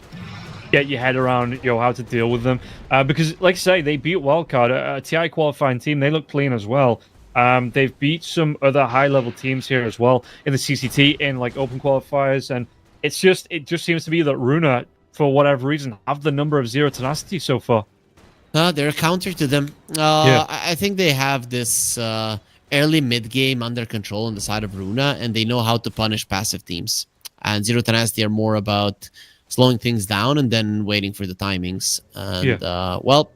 get your head around how to deal with them. Because, like I say, they beat Wildcard, a TI qualifying team. They look clean as well. They've beat some other high-level teams here as well in the CCT in like open qualifiers, and it just seems to be that Runa, for whatever reason, have the number of Zero Tenacity so far. They're a counter to them. Yeah. I think they have this early mid-game under control on the side of Runa, and they know how to punish passive teams. And Zero Tenacity are more about slowing things down and then waiting for the timings. And well,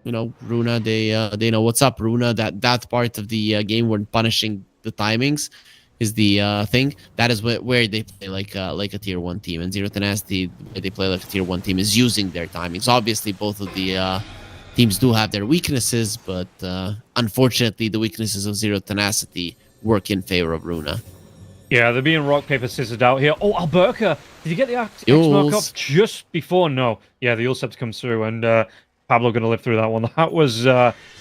you know, Runa, they know what's up. Runa, that part of the game where punishing the timings is the thing. That is where they play like a tier 1 team. And Zero Tenacity, where they play like a tier 1 team, is using their timings. Obviously, both of the teams do have their weaknesses, but unfortunately, the weaknesses of Zero Tenacity work in favor of Runa. Yeah, they're being rock, paper, scissors out here. Oh, Alberca Did you get the X mark off just before? No. Yeah, the Ulcept comes through, and Pablo going to live through that one. That was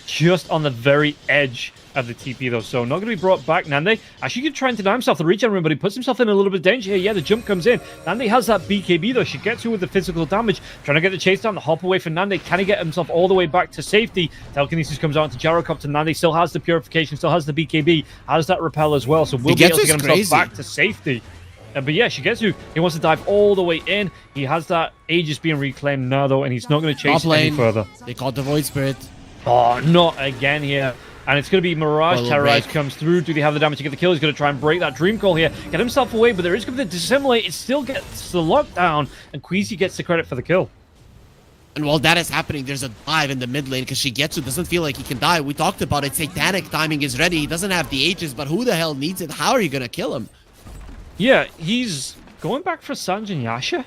just on the very edge of the TP, though. So not going to be brought back. Nande actually could try and deny himself the regen room, but he puts himself in a little bit of danger here. Yeah, the jump comes in. Nande has that BKB, though. She gets through with the physical damage. Trying to get the chase down, the hop away from Nande. Can he get himself all the way back to safety? Telekinesis comes out to Gyrocopter. Nande still has the purification, still has the BKB, has that repel as well. So we'll be able to get himself back to safety. But yeah, Shigetsu, he wants to dive all the way in. He has that Aegis being reclaimed now, though, and he's not going to chase any further. They caught the Void Spirit. Oh, not again here. And it's going to be Mirage. Terrorize comes through. Do they have the damage to get the kill? He's going to try and break that Dream Call here. Get himself away, but there is going to be the Dissimulate. It still gets the lockdown, and Queasy gets the credit for the kill. And while that is happening, there's a dive in the mid lane because Shigetsu doesn't feel like he can die. We talked about it. Satanic timing is ready. He doesn't have the Aegis, but who the hell needs it? How are you going to kill him? Yeah, he's going back for Sanjin Yasha.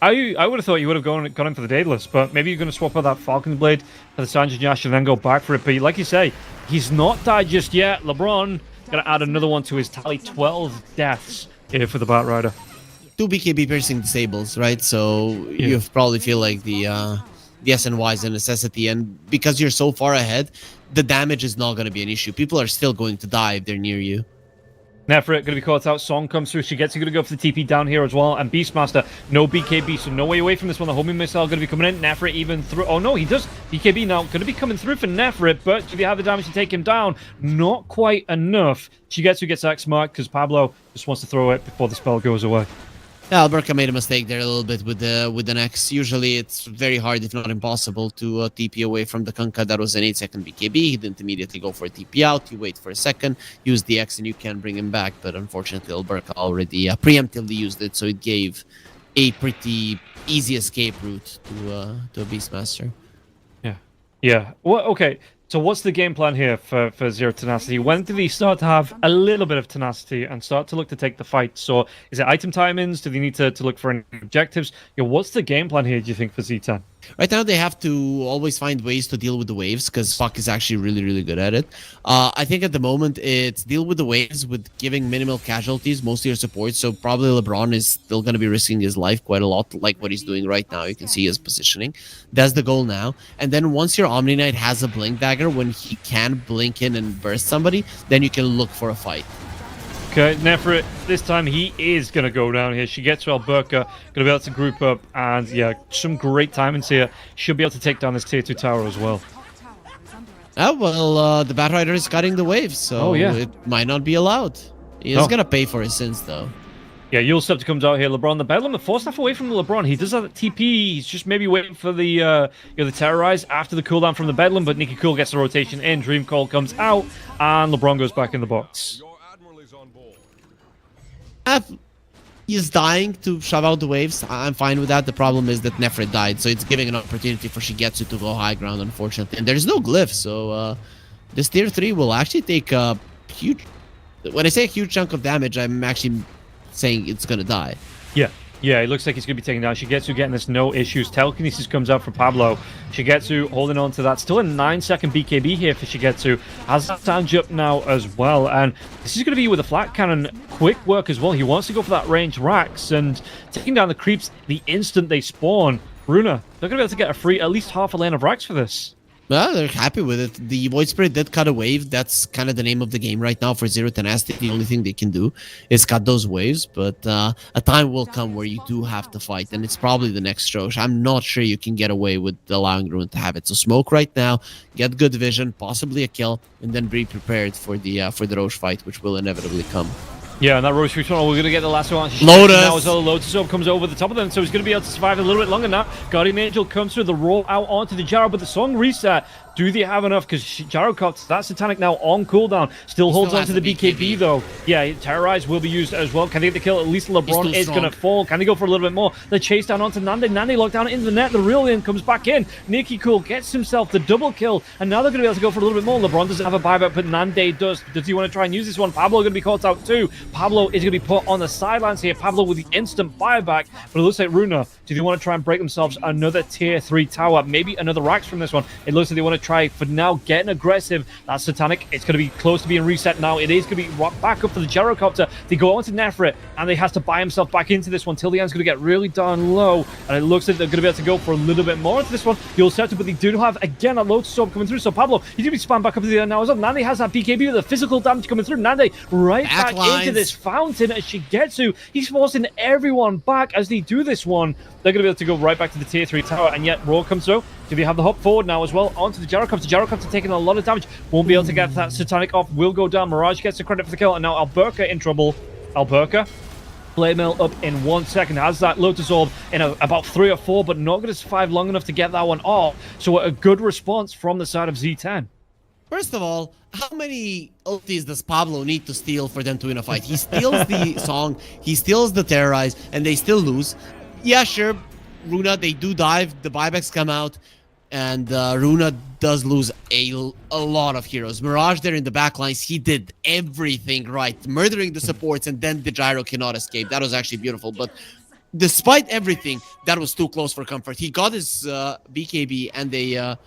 I would have thought you would have gone in for the Daedalus, but maybe you're going to swap out that Falcon Blade for the Sanjin Yasha and then go back for it. But like you say, he's not died just yet. LeBron going to add another one to his tally. 12 deaths here for the Batrider. 2 BKB piercing disables, right? So you probably feel like the SNY is a necessity. And because you're so far ahead, the damage is not going to be an issue. People are still going to die if they're near you. Nefrit going to be caught out. Song comes through. Shigetsu going to go for the TP down here as well. And Beastmaster, no BKB, so no way away from this one. The homing missile going to be coming in. Nefrit even through. Oh no, he does. BKB now going to be coming through for Nefrit, but do they have the damage to take him down? Not quite enough. Shigetsu gets X marked because Pablo just wants to throw it before the spell goes away. Yeah, Alberca made a mistake there a little bit with the X. Usually it's very hard, if not impossible, to TP away from the Kunkka. That was an 8-second BKB. He didn't immediately go for a TP out. You wait for a second, use the X, and you can bring him back. But unfortunately, Alberca already preemptively used it, so it gave a pretty easy escape route to a Beastmaster. Yeah. Well, okay. So what's the game plan here for Zero Tenacity? When do they start to have a little bit of tenacity and start to look to take the fight? So is it item timings? Do they need to look for any objectives? What's the game plan here, do you think, for Z10? Right now, they have to always find ways to deal with the waves because Fuck is actually really, really good at it. I think at the moment, it's deal with the waves with giving minimal casualties, mostly your support. So probably LeBron is still going to be risking his life quite a lot, like what he's doing right now. You can see his positioning. That's the goal now. And then once your Omni Knight has a Blink Dagger, when he can blink in and burst somebody, then you can look for a fight. Okay, Nefrit, this time he is going to go down here. She gets to Alberca, going to be able to group up, and yeah, some great timings here. Should be able to take down this tier 2 tower as well. Oh, well, the Batrider is cutting the waves, so it might not be allowed. He's going to pay for his sins, though. Yeah, Yule Scepter comes out here. LeBron, the Bedlam, the 4 staff away from the LeBron. He does have the TP. He's just maybe waiting for the the Terrorize after the cooldown from the Bedlam, but Nikki Cool gets the rotation in. Dream Call comes out, and LeBron goes back in the box. He's dying to shove out the waves. I'm fine with that. The problem is that Nefrit died, so it's giving an opportunity for Shigetsu to go high ground, unfortunately. And there's no glyph, so this tier 3 will actually take a huge... When I say a huge chunk of damage, I'm actually saying it's going to die. Yeah, it looks like he's going to be taken down. Shigetsu getting this no issues. Telekinesis comes out for Pablo. Shigetsu holding on to that. Still a 9-second BKB here for Shigetsu. Has that damage up now as well. And this is going to be with a flat cannon. Quick work as well. He wants to go for that range racks and taking down the creeps the instant they spawn. Runa, they're going to be able to get a free, at least half a lane of racks for this. Well, they're happy with it. The Void Spirit did cut a wave. That's kind of the name of the game right now for Zero Tenacity. The only thing they can do is cut those waves. But a time will come where you do have to fight, and it's probably the next Roche. I'm not sure you can get away with allowing Rune to have it. So smoke right now, get good vision, possibly a kill, and then be prepared for the Roche fight, which will inevitably come. Yeah, and that Roche Tunnel, we're going to get the last one. Lotus! Now as well, Lotus Orb comes over the top of them, so he's going to be able to survive a little bit longer now. Guardian Angel comes through the roll out onto the Jaro, but the song reset. Do they have enough? Because Gyrocopter, that Satanic now on cooldown. Still holds on to the BKB though. Yeah, Terrorize will be used as well. Can they get the kill? At least LeBron is going to fall. Can they go for a little bit more? The chase down onto Nande. Nande locked down into the net. The real in comes back in. Nikki Cool gets himself the double kill. And now they're going to be able to go for a little bit more. LeBron doesn't have a buyback, but Nande does. Does he want to try and use this one? Pablo going to be caught out too. Pablo is going to be put on the sidelines here. Pablo with the instant buyback, but it looks like Runa, do they want to try and break themselves another tier 3 tower? Maybe another Rax from this one. It looks like they want to try, for now, getting aggressive. That's Satanic. It's going to be close to being reset now. It is going to be rocked back up for the Gyrocopter. They go on to Nefrit, and they has to buy himself back into this one. Till the end's going to get really darn low, and it looks like they're going to be able to go for a little bit more into this one. You'll set up, but they do have, again, a Lotus Orb coming through. So Pablo, he's going to be spammed back up to the end now as well. Nande has that BKB with the physical damage coming through. Nande right back into this fountain as Shigetsu. He's forcing everyone back as they do this one. They're going to be able to go right back to the tier 3 tower, and yet Raw comes through. Do they have the hop forward now as well onto the Gyrocopter? Gyrocopter taking a lot of damage. Won't be able to get that Satanic off. Will go down. Mirage gets the credit for the kill, and now Alberca in trouble. Alberca. Blade Mail up in 1 second. Has that Lotus Orb in about 3 or 4, but not going to survive long enough to get that one off. So a good response from the side of Z10. First of all, how many ultis does Pablo need to steal for them to win a fight? He steals the song, he steals the terrorize, and they still lose. Yeah, sure, Runa, they do dive, the buybacks come out, and Runa does lose a lot of heroes. Mirage there in the backlines, he did everything right, murdering the supports, and then the Gyro cannot escape. That was actually beautiful, but despite everything, that was too close for comfort. He got his BKB, and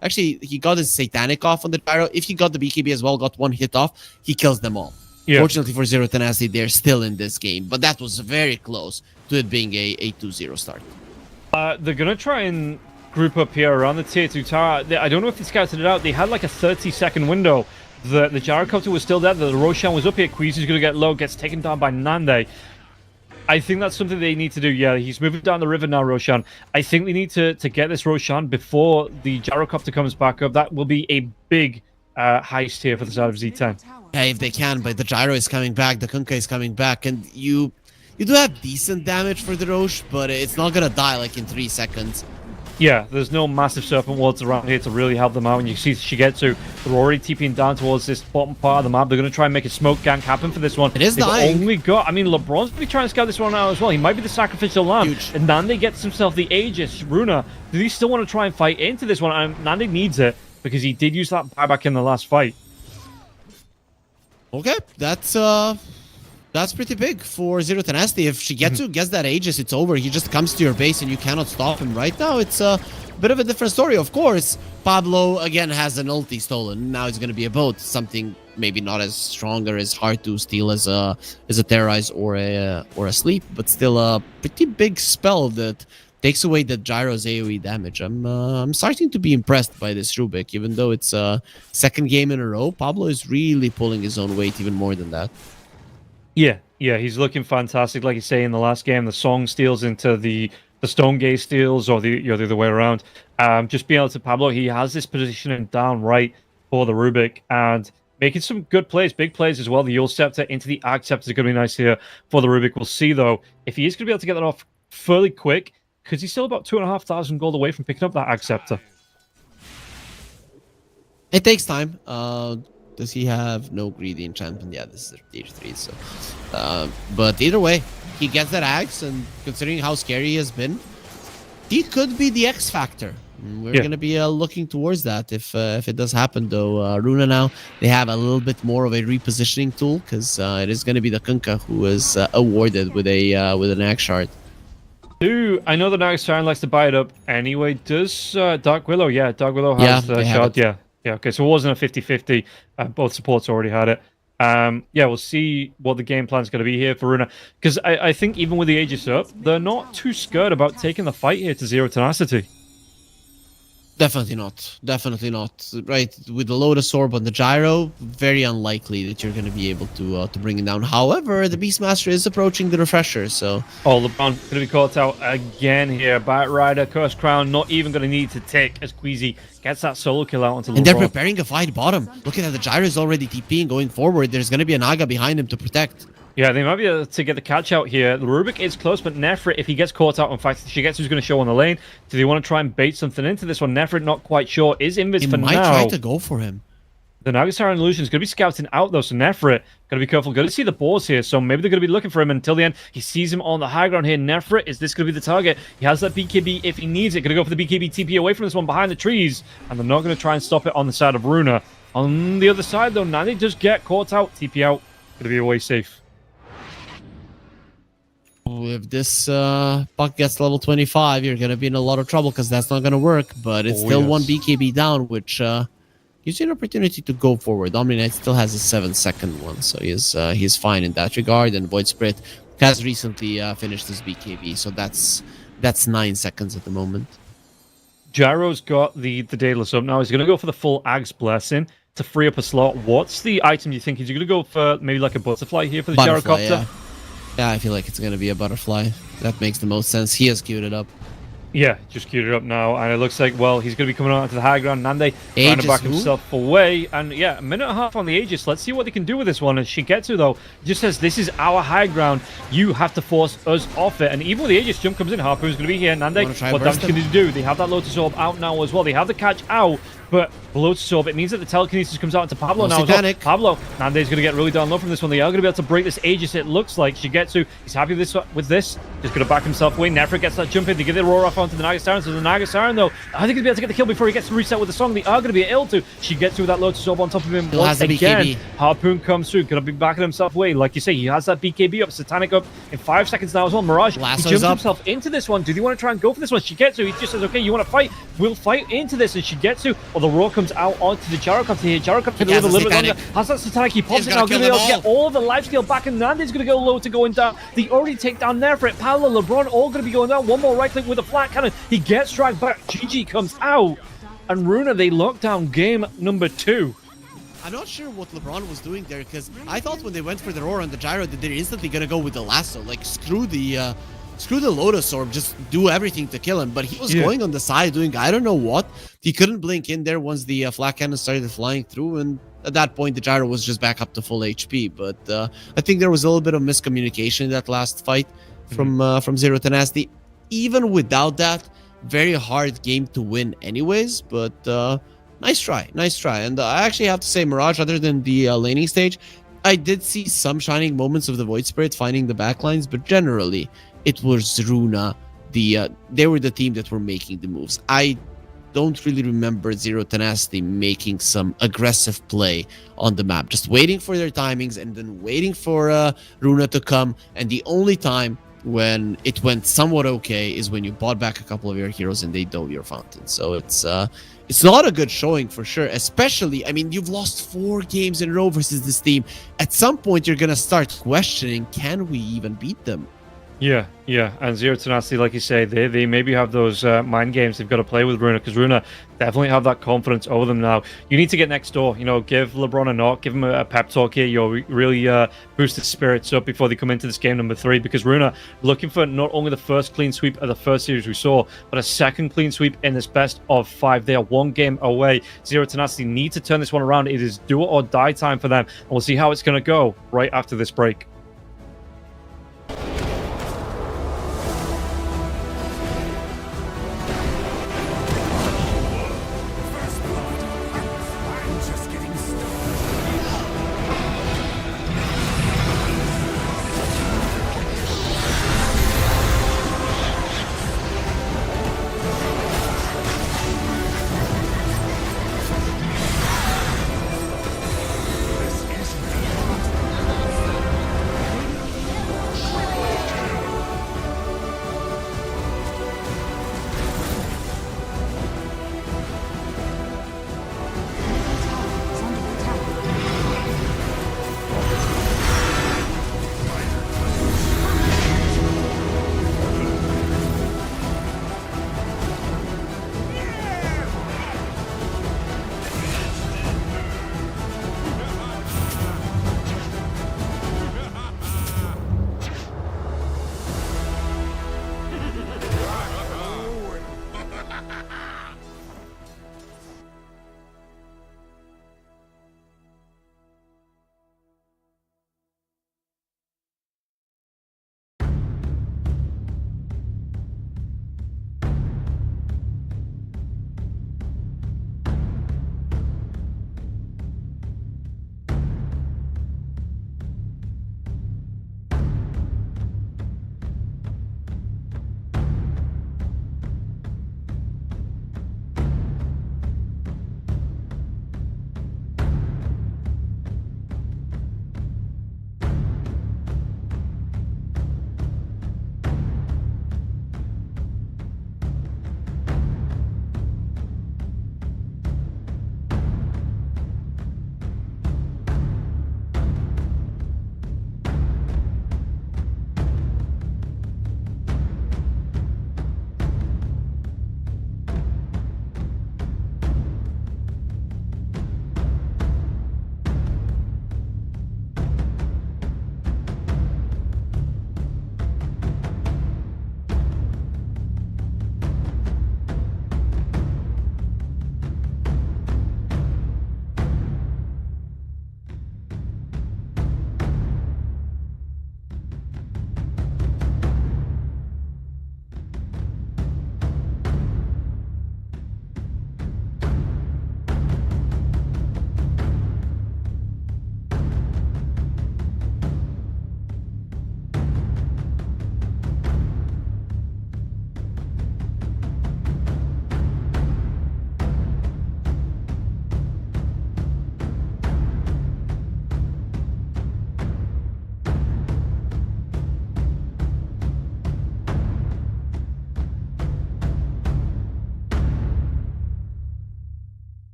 actually, he got his Satanic off on the Gyro. If he got the BKB as well, got one hit off, he kills them all. Yeah. Fortunately for Zero Tenacity, they're still in this game, but that was very close to it being a 2-0 start. They're going to try and group up here around the tier 2 tower. I don't know if they scouted it out. They had like a 30-second window. The Gyrocopter was still there. The Roshan was up here. Queasy's going to get low, gets taken down by Nande. I think that's something they need to do. Yeah, he's moving down the river now, Roshan. I think they need to get this Roshan before the Gyrocopter comes back up. That will be a big heist here for the side of Z10. Yeah, if they can, but the Gyro is coming back, the Kunkka is coming back, and you do have decent damage for the Roche, but it's not gonna die like in 3 seconds. Yeah, there's no massive serpent wards around here to really help them out. And you see Shigetsu, they're already TPing down towards this bottom part of the map. They're going to try and make a smoke gank happen for this one. It is dying. Only got, I mean, LeBron's going to be trying to scout this one out as well. He might be the sacrificial lamb. Huge. And Nande gets himself the Aegis. Runa, do they still want to try and fight into this one? And Nande needs it because he did use that buyback in the last fight. Okay, that's pretty big for Zero Tenacity. If Shigetsu gets that Aegis, it's over. He just comes to your base and you cannot stop him. Right now, it's a bit of a different story. Of course, Pablo, again, has an ulti stolen. Now it's going to be a boat. Something maybe not as strong or as hard to steal as a Terrorize or a Sleep, but still a pretty big spell that takes away the Gyro's AoE damage. I'm starting to be impressed by this Rubik, even though it's a second game in a row. Pablo is really pulling his own weight, even more than that. Yeah, he's looking fantastic. Like you say, in the last game, the Song steals into the Stone Gaze steals, or the other way around. Just being able to Pablo, he has this positioning down right for the Rubik, and making some good plays, big plays as well. The Yule Scepter into the Arc Scepter is going to be nice here for the Rubik. We'll see, though, if he is going to be able to get that off fairly quick, because he's still about 2,500 gold away from picking up that Arc Scepter. It takes time. Does he have no greedy enchantment? Yeah, this is tier 3, so but either way, he gets that axe, and considering how scary he has been, he could be the X factor. We're gonna be looking towards that if it does happen, though. Runa now, they have a little bit more of a repositioning tool, because it is gonna be the Kunkka who is awarded with an axe shard. I know the Naga Siren likes to buy it up anyway. Does Dark Willow? Yeah, Dark Willow has the shard. Yeah, okay, so it wasn't a 50-50. Both supports already had it. Yeah, we'll see what the game plan is going to be here for Runa. Because I think even with the Aegis up, they're not too scared about taking the fight here to Zero Tenacity. Definitely not. Definitely not. Right, with the Lotus Orb on the Gyro, very unlikely that you're going to be able to bring it down. However, the Beastmaster is approaching the Refresher, so... Oh, LeBron going to be caught out again here. Bat Rider, Curse Crown, not even going to need to take as Queasy gets that solo kill out onto LeBron. And they're preparing a fight bottom. Look at that, the Gyro is already TPing going forward. There's going to be a Naga behind him to protect. Yeah, they might be able to get the catch out here. The Rubik is close, but Nefrit, if he gets caught out, in fact, Shigetsu's going to show on the lane. Do they want to try and bait something into this one? Nefrit, not quite sure. Is Invis for now. He might try to go for him. The Nagasara Illusion is going to be scouting out, though, so Nefrit, got to be careful. Going to see the boars here, so maybe they're going to be looking for him until the end. He sees him on the high ground here. Nefrit, is this going to be the target? He has that BKB if he needs it. Going to go for the BKB TP away from this one behind the trees, and they're not going to try and stop it on the side of Runa. On the other side, though, Nani does get caught out. TP out. Going to be away safe. if this puck gets level 25, you're gonna be in a lot of trouble because that's not gonna work. But it's still one BKB down, which gives you an opportunity to go forward. Omni Knight still has a 7-second one, so he's fine in that regard. And Void Spirit has recently finished his BKB, so that's 9 seconds at the moment. Gyro's got the Daedalus up now. He's going to go for the full Ag's Blessing to free up a slot. What's the item you think? Is he going to go for maybe like a butterfly here for the gyrocopter? Yeah, I feel like it's going to be a butterfly. That makes the most sense. He has queued it up. Yeah, just queued it up now, and it looks like, well, he's going to be coming on to the high ground. Nande trying to back himself away, and yeah, a minute and a half on the Aegis. Let's see what they can do with this one. And Shigetsu, though, just says, this is our high ground. You have to force us off it. And even with the Aegis jump comes in, Harpoon's going to be here. Nande, what damage can they do? They have that Lotus Orb out now as well. They have the catch out, but Lotus Orb, it means that the telekinesis comes out into Pablo now as well. Pablo, Nande's going to get really down low from this one. They are going to be able to break this Aegis, it looks like. Shigetsu, he's happy with this. Just going to back himself away. Nefra gets that jump in. They get the roar off onto the Nagasiren. So the Nagasiren, though, I think he's going to be able to get the kill before he gets to reset with the song. They are going to be able to. Shigetsu with that Lotus Orb on top of him once again. Harpoon comes through. Going to be backing himself away. Like you say, he has that BKB up. Satanic up in 5 seconds now as well. Mirage, he jumps himself into this one. Do they want to try and go for this one? Shigetsu, he just says, okay, you want to fight? We'll fight into this. And Shigetsu, well, the roar comes out onto the gyrocopter here. Gyrocopter can live a little bit longer. Has that Satanic, he pops it now. Going to be able to get all of the lifesteal back, and Nande's going to go low to going down. They already take down Nefra. Paolo, LeBron, all going to be going down. One more right click with a flat cannon. He gets dragged back. GG comes out. And Runa, they lock down game number 2. I'm not sure what LeBron was doing there, because I thought when they went for the roar on the gyro that they're instantly going to go with the lasso. Like, screw the Lotus Orb, just do everything to kill him. But he was going on the side doing I don't know what. He couldn't blink in there once the flat cannon started flying through, and at that point the gyro was just back up to full HP. But I think there was a little bit of miscommunication in that last fight from Zero Tenacity. Even without that, very hard game to win anyways, but nice try. And I actually have to say, Mirage, other than the laning stage, I did see some shining moments of the Void Spirit finding the backlines, but generally it was Runa. They were the team that were making the moves. I don't really remember Zero Tenacity making some aggressive play on the map, just waiting for their timings and then waiting for Runa to come. And the only time when it went somewhat okay is when you bought back a couple of your heroes and they dove your fountain. So it's not a good showing for sure, especially, I mean, you've lost 4 games in a row versus this team. At some point you're gonna start questioning, can we even beat them? Yeah, and Zero Tenacity, like you say, they maybe have those mind games they've got to play with Runa, because Runa definitely have that confidence over them now. You need to get next door, give LeBron a knock, give him a pep talk here, really boost his spirits up before they come into this game number 3, because Runa looking for not only the first clean sweep of the first series we saw, but a second clean sweep in this best of 5. They are 1 game away. Zero Tenacity need to turn this one around. It is do or die time for them, and we'll see how it's going to go right after this break.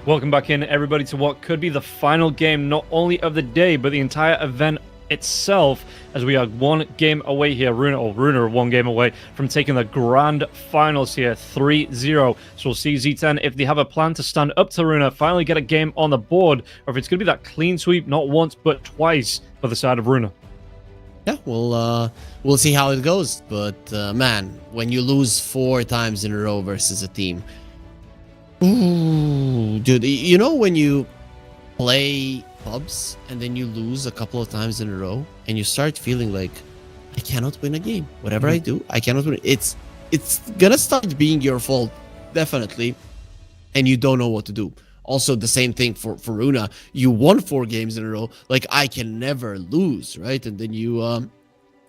Welcome back in, everybody, to what could be the final game, not only of the day, but the entire event itself, as we are one game away here. Runa are one game away from taking the grand finals here, 3-0. So we'll see Z10 if they have a plan to stand up to Runa, finally get a game on the board, or if it's going to be that clean sweep, not once, but twice for the side of Runa. Yeah, we'll see how it goes. But man, when you lose 4 times in a row versus a team, ooh, dude, you know when you play pubs and then you lose a couple of times in a row and you start feeling like I cannot win a game. Whatever I do, I cannot win. It's gonna start being your fault, definitely, and you don't know what to do. Also, the same thing for Runa. You won 4 games in a row. Like, I can never lose, right? And then you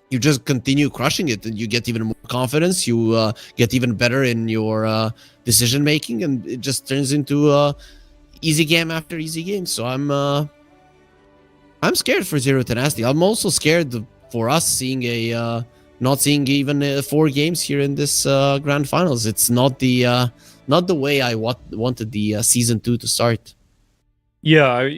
just continue crushing it, and you get even more confidence. You get even better in your decision making, and it just turns into easy game after easy game. So I'm scared for Zero Tenacity. I'm also scared for us seeing not seeing even 4 games here in this grand finals. It's not the way I wanted the season 2 to start. Yeah,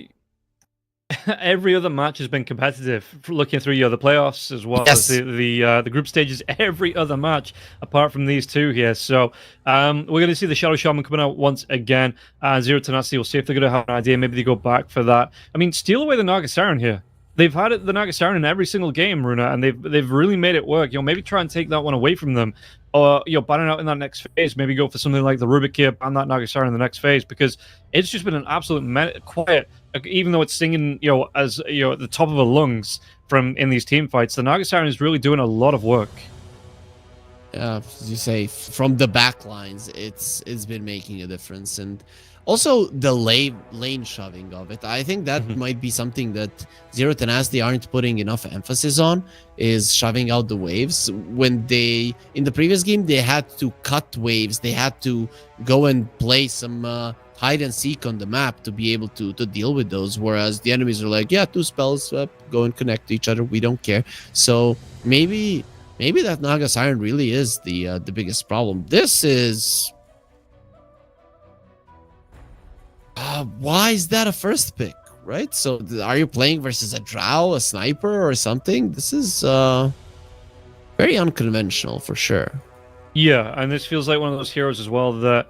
every other match has been competitive. Looking through the playoffs as well as the group stages, every other match apart from these 2 here. So we're going to see the Shadow Shaman coming out once again. Zero Tenacity, we'll see if they're going to have an idea. Maybe they go back for that. I mean, steal away the Naga Siren here. They've had the Naga Siren in every single game, Runa, and they've really made it work. Maybe try and take that one away from them, or ban it out in that next phase. Maybe go for something like the Rubik here, ban that Naga Siren in the next phase, because it's just been an absolute quiet. Even though it's singing, as at the top of the lungs in these team fights, the Naga Siren is really doing a lot of work. As you say, from the back lines, it's been making a difference, and also the lane shoving of it. I think that might be something that Zero Tenacity aren't putting enough emphasis on, is shoving out the waves. When in the previous game, they had to cut waves. They had to go and play some hide and seek on the map to be able to deal with those. Whereas the enemies are like, yeah, 2 spells, go and connect to each other. We don't care. So maybe that Naga Siren really is the biggest problem. This is... why is that a first pick, right? So are you playing versus a drow, a sniper, or something? This is very unconventional for sure. Yeah, and this feels like one of those heroes as well that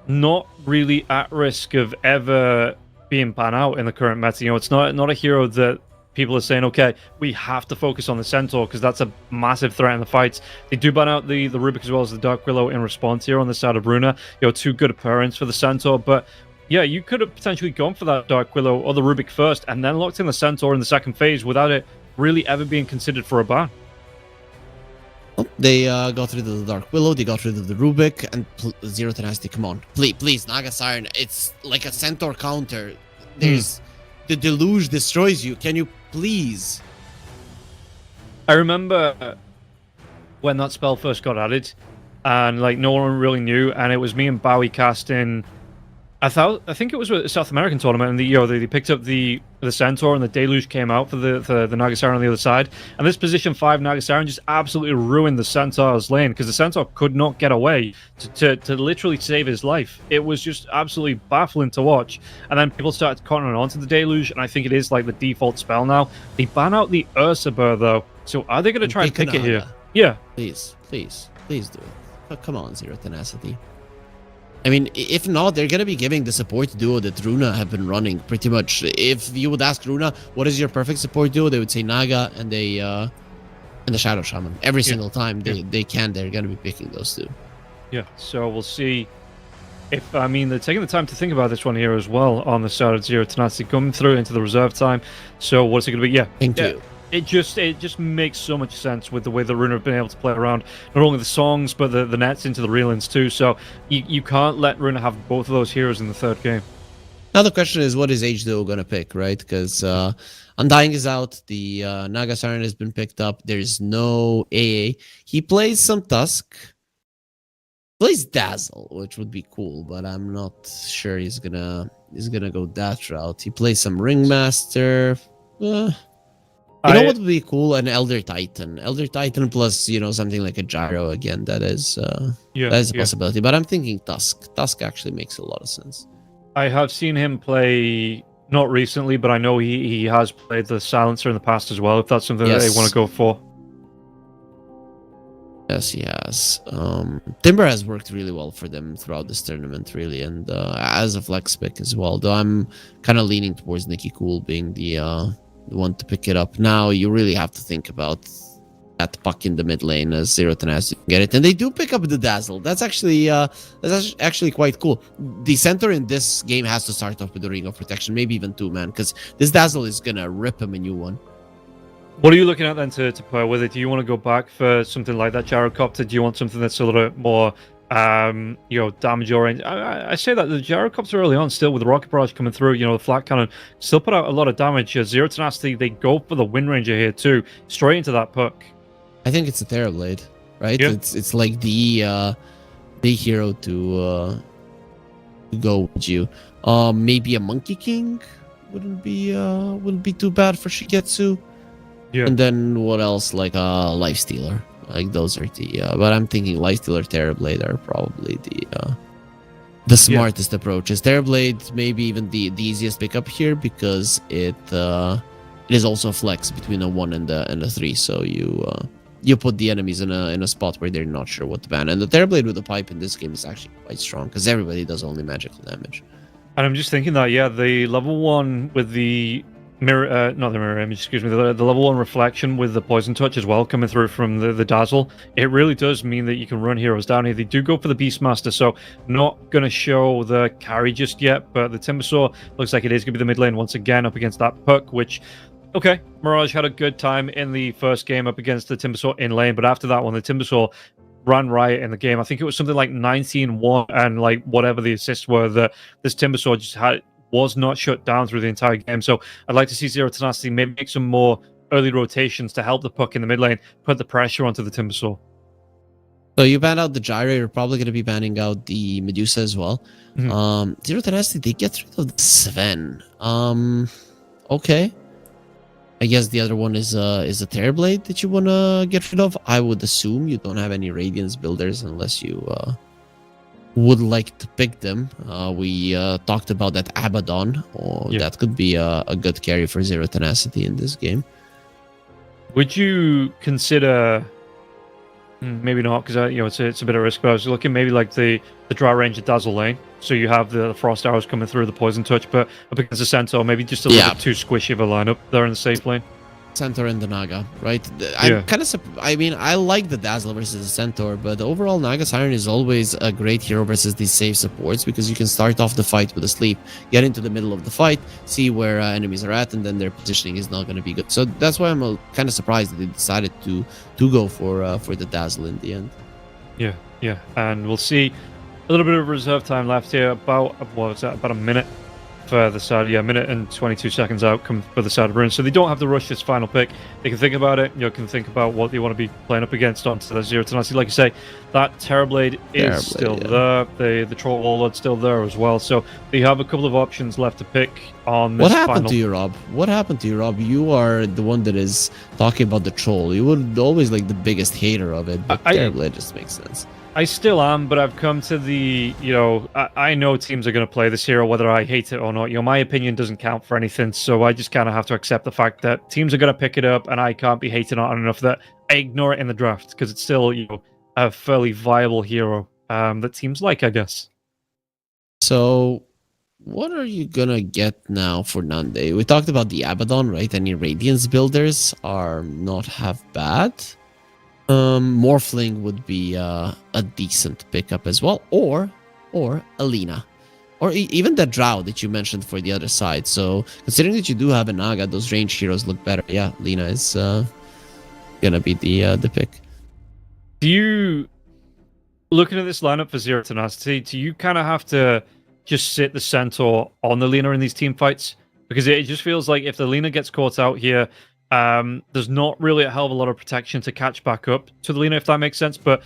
not really at risk of ever being banned out in the current meta. It's not a hero that people are saying, okay, we have to focus on the Centaur because that's a massive threat in the fights. They do ban out the Rubik as well as the Dark Willow in response here on the side of Runa. 2 good parents for the Centaur, but yeah, you could have potentially gone for that Dark Willow or the Rubik first and then locked in the Centaur in the second phase without it really ever being considered for a ban. They got rid of the Dark Willow, they got rid of the Rubik, and Zero Tenacity, come on. Please, Naga Siren, it's like a Centaur counter. There's... The Deluge destroys you. Can you please? I remember when that spell first got added, and no one really knew, and it was me and Bowie casting... I think it was a South American tournament, and they picked up the Centaur, and the Deluge came out for the Naga Siren on the other side, and this position 5 Naga Siren just absolutely ruined the Centaur's lane, because the Centaur could not get away to literally save his life. It was just absolutely baffling to watch, and then people started countering onto the Deluge, and I think it is the default spell now. They ban out the Ursa Burr though, so are they going to try and pick it here? Yeah. Please do it. Oh, come on, Zero Tenacity. I mean, if not, they're going to be giving the support duo that Runa have been running pretty much. If you would ask Runa, what is your perfect support duo? They would say Naga and the Shadow Shaman. Every single time they're going to be picking those 2. Yeah, so we'll see if, they're taking the time to think about this one here as well on the side of Zero Tenacity coming through into the reserve time. So what's it going to be? Yeah. Thank you. It just makes so much sense with the way that Runa have been able to play around not only the songs but the nets into the reelings too. So you can't let Runa have both of those heroes in the 3rd game. Now the question is, what is H2O gonna pick, right? Because Undying is out, the Naga Siren has been picked up. There's no AA. He plays some Tusk. Plays Dazzle, which would be cool, but I'm not sure he's gonna go that route. He plays some Ringmaster. You know what would be cool? An Elder Titan. Elder Titan plus, something like a Gyro again. That is a possibility. But I'm thinking Tusk. Tusk actually makes a lot of sense. I have seen him play, not recently, but I know he has played the Silencer in the past as well, if that's something that they want to go for. Yes, he has. Timber has worked really well for them throughout this tournament, really, and as a flex pick as well. Though I'm kind of leaning towards Nicky Cool being the one to pick it up. Now you really have to think about that puck in the mid lane as Zero Tenacity can get it, and they do pick up the Dazzle. That's actually quite cool. The center in this game has to start off with the Ring of Protection, maybe even 2, man, because this Dazzle is gonna rip him a new one. What are you looking at then to pair with it? Do you want to go back for something like that Gyrocopter? Do you want something that's a little bit more, damage oriented? I say that the Gyrocopter early on, still with the Rocket Barrage coming through, the flat cannon, still put out a lot of damage. Zero Tenacity, they go for the Wind Ranger here too, straight into that puck. I think it's a Terrorblade, right? Yeah. It's like the hero to go with you. Maybe a Monkey King wouldn't be too bad for Shigetsu. Yeah. And then what else? Like a Life Stealer. Like those are the but I'm thinking Life Stealer, Terrorblade are probably the smartest approaches. Terrorblade maybe even the easiest pickup here because it is also a flex between a 1 and a 3. So you put the enemies in a spot where they're not sure what to ban. And the Terrorblade with the pipe in this game is actually quite strong because everybody does only magical damage. And I'm just thinking that, yeah, the level 1 with the mirror, not the mirror image, excuse me, the level 1 reflection with the poison touch as well coming through from the dazzle, it really does mean that you can run heroes down here. They do go for the Beastmaster, so not going to show the carry just yet, but the Timbersaw looks like it is going to be the mid lane once again up against that puck, which, okay, Mirage had a good time in the first game up against the Timbersaw in lane, but after that one, the Timbersaw ran riot in the game. I think it was something like 19-1 and like whatever the assists were that this Timbersaw just was not shut down through the entire game. So I'd like to see Zero Tenacity maybe make some more early rotations to help the puck in the mid lane, put the pressure onto the Timbersaw. So you banned out the Gyro, you're probably going to be banning out the Medusa as well. Mm-hmm. Zero Tenacity, they get rid of the Sven. Okay. I guess the other one is a Terrorblade that you want to get rid of. I would assume you don't have any Radiance builders unless you would like to pick them. We talked about that Abaddon. That could be a good carry for Zero Tenacity in this game. Would you consider... Maybe not, because it's a bit of risk, but I was looking maybe like the Dry Ranger Dazzle lane. So you have the Frost Arrows coming through, the Poison Touch, but up against the Centaur, maybe just a little bit too squishy of a lineup there in the safe lane. Centaur and the Naga, right? I'm kind of I mean, I like the Dazzle versus the Centaur, but overall Naga Siren is always a great hero versus these safe supports because you can start off the fight with a sleep, get into the middle of the fight, see where enemies are at, and then their positioning is not going to be good. So that's why I'm kind of surprised that they decided to go for the Dazzle in the end. Yeah, and we'll see a little bit of reserve time left here. About a minute for the side, minute and 22 seconds out come for the side of Runa. So they don't have to rush this final pick. They can think about it. You can think about what they want to be playing up against onto the Zero Tenacity. Like you say, that Terrorblade is still there. The Troll Warlord's still there as well. So they have a couple of options left to pick on this. What happened to you, Rob? What happened to you, Rob? You are the one that is talking about the Troll. You were always like the biggest hater of it, but Terrorblade just makes sense. I still am, but I've come to the, I know teams are going to play this hero whether I hate it or not. My opinion doesn't count for anything, so I just kind of have to accept the fact that teams are going to pick it up, and I can't be hating on it enough that I ignore it in the draft, because it's still, a fairly viable hero that teams like, I guess. So, what are you going to get now for Nande? We talked about the Abaddon, right? Any Radiance builders are not half bad. Morphling would be a decent pickup as well, or Alina, or even the Drow that you mentioned for the other side. So considering that you do have a Naga, those range heroes look better. Yeah, Lina is gonna be the pick. Do you, looking at this lineup for Zero Tenacity, do you kind of have to just sit the Centaur on the Lina in these team fights? Because it just feels like if the Lina gets caught out here, there's not really a hell of a lot of protection to catch back up to the Lina, if that makes sense. But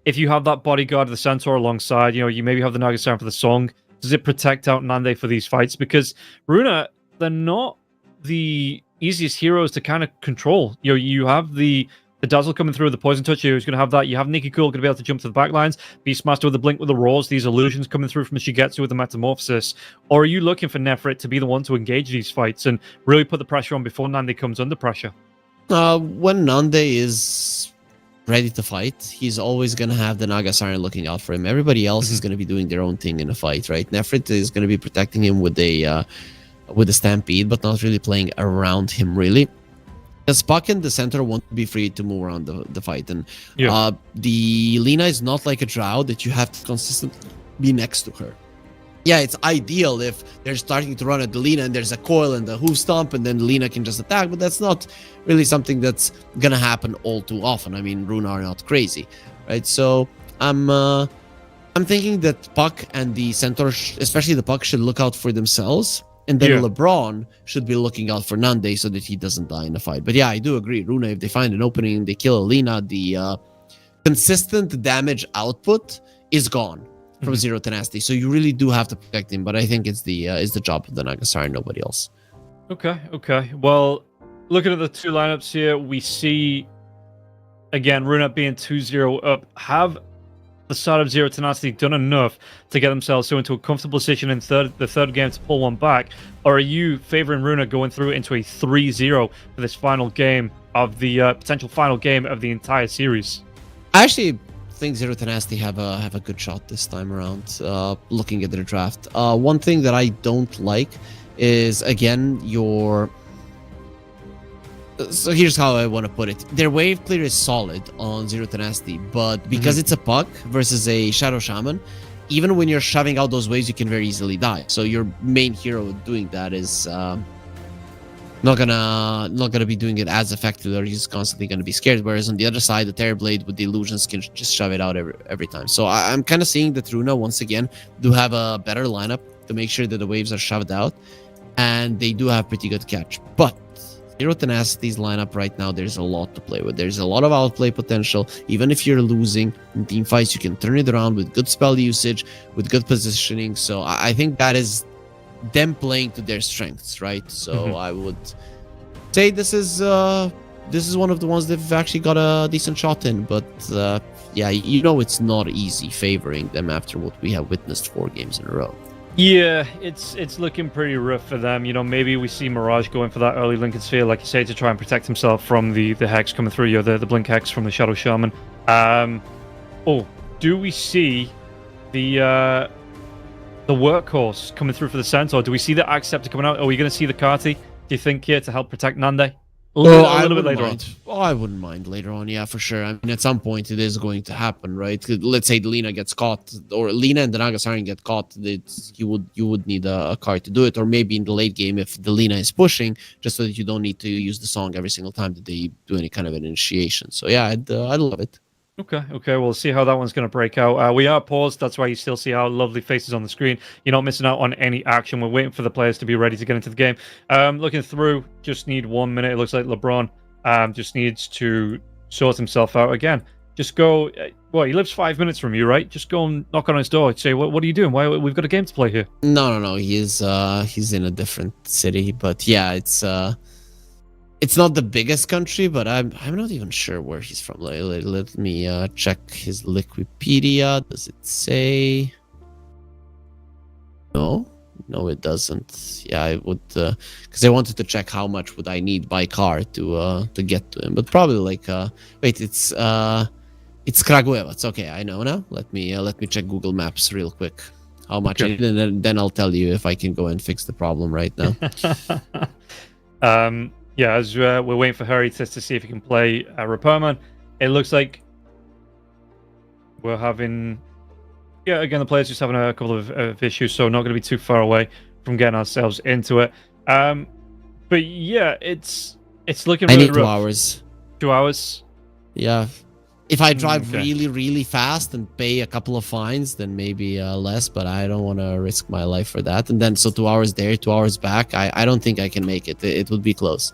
if you have that bodyguard of the Centaur alongside, you maybe have the Naga Siren for the song, does it protect out Nande for these fights? Because Runa, they're not the easiest heroes to kind of control. You have the The Dazzle coming through, the Poison Touch, who's going to have that. You have Nikki Cool going to be able to jump to the back lines. Beastmaster with the Blink with the Roars. These illusions coming through from Shigetsu with the Metamorphosis. Or are you looking for Nefrit to be the one to engage these fights and really put the pressure on before Nande comes under pressure? When Nande is ready to fight, he's always going to have the Naga Siren looking out for him. Everybody else is going to be doing their own thing in a fight, right? Nefrit is going to be protecting him with a Stampede, but not really playing around him, really. Because Puck in the center want to be free to move around the fight. And the Lina is not like a Drow that you have to consistently be next to her. Yeah, it's ideal if they're starting to run at the Lina and there's a coil and a hoof stomp and then Lina can just attack, but that's not really something that's gonna happen all too often. I mean, Runa are not crazy, right? So I'm thinking that Puck and the Centaur, especially the Puck, should look out for themselves. And then LeBron should be looking out for Nande so that he doesn't die in the fight. But yeah, I do agree. Runa, if they find an opening, they kill Alina, the consistent damage output is gone from Zero Tenacity. So you really do have to protect him. But I think it's the job of the Nagasari, nobody else. Okay. Well, looking at the two lineups here, we see, again, Runa being 2-0 up. Have the side of Zero Tenacity done enough to get themselves into a comfortable position in the third game to pull one back? Or are you favoring Runa going through into a 3-0 for this final game of the potential final game of the entire series? I actually think Zero Tenacity have a good shot this time around, looking at their draft. One thing that I don't like is, again, so here's how I want to put it. Their wave clear is solid on Zero Tenacity, but because it's a Puck versus a Shadow Shaman, even when you're shoving out those waves, you can very easily die. So your main hero doing that is not gonna be doing it as effectively, or he's constantly gonna be scared. Whereas on the other side, the Terrorblade with the illusions can just shove it out every time. So I'm kind of seeing that Runa once again do have a better lineup to make sure that the waves are shoved out, and they do have pretty good catch. But Zero Tenacity's lineup right now, there's a lot to play with. There's a lot of outplay potential. Even if you're losing in team fights, you can turn it around with good spell usage, with good positioning. So I think that is them playing to their strengths, right? So I would say this is one of the ones they've actually got a decent shot in. But yeah, it's not easy favoring them after what we have witnessed 4 games in a row. Yeah, it's looking pretty rough for them. Maybe we see Mirage going for that early Lincoln Sphere, like you say, to try and protect himself from the Hex coming through, the Blink Hex from the Shadow Shaman. Do we see the Workhorse coming through for the Centaur? Do we see the Acceptor coming out? Are we going to see the Kati, do you think, here to help protect Nande? A little bit later on. Oh, I wouldn't mind later on, yeah, for sure. I mean, at some point it is going to happen, right? Let's say the Lina gets caught, or Lina and the Nagasarian get caught. You would need a card to do it, or maybe in the late game if the Lina is pushing, just so that you don't need to use the song every single time that they do any kind of an initiation. So yeah, I'd love it. Okay, we'll see how that one's going to break out. We are paused, that's why you still see our lovely faces on the screen. You're not missing out on any action. We're waiting for the players to be ready to get into the game. Looking through, just need 1 minute. It looks like LeBron just needs to sort himself out again. Just go, he lives 5 minutes from you, right? Just go and knock on his door and say, what are you doing? Why we've got a game to play here? No, he's in a different city, but yeah, it's not the biggest country, but I'm not even sure where he's from. Let me check his Wikipedia. Does it say? No, it doesn't. Yeah, I would, because I wanted to check how much would I need by car to get to him. But probably wait, it's Kragujevac. Okay, I know now. Let me check Google Maps real quick. How much I need, and then I'll tell you if I can go and fix the problem right now. Yeah, as we're waiting for Harry to see if he can play Repairman, it looks like we're having... Yeah, again, the players just having a couple of issues, so not going to be too far away from getting ourselves into it. But yeah, it's looking really rough. 2 hours. 2 hours? Yeah. If I drive really, really fast and pay a couple of fines, then maybe less, but I don't want to risk my life for that. And then, so 2 hours there, 2 hours back, I don't think I can make it. It would be close.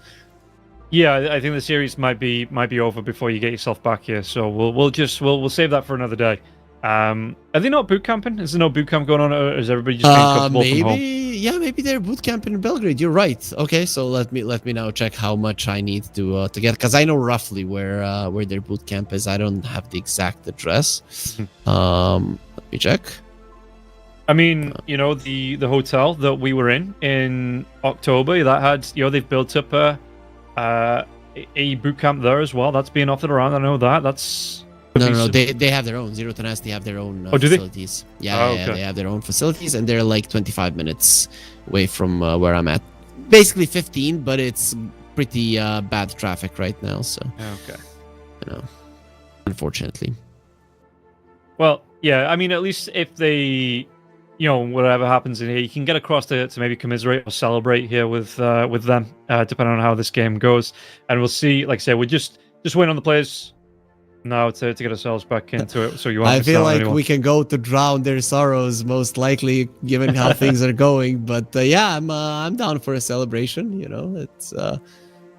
Yeah, I think the series might be over before you get yourself back here. So we'll save that for another day. Are they not boot camping? Is there no boot camp going on, or is everybody just being comfortable from home? yeah, maybe they're boot camp in Belgrade. You're right. Okay, so let me now check how much I need to get, because I know roughly where their boot camp is. I don't have the exact address. Let me check. I mean, you know, the hotel that we were in October, that had, you know, they've built up a boot camp there as well. That's being offered around. I know that. That's no. They have their own. Zero Tenacity have their own facilities. Yeah, okay. They have their own facilities, and they're like 25 minutes away from where I'm at. Basically 15, but it's pretty bad traffic right now. So okay, you know, unfortunately. Well, yeah. I mean, at least if they, you know, whatever happens in here, you can get across to maybe commiserate or celebrate here with them, depending on how this game goes. And we'll see. Like I say, we're just waiting on the players now to get ourselves back into it. So you won't I miss feel out on like anyone. we can go to drown their sorrows, most likely, given how things are going. But yeah, I'm down for a celebration. You know, it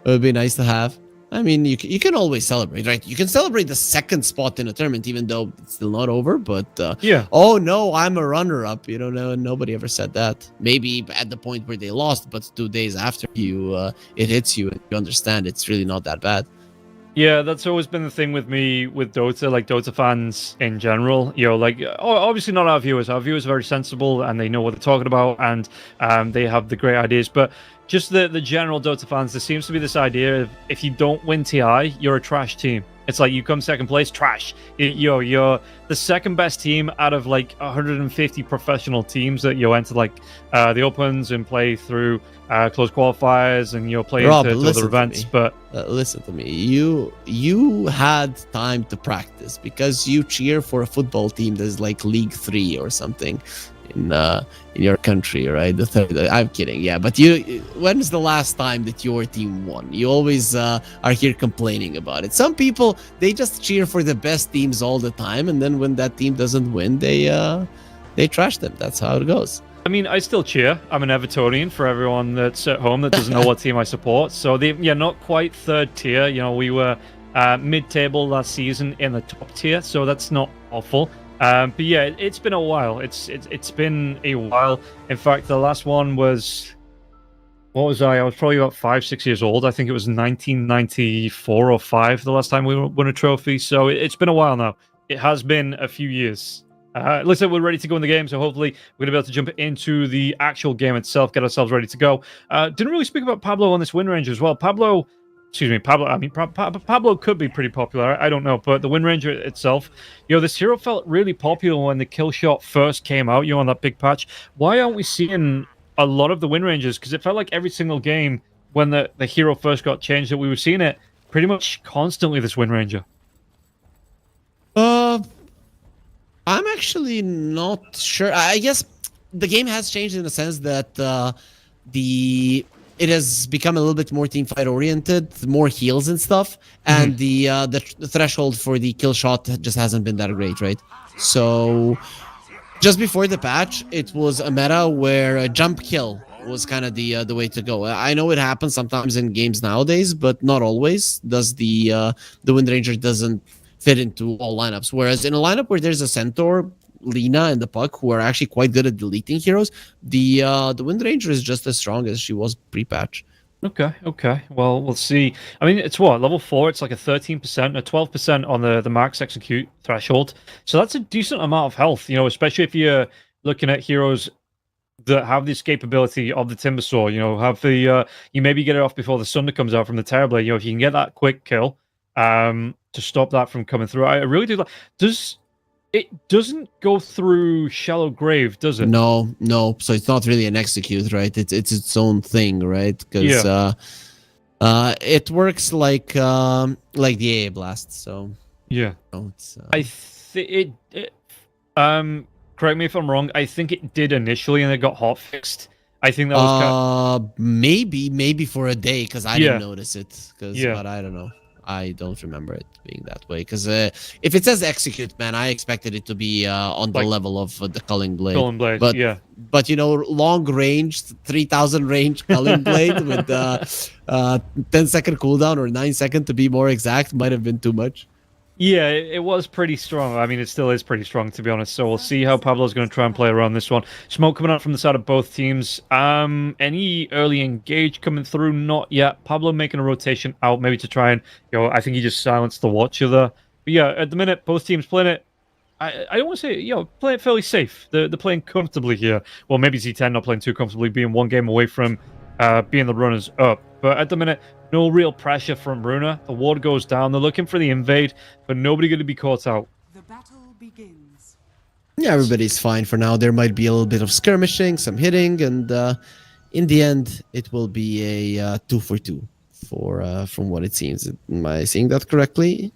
would be nice to have. I mean, you can always celebrate, right? You can celebrate the second spot in a tournament, even though it's still not over. But yeah. Oh no, I'm a runner-up. You know, nobody ever said that. Maybe at the point where they lost, but 2 days after it hits you, and you understand it's really not that bad. Yeah, that's always been the thing with me with Dota, like Dota fans in general. You know, like obviously not our viewers. Our viewers are very sensible and they know what they're talking about, and they have the great ideas. But just the general Dota fans, there seems to be this idea of if you don't win TI, you're a trash team. It's like you come second place, trash. You're the second best team out of like 150 professional teams that you enter like the opens and play through close qualifiers, and you're playing Rob, to other events. But listen to me. You had time to practice because you cheer for a football team that's like League 3 or something in your country, right? The third. I'm kidding, yeah. But when's the last time that your team won? You always are here complaining about it. Some people, they just cheer for the best teams all the time, and then when that team doesn't win, they trash them. That's how it goes. I mean, I still cheer. I'm an Evertonian for everyone that's at home that doesn't know what team I support. So not quite third tier. You know, we were mid-table last season in the top tier, so that's not awful. But yeah, it's been a while. It's been a while. In fact, the last one was, what was I? I was probably about 5-6 years old. I think it was 1994 or 5 the last time we won a trophy. So it's been a while now. It has been a few years. Looks like we're ready to go in the game, so hopefully we're going to be able to jump into the actual game itself, get ourselves ready to go. Didn't really speak about Pablo on this win range as well. Pablo could be pretty popular. I don't know, but the Wind Ranger itself, you know, this hero felt really popular when the kill shot first came out, you know, on that big patch. Why aren't we seeing a lot of the Wind Rangers? Because it felt like every single game when the hero first got changed that we were seeing it pretty much constantly, this Wind Ranger. I'm actually not sure. I guess the game has changed in the sense that it has become a little bit more teamfight oriented, more heals and stuff, and the threshold for the kill shot just hasn't been that great, right? So just before the patch, it was a meta where a jump kill was kind of the way to go. I know it happens sometimes in games nowadays, but not always. Does the Wind Ranger doesn't fit into all lineups. Whereas in a lineup where there's a Centaur, Lina, and the Puck, who are actually quite good at deleting heroes, the Wind Ranger is just as strong as she was pre-patch. Okay. Well, we'll see. I mean, it's what, level 4? It's like a 13%, a 12% on the max execute threshold. So that's a decent amount of health, you know, especially if you're looking at heroes that have the escapability of the Timbersaw, you know, have the you maybe get it off before the Sunder comes out from the Terrorblade. You know, if you can get that quick kill, to stop that from coming through. I really do like. It doesn't go through Shallow Grave, does it? No. So it's not really an execute, right? It's its own thing, right? Because it works like the AA blast. So yeah, it's, I think it. Correct me if I'm wrong. I think it did initially, and it got hot fixed. I think that was maybe for a day because I didn't notice it. But I don't know. I don't remember it being that way because if it says execute, man, I expected it to be on the level of the Culling Blade. Culling Blade, but you know, long range, 3000 range Culling Blade with 10-second cooldown or 9-second to be more exact might have been too much. Yeah, it was pretty strong. I mean, it still is pretty strong, to be honest. So we'll see how Pablo's going to try and play around this one. Smoke coming out from the side of both teams. Any early engage coming through? Not yet. Pablo making a rotation out, maybe to try and, I think he just silenced the Watcher there. But yeah, at the minute, both teams playing it. I don't want to say, playing it fairly safe. They're playing comfortably here. Well, maybe Z10 not playing too comfortably, being one game away from being the runners up. But at the minute, no real pressure from Runa. The ward goes down. They're looking for the invade, but nobody going to be caught out. The battle begins. Yeah, everybody's fine for now. There might be a little bit of skirmishing, some hitting, and in the end, it will be a 2-for-2 from what it seems. Am I seeing that correctly?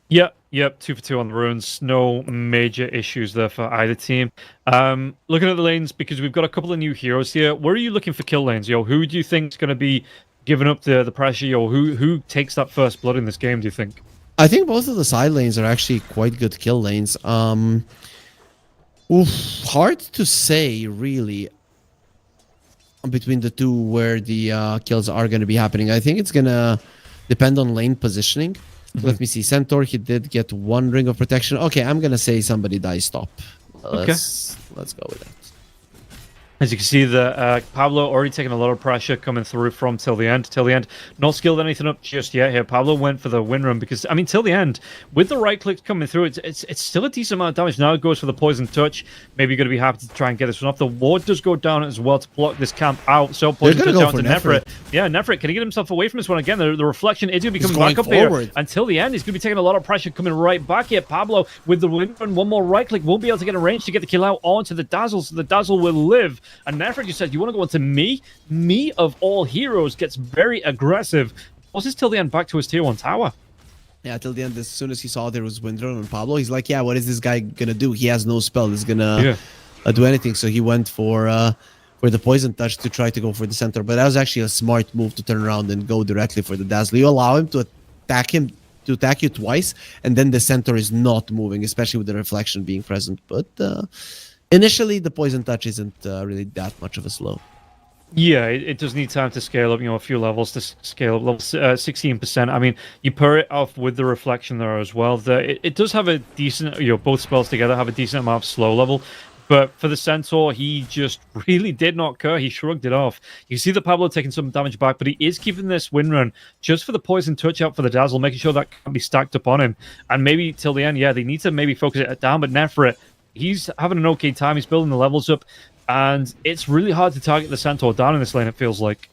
Yep, 2-for-2 on the runes. No major issues there for either team. Looking at the lanes, because we've got a couple of new heroes here, where are you looking for kill lanes? Who do you think is going to be giving up the pressure? Who takes that first blood in this game, do you think? I think both of the side lanes are actually quite good kill lanes. Hard to say, really, between the two where the kills are going to be happening. I think it's going to depend on lane positioning. Let me see. Centaur, he did get one ring of protection. Okay, I'm going to say somebody dies top. Let's go with that. As you can see, Pablo already taking a lot of pressure coming through from till the end. Till the end, not skilled anything up just yet here. Pablo went for the win run because, I mean, till the end, with the right click coming through, it's still a decent amount of damage. Now it goes for the poison touch. Maybe you're going to be happy to try and get this one off. The ward does go down as well to block this camp out. So poison touch down to Nefrit. Yeah, Nefrit, can he get himself away from this one again? The reflection is going to be coming back up here. Until the end, he's going to be taking a lot of pressure coming right back here. Pablo with the win run, one more right click, won't be able to get a range to get the kill out onto the Dazzle, so the Dazzle will live. And Nefrit just said, you want to go into me? Me of all heroes gets very aggressive. Forces till the end back to his tier 1 tower. Yeah, till the end, as soon as he saw there was Windrun on Pablo, he's like, yeah, what is this guy gonna do? He has no spell. He's gonna do anything. So he went for the poison touch to try to go for the center. But that was actually a smart move to turn around and go directly for the Dazzle. You allow him to attack you twice, and then the center is not moving, especially with the reflection being present. But initially, the poison touch isn't really that much of a slow. Yeah, it does need time to scale up, a few levels to scale up. Level 16%. I mean, you pair it off with the reflection there as well. It does have a decent, both spells together have a decent amount of slow level. But for the Centaur, he just really did not care. He shrugged it off. You see the Pablo taking some damage back, but he is keeping this win run just for the poison touch out for the Dazzle, making sure that can be stacked up on him. And maybe till the end, they need to maybe focus it down. But Nefrit, he's having an okay time. He's building the levels up. And it's really hard to target the Centaur down in this lane, it feels like.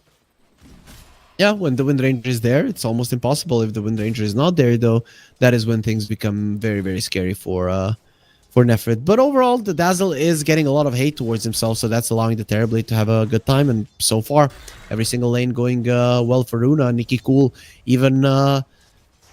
Yeah, when the Wind Ranger is there, it's almost impossible. If the Wind Ranger is not there, though, that is when things become very, very scary for Nefrit. But overall, the Dazzle is getting a lot of hate towards himself, so that's allowing the Terrorblade to have a good time. And so far, every single lane going well for Runa. Nikki Cool even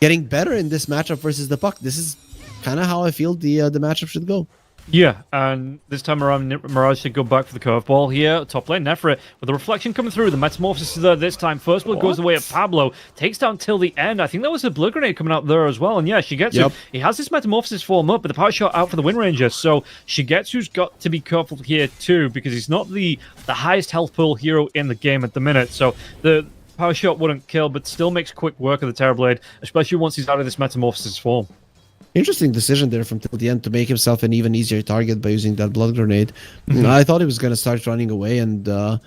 getting better in this matchup versus the Puck. This is kind of how I feel the matchup should go. Yeah, and this time around, Mirage should go back for the curveball here. Top lane, Nefrit, with the reflection coming through. The Metamorphosis is there this time. First blood goes away at Pablo. Takes down till the end. I think that was a blood grenade coming out there as well. And yeah, Shigetsu, he has this Metamorphosis form up, but the power shot out for the Wind Ranger. So Shigetsu's got to be careful here too, because he's not the highest health pool hero in the game at the minute. So the power shot wouldn't kill, but still makes quick work of the Terrorblade, especially once he's out of this Metamorphosis form. Interesting decision there from till the end to make himself an even easier target by using that blood grenade. I thought he was going to start running away and rely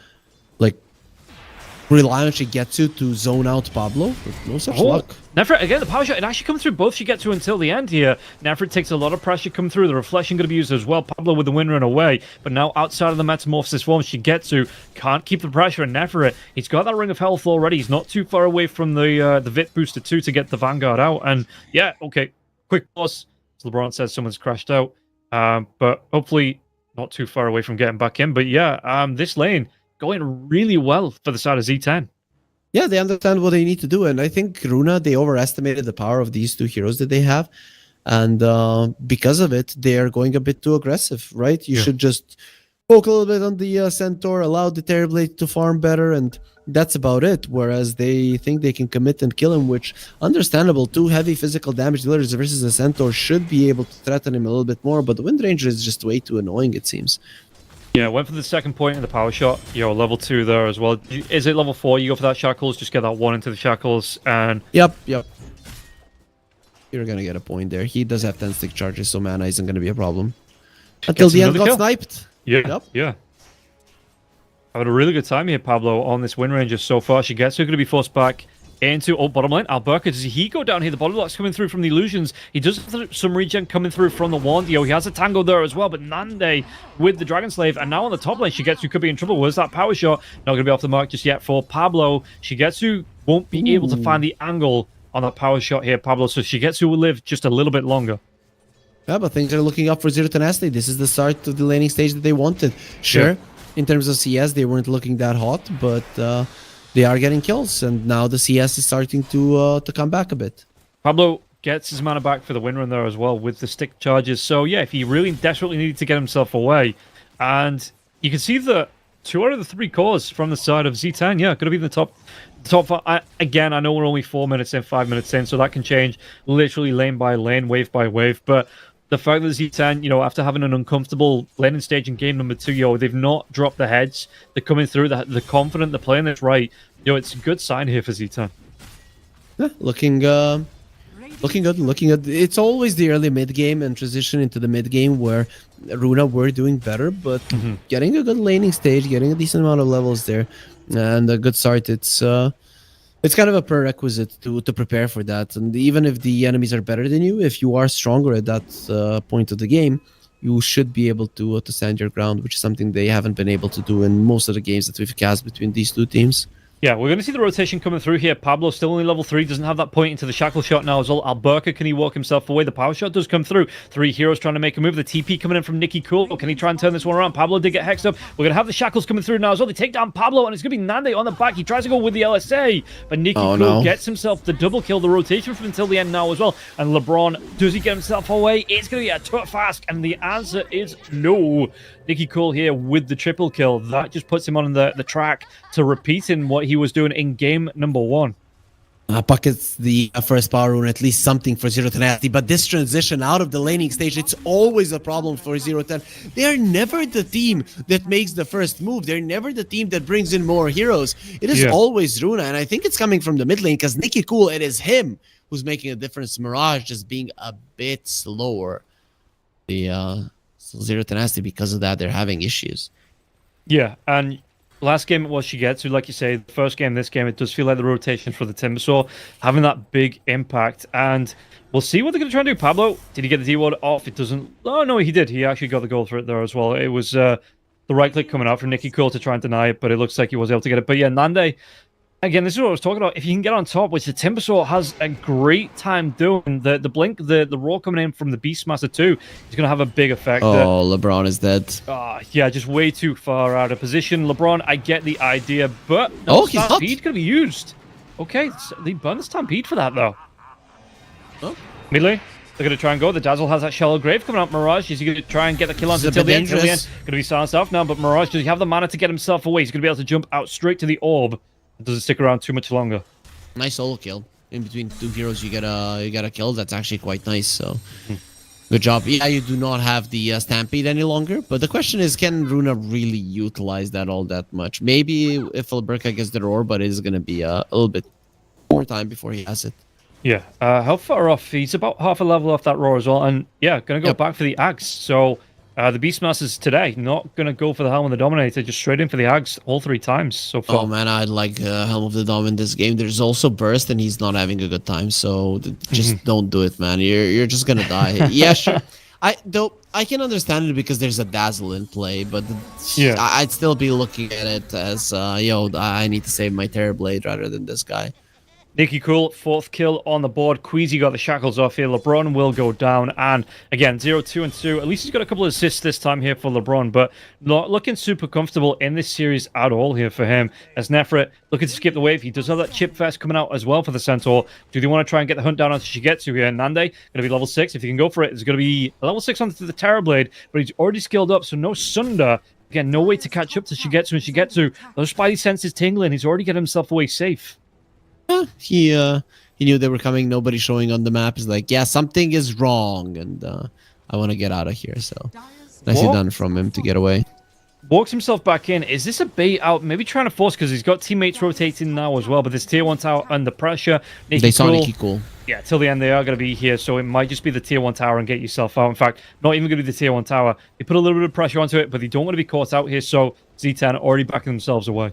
on Shigetsu to zone out Pablo, but no such luck. Nefrit, again, the power shot, it actually comes through both Shigetsu until the end here. Nefrit takes a lot of pressure coming through. The reflection going to be used as well. Pablo with the wind run away, but now outside of the Metamorphosis form, Shigetsu can't keep the pressure on Nefrit. He's got that Ring of Health already. He's not too far away from the Vit Booster 2 to get the Vanguard out. And yeah, okay. Quick pause. As LeBron says, someone's crashed out. But hopefully not too far away from getting back in. But yeah, this lane going really well for the side of Z10. Yeah, they understand what they need to do. And I think Runa, they overestimated the power of these two heroes that they have. And because of it, they are going a bit too aggressive, right? You should just poke a little bit on the Centaur, allow the Terrorblade to farm better, and that's about it. Whereas they think they can commit and kill him, which, understandable, two heavy physical damage dealers versus a Centaur should be able to threaten him a little bit more, but the Wind Ranger is just way too annoying, it seems. Yeah, went for the second point in the power shot. Level 2 there as well. Is it level 4? You go for that Shackles, just get that one into the Shackles, and... Yep. You're gonna get a point there. He does have 10 stick charges, so mana isn't gonna be a problem. Until Gets the end another got kill. sniped. Yeah, Yep. yeah. I've had a really good time here, Pablo, on this win ranger so far. Shigetsu going to be forced back into bottom lane. Alberca, does he go down here? The bottom block's coming through from the illusions. He does have some regen coming through from the Wandio. He has a tango there as well, but Nande with the Dragon Slave. And now on the top lane, Shigetsu could be in trouble. Where's that power shot? Not going to be off the mark just yet for Pablo. Shigetsu won't be able to find the angle on that power shot here, Pablo. So Shigetsu will live just a little bit longer. Yeah, but things are looking up for Zero Tenacity. This is the start of the laning stage that they wanted. Sure, in terms of CS, they weren't looking that hot, but they are getting kills, and now the CS is starting to come back a bit. Pablo gets his mana back for the win run there as well with the stick charges. So yeah, if he really desperately needed to get himself away, and you can see that 2 out of the 3 cores from the side of Z10, yeah, going to be in the top 5. Again, I know we're only 4 minutes in, 5 minutes in, so that can change literally lane by lane, wave by wave, but the fact that Z10, you know, after having an uncomfortable laning stage in game number 2, they've not dropped the heads. They're coming through. They're confident. They're playing this right. It's a good sign here for Z10. Yeah, looking good. It's always the early mid game and transition into the mid game where Runa were doing better, but getting a good laning stage, getting a decent amount of levels there, and a good start. It's kind of a prerequisite to prepare for that. And even if the enemies are better than you, if you are stronger at that point of the game, you should be able to stand your ground, which is something they haven't been able to do in most of the games that we've cast between these two teams. Yeah, we're going to see the rotation coming through here. Pablo still only level 3, doesn't have that point into the shackle shot now as well. Alberca, can he walk himself away? The power shot does come through. 3 heroes trying to make a move. The TP coming in from Nicky Cool. Can he try and turn this one around? Pablo did get hexed up. We're going to have the shackles coming through now as well. They take down Pablo, and it's going to be Nande on the back. He tries to go with the LSA, but Nicky Cool gets himself the double kill. The rotation from until the end now as well. And LeBron, does he get himself away? It's going to be a tough ask, and the answer is no. Nicky Cole here with the triple kill. That just puts him on the track to repeating what he was doing in game number 1. Pockets the first power rune, at least something for Zero Tenacity, but this transition out of the laning stage, it's always a problem for Zero Ten. They are never the team that makes the first move. They're never the team that brings in more heroes. It is always Runa, and I think it's coming from the mid lane because Nicky Cool, it is him who's making a difference. Mirage just being a bit slower. So Zero Tenacity, because of that, they're having issues. Yeah, and last game it was Shigetsu, like you say. The first game, this game, it does feel like the rotation for the Timbersaw having that big impact. And we'll see what they're going to try and do. Pablo, did he get the D-ward off? It doesn't... Oh, no, he did. He actually got the goal for it there as well. It was the right click coming out from Nicky Cole to try and deny it, but it looks like he was able to get it. But yeah, Nande... Again, this is what I was talking about. If you can get on top, which the Timbersaw has a great time doing, the blink, the roar coming in from the Beastmaster too is going to have a big effect. Oh, LeBron is dead. Yeah, just way too far out of position. LeBron, I get the idea, but Stampede going to be used. Okay, they burn the Stampede for that though. Oh. Midley, they're going to try and go. The Dazzle has that Shallow Grave coming out. Mirage, is he going to try and get the kill on until the end? Going to be silenced off now, but Mirage, does he have the mana to get himself away? He's going to be able to jump out straight to the orb. It doesn't stick around too much longer. Nice solo kill. In between 2 heroes, you get a kill. That's actually quite nice. So, good job. Yeah, you do not have the Stampede any longer. But the question is, can Runa really utilize that all that much? Maybe if Alberca gets the roar, but it is going to be a little bit more time before he has it. Yeah. How far off? He's about half a level off that roar as well. And yeah, going to go back for the Axe. So the Beastmasters today not going to go for the Helm of the Dominator, just straight in for the Axe all 3 times so far. Oh man, I'd like Helm of the Dom in this game. There's also Burst, and he's not having a good time. So just don't do it, man. You're just gonna die. Yeah, sure. I can understand it because there's a Dazzle in play, but I'd still be looking at it as I need to save my Terrorblade rather than this guy. Nicky Cool, 4th kill on the board. Queasy got the shackles off here. LeBron will go down. And again, 0-2 and 2. At least he's got a couple of assists this time here for LeBron, but not looking super comfortable in this series at all here for him. As Nefret looking to skip the wave. He does have that Chip Fest coming out as well for the Centaur. Do they want to try and get the hunt down onto Shigetsu here? Nande, going to be level 6. If he can go for it, it's going to be level 6 onto the Terrorblade, but he's already skilled up, so no Sunder. Again, no way to catch up to Shigetsu, and Shigetsu, those spidey senses tingling. He's already getting himself away safe. He knew they were coming. Nobody showing on the map. He's like, yeah, something is wrong, and I want to get out of here. So nicely done from him to get away. Walks himself back in. Is this a bait out? Maybe trying to force because he's got teammates rotating now as well. But this tier 1 tower under pressure. They saw Nikki Cool. Yeah, till the end they are going to be here. So it might just be the tier 1 tower and get yourself out. In fact, not even going to be the tier 1 tower. They put a little bit of pressure onto it, but they don't want to be caught out here. So Z10 already backing themselves away.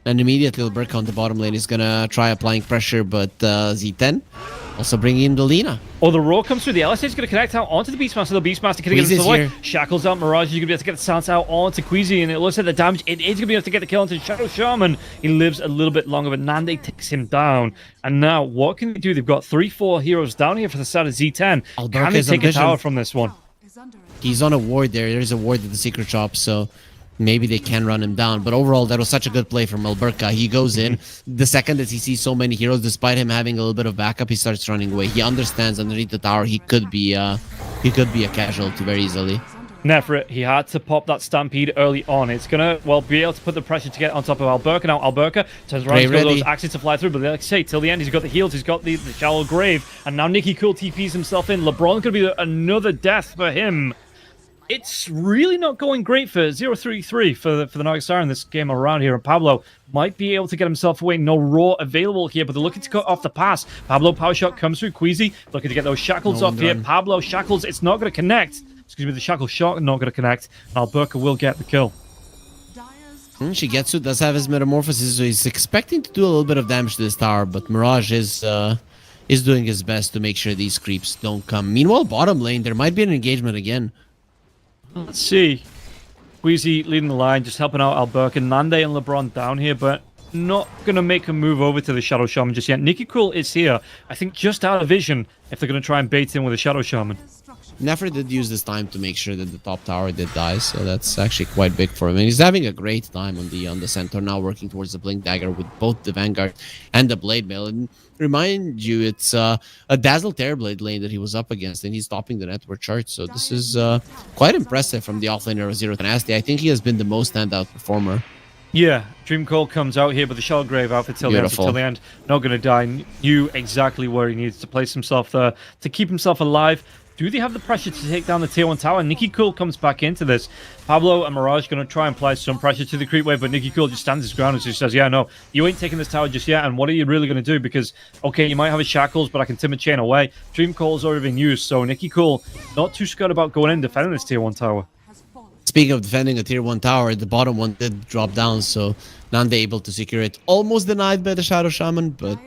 And immediately Alberca on the bottom lane is going to try applying pressure, but Z10 also bringing in the Lina. Oh, the roar comes through. The LSA is going to connect out onto the Beastmaster. The Beastmaster can get him away. Shackles out. Mirage is going to be able to get the silence out onto Queasy, and it looks like the damage. It is going to be able to get the kill onto Shadow Shaman. He lives a little bit longer, but Nande takes him down. And now, what can they do? They've got 3-4 heroes down here for the side of Z10. Can they take a tower from this one? He's on a ward there. There's a ward at the secret shop, so maybe they can run him down. But overall, that was such a good play from Alberca. He goes in. The second that he sees so many heroes, despite him having a little bit of backup, he starts running away. He understands underneath the tower he could be a casualty very easily. Nefrit, he had to pop that Stampede early on. It's going to, well, be able to put the pressure to get on top of Alberca. Now, Alberca turns around to those axes to fly through, but like I say, till the end, he's got the heals, he's got the shallow grave, and now Nicky Cool TPs himself in. LeBron could be another death for him. It's really not going great for 0-3-3 for the Nagasar in this game around here. And Pablo might be able to get himself away. No Raw available here, but they're looking to cut off the pass. Pablo power shot comes through. Queasy looking to get those shackles off here. Pablo shackles. It's not going to connect. Excuse me, the shackle shot not going to connect. And Alberca will get the kill. Shigetsu does have his metamorphosis, so he's expecting to do a little bit of damage to this tower, but Mirage is doing his best to make sure these creeps don't come. Meanwhile, bottom lane, there might be an engagement again. Let's see. Queasy leading the line, just helping out Alberca. Nande and LeBron down here, but not going to make a move over to the Shadow Shaman just yet. Nicky Cool is here. I think just out of vision if they're going to try and bait in with a Shadow Shaman. Nefrit did use this time to make sure that the top tower did die, so that's actually quite big for him. And he's having a great time on the center now, working towards the Blink Dagger with both the Vanguard and the Blade Mail. And remind you, it's a Dazzle Terrorblade lane that he was up against, and he's topping the network chart. So this is quite impressive from the offlaner of Zero Tenacity. I think he has been the most standout performer. Yeah, Dream Cold comes out here, but the Shell Grave outfit till the end. Not going to die. Knew exactly where he needs to place himself there to keep himself alive. Do they have the pressure to take down the tier 1 tower? Nicky Cool comes back into this. Pablo and Mirage going to try and apply some pressure to the creep wave, but Nicky Cool just stands his ground and just says, yeah, no, you ain't taking this tower just yet, and what are you really going to do? Because, okay, you might have his shackles, but I can timid chain away. Dream Coal's already been used, so Nicky Cool not too scared about going in defending this tier 1 tower. Speaking of defending a tier 1 tower, the bottom one did drop down, so Nande able to secure it. Almost denied by the Shadow Shaman, but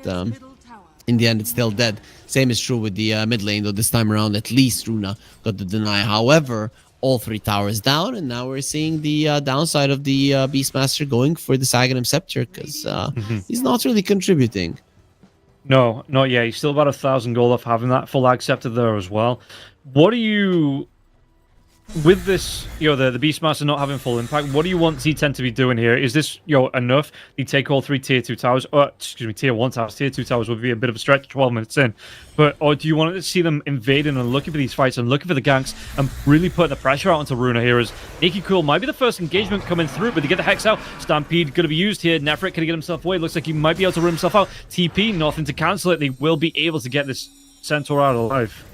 in the end, it's still dead. Same is true with the mid lane, though this time around, at least Runa got the deny. However, all 3 towers down, and now we're seeing the downside of the Beastmaster going for the Saghanim Scepter, because he's not really contributing. No, not yet. He's still about 1,000 gold off having that full ag scepter there as well. What do you... With this, the Beastmaster not having full impact, what do you want Z10 to be doing here? Is this, enough? They take all 3 tier 2 towers, or, excuse me, tier 1 towers. Tier 2 towers would be a bit of a stretch 12 minutes in. Or do you want to see them invading and looking for these fights and looking for the ganks and really putting the pressure out onto Runa here? As Nicky Cool might be the first engagement coming through, but they get the Hex out. Stampede going to be used here. Nefrit can get himself away. Looks like he might be able to run himself out. TP, nothing to cancel it. They will be able to get this Centaur out alive.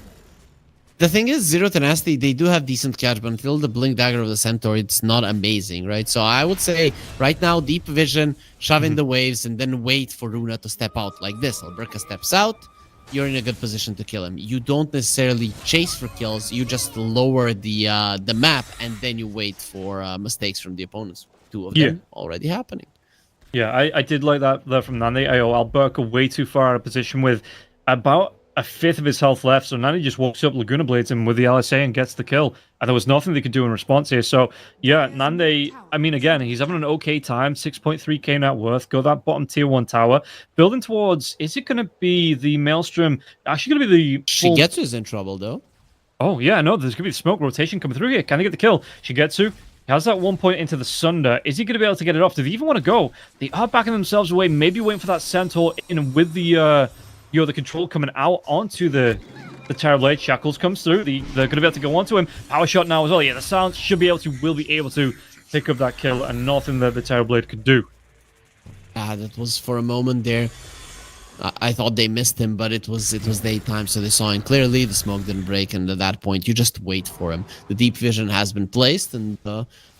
The thing is, Zero Tenacity, they do have decent catch, but until the Blink Dagger of the Centaur, it's not amazing, right? So I would say, right now, deep vision, shove in the waves, and then wait for Runa to step out like this. Alberca steps out, you're in a good position to kill him. You don't necessarily chase for kills, you just lower the map, and then you wait for mistakes from the opponents. 2 of them already happening. Yeah, I did like that there from Nande. Alberca way too far out of position with about 1/5 of his health left, so Nande just walks up, Laguna Blades him with the LSA and gets the kill. And there was nothing they could do in response here. So, yeah, Nande, I mean, again, he's having an okay time, 6.3k net worth, go that bottom tier 1 tower. Building towards, is it going to be the Maelstrom? Actually going to be the... Shigetsu's in trouble, though. Oh, yeah, no, there's going to be the smoke rotation coming through here. Can he get the kill? Shigetsu has that 1 point into the Sunder. Is he going to be able to get it off? Do they even want to go? They are backing themselves away, maybe waiting for that Centaur in with the... the control coming out onto the Terrorblade. Shackles comes through. They're going to be able to go onto him. Power shot now as well. Yeah, the silence will be able to pick up that kill, and nothing that the Terrorblade could do. That was for a moment there. I thought they missed him, but it was daytime, so they saw him clearly. The smoke didn't break, and at that point, you just wait for him. The deep vision has been placed, and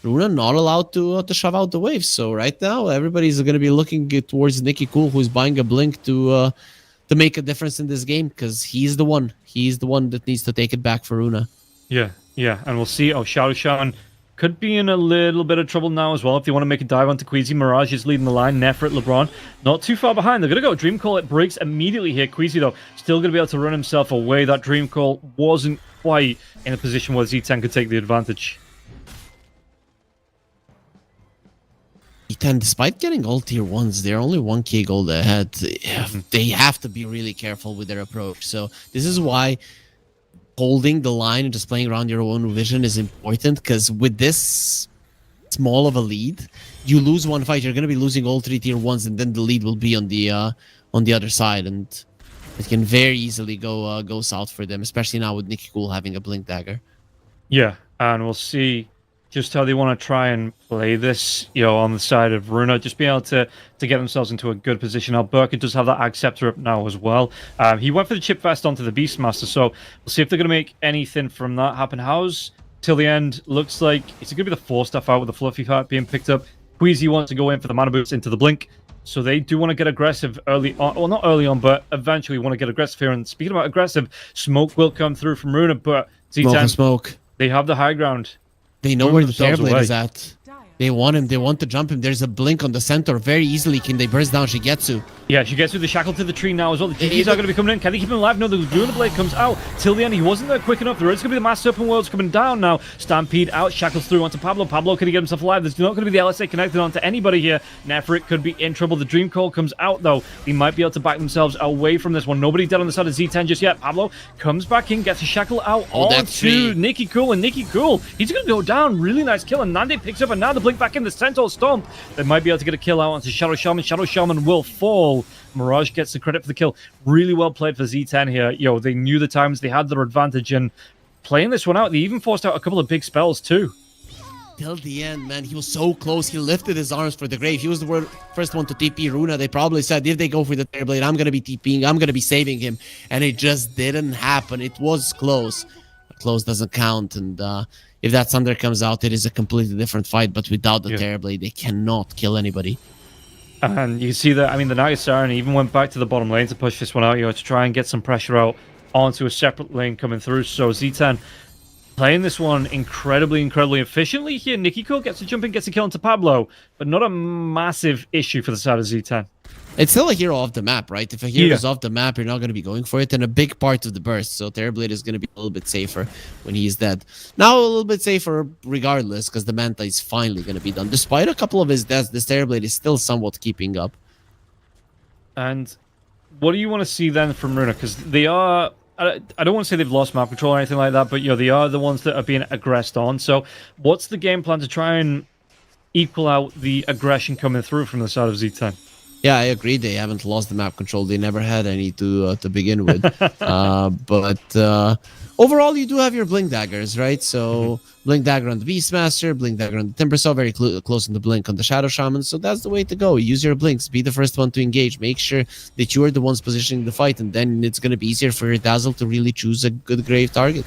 Runa not allowed to shove out the waves. So right now, everybody's going to be looking towards Nicky Cool, who's buying a blink to make a difference in this game, because he's the one. He's the one that needs to take it back for Runa. Yeah, and we'll see. Oh, Shadow Shaman could be in a little bit of trouble now as well if they want to make a dive onto Queasy. Mirage is leading the line. Nefrit, LeBron, not too far behind. They're going to go Dream Call. It breaks immediately here. Queasy, though, still going to be able to run himself away. That Dream Call wasn't quite in a position where Z10 could take the advantage. Z10, despite getting all tier 1s, they're only 1k gold ahead. They have to be really careful with their approach. So this is why holding the line and just playing around your own vision is important, because with this small of a lead, you lose one fight, you're going to be losing all 3 tier 1s, and then the lead will be on the other side, and it can very easily go south for them, especially now with Nicky Cool having a blink dagger. Yeah, and we'll see just how they want to try and play this, on the side of Runa, just being able to get themselves into a good position. Now, Burkett does have that Acceptor up now as well. He went for the Chip Fest onto the Beastmaster, so we'll see if they're going to make anything from that happen. How's till the end? Looks like it's going to be the 4 stuff out with the Fluffy Heart being picked up. Queasy wants to go in for the Mana Boots into the Blink, so they do want to get aggressive early on. Well, not early on, but eventually want to get aggressive here. And speaking about aggressive, smoke will come through from Runa, but Z10, smoke. They have the high ground. They know where the Terrorblade is at. They want him. They want to jump him. There's a blink on the center. Very easily can they burst down Shigetsu. Yeah, Shigetsu, the shackle to the tree now as well. The GGs are going to be coming in. Can they keep him alive? No, the Runa Blade comes out. Till the end, he wasn't there quick enough. There is going to be the Mass Serpent Worlds coming down now. Stampede out, shackles through onto Pablo. Pablo, can he get himself alive? There's not going to be the LSA connected onto anybody here. Nefrit could be in trouble. The Dream Call comes out, though. They might be able to back themselves away from this one. Nobody dead on the side of Z10 just yet. Pablo comes back in, gets a shackle out onto Nicky Cool, and Nicky Cool, he's going to go down. Really nice kill, and Nande picks up, and now the blink back in. The Centaur Stomp. They might be able to get a kill out onto Shadow Shaman. Shadow Shaman will fall. Mirage gets the credit for the kill. Really well played for Z10 here. They knew the times, they had their advantage, and playing this one out, they even forced out a couple of big spells too. Till the end, man, he was so close. He lifted his arms for the grave. He was the first one to TP Runa. They probably said, if they go for the Terrorblade, I'm going to be TPing, I'm going to be saving him. And it just didn't happen. It was close. Close doesn't count, and if that Thunder comes out, it is a completely different fight, but without the Terrorblade, they cannot kill anybody. And you see that, the Night Siren even went back to the bottom lane to push this one out, to try and get some pressure out onto a separate lane coming through. So Z10 playing this one incredibly efficiently here. Nicky Cool gets a jump in, gets a kill into Pablo, but not a massive issue for the side of Z10. It's still a hero off the map, right? If a hero is off the map, you're not going to be going for it, and a big part of the burst. So Terrorblade is going to be a little bit safer when he's dead. Now a little bit safer regardless, because the Manta is finally going to be done. Despite a couple of his deaths, this Terrorblade is still somewhat keeping up. And what do you want to see then from Runa? Because they are... I don't want to say they've lost map control or anything like that, but they are the ones that are being aggressed on. So what's the game plan to try and equal out the aggression coming through from the side of Z10? Yeah, I agree. They haven't lost the map control. They never had any to begin with. But overall, you do have your Blink Daggers, right? So Blink Dagger on the Beastmaster, Blink Dagger on the Timbersaw, very close on the Blink on the Shadow Shaman. So that's the way to go. Use your Blinks. Be the first one to engage. Make sure that you are the ones positioning the fight, and then it's going to be easier for your Dazzle to really choose a good grave target.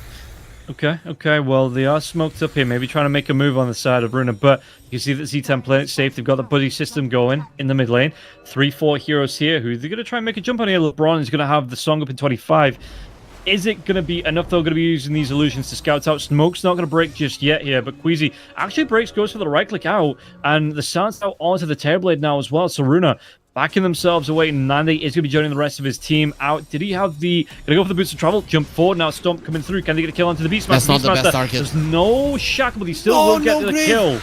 Okay. Well, they are smoked up here. Maybe trying to make a move on the side of Runa, but you see that Z10 playing it safe. They've got the buddy system going in the mid lane. 3-4 heroes here who they're going to try and make a jump on here. LeBron is going to have the song up in 25. Is it going to be enough? They're going to be using these illusions to scout out. Smoke's not going to break just yet here, but Queasy actually breaks, goes for the right click out, and the silence out onto the Terrorblade now as well. So Runa backing themselves away, and Nande is going to be joining the rest of his team out. Did he have the... Going to go for the boots of travel, jump forward, now Stomp coming through. Can they get a kill onto the Beastmaster? That's not the best target. There's no shackle, but he still will get the kill.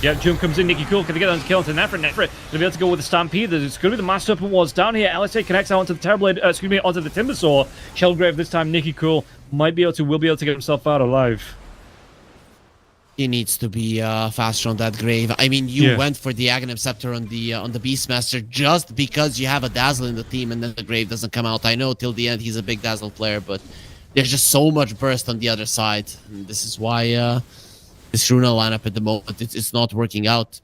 Yeah, jump comes in, Nicky Cool. Can they get on to kill onto Nefrit? Nefrit going to be able to go with the Stampede. It's going to be the Master Serpent Wars down here. LSA connects out onto the Terrorblade, onto the Timbersaw. Shellgrave this time. Nicky Cool will be able to get himself out alive. He needs to be faster on that grave. You went for the Aghanim Scepter on the Beastmaster just because you have a Dazzle in the team, and then the grave doesn't come out. I know till the end he's a big Dazzle player, but there's just so much burst on the other side. And this is why this Runa lineup at the moment, it's not working out.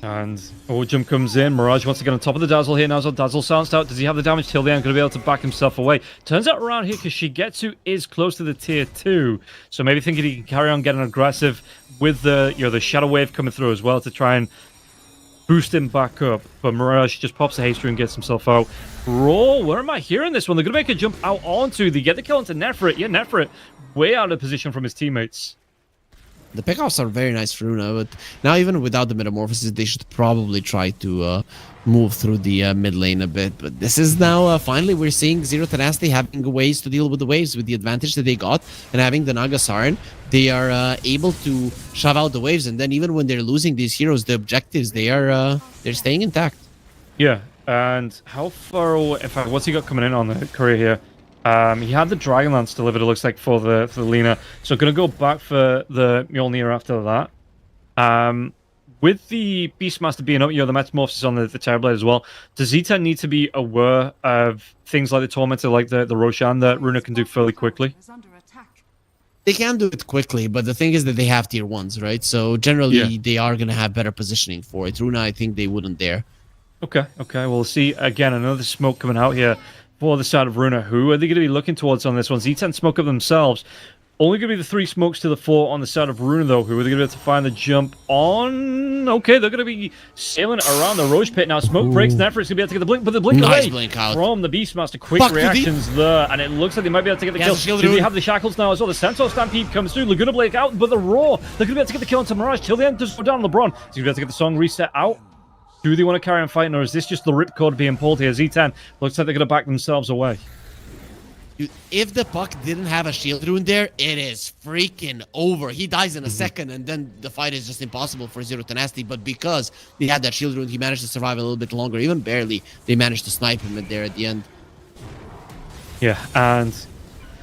And jump comes in. Mirage wants to get on top of the Dazzle here. Now so Dazzle silenced out. Does he have the damage till the end? Going to be able to back himself away. Turns out around here, because Shigetsu is close to the tier 2. So maybe thinking he can carry on getting aggressive with the the Shadow Wave coming through as well to try and boost him back up. But Mirage just pops the haste through and gets himself out. Raw, where am I hearing this one? They're going to make a jump out onto. They get the kill onto Nefrit. Yeah, Nefrit way out of position from his teammates. The pickoffs are very nice for Runa, but now even without the Metamorphosis, they should probably try to move through the mid lane a bit. But this is now, finally, we're seeing Zero Tenacity having ways to deal with the waves with the advantage that they got, and having the Naga Siren, they are able to shove out the waves, and then even when they're losing these heroes, the objectives, they're staying intact. Yeah, and how far away, in fact, what's he got coming in on the career here? He had the Dragonlance delivered, it looks like, for the Lina. So going to go back for the Mjolnir after that. With the Beastmaster being up, the Metamorphosis on the Terrorblade as well, does Z10 need to be aware of things like the Tormentor, like the Roshan, that Runa can do fairly quickly? They can do it quickly, but the thing is that they have tier 1s, right? So generally, they are going to have better positioning for it. Runa, I think they wouldn't dare. Okay. We'll see, again, another smoke coming out here for the side of Runa. Who are they going to be looking towards on this one? Z10 smoke up themselves. Only going to be the 3 smokes to the 4 on the side of Runa, though. Who are they going to be able to find the jump on? Okay, they're going to be sailing around the Roche Pit now. Smoke breaks. Nefrit's going to be able to get the blink, but the blink nice away blink out from the Beastmaster. Quick reactions there, and it looks like they might be able to get the kill. Do they have the shackles now as well? The Centaur Stampede comes through. Laguna Blake out, but the Roar, they're going to be able to get the kill onto Mirage. Till the end, just go down LeBron. So he's going to be able to get the song reset out. Do they want to carry on fighting, or is this just the ripcord being pulled here? Z10 looks like they're going to back themselves away. Dude, if the puck didn't have a shield rune there, it is freaking over. He dies in a second, and then the fight is just impossible for Zero Tenacity. But because they had that shield rune, he managed to survive a little bit longer. Even barely, they managed to snipe him there at the end. Yeah, and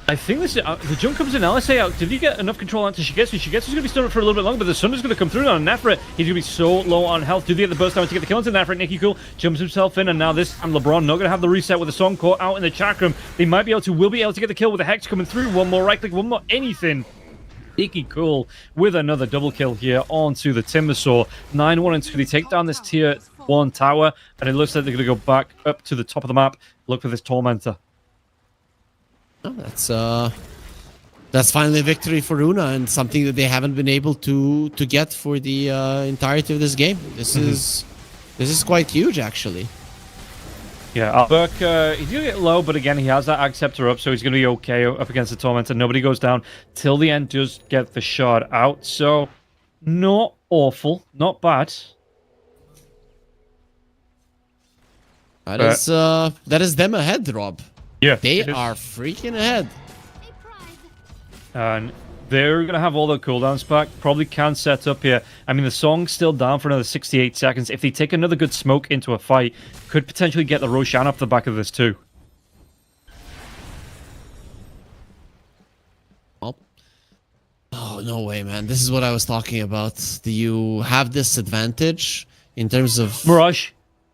I think this is, the jump comes in. LSA out. Did he get enough control onto Shigetsu? Shigetsu's going to be stunned for a little bit longer, but the Sunder's going to come through on Nefrit. He's going to be so low on health. Do they get the burst down to get the kill into Nefrit? Nicky Cool jumps himself in, and now this time LeBron not going to have the reset with the song caught out in the chakram. They might be able to, will be able to get the kill with the Hex coming through. One more right click, one more anything. Nicky Cool with another double kill here onto the Timbersaw. 9-1 and 2. They take down this tier 1 tower, and it looks like they're going to go back up to the top of the map. Look for this Tormentor. Oh, that's finally a victory for Runa, and something that they haven't been able to get for the entirety of this game. This is quite huge, actually. Yeah, Burke, he's going to get low, but again, he has that Acceptor up, so he's going to be okay up against the Tormentor. Nobody goes down till the end, does get the shard out, so not awful, not bad. That is them ahead, Rob. Yeah, they are freaking ahead. And they're going to have all their cooldowns back. Probably can set up here. I mean, the song's still down for another 68 seconds. If they take another good smoke into a fight, could potentially get the Roshan off the back of this too. Oh, no way, man. This is what I was talking about. Do you have this advantage in terms of... Mirage.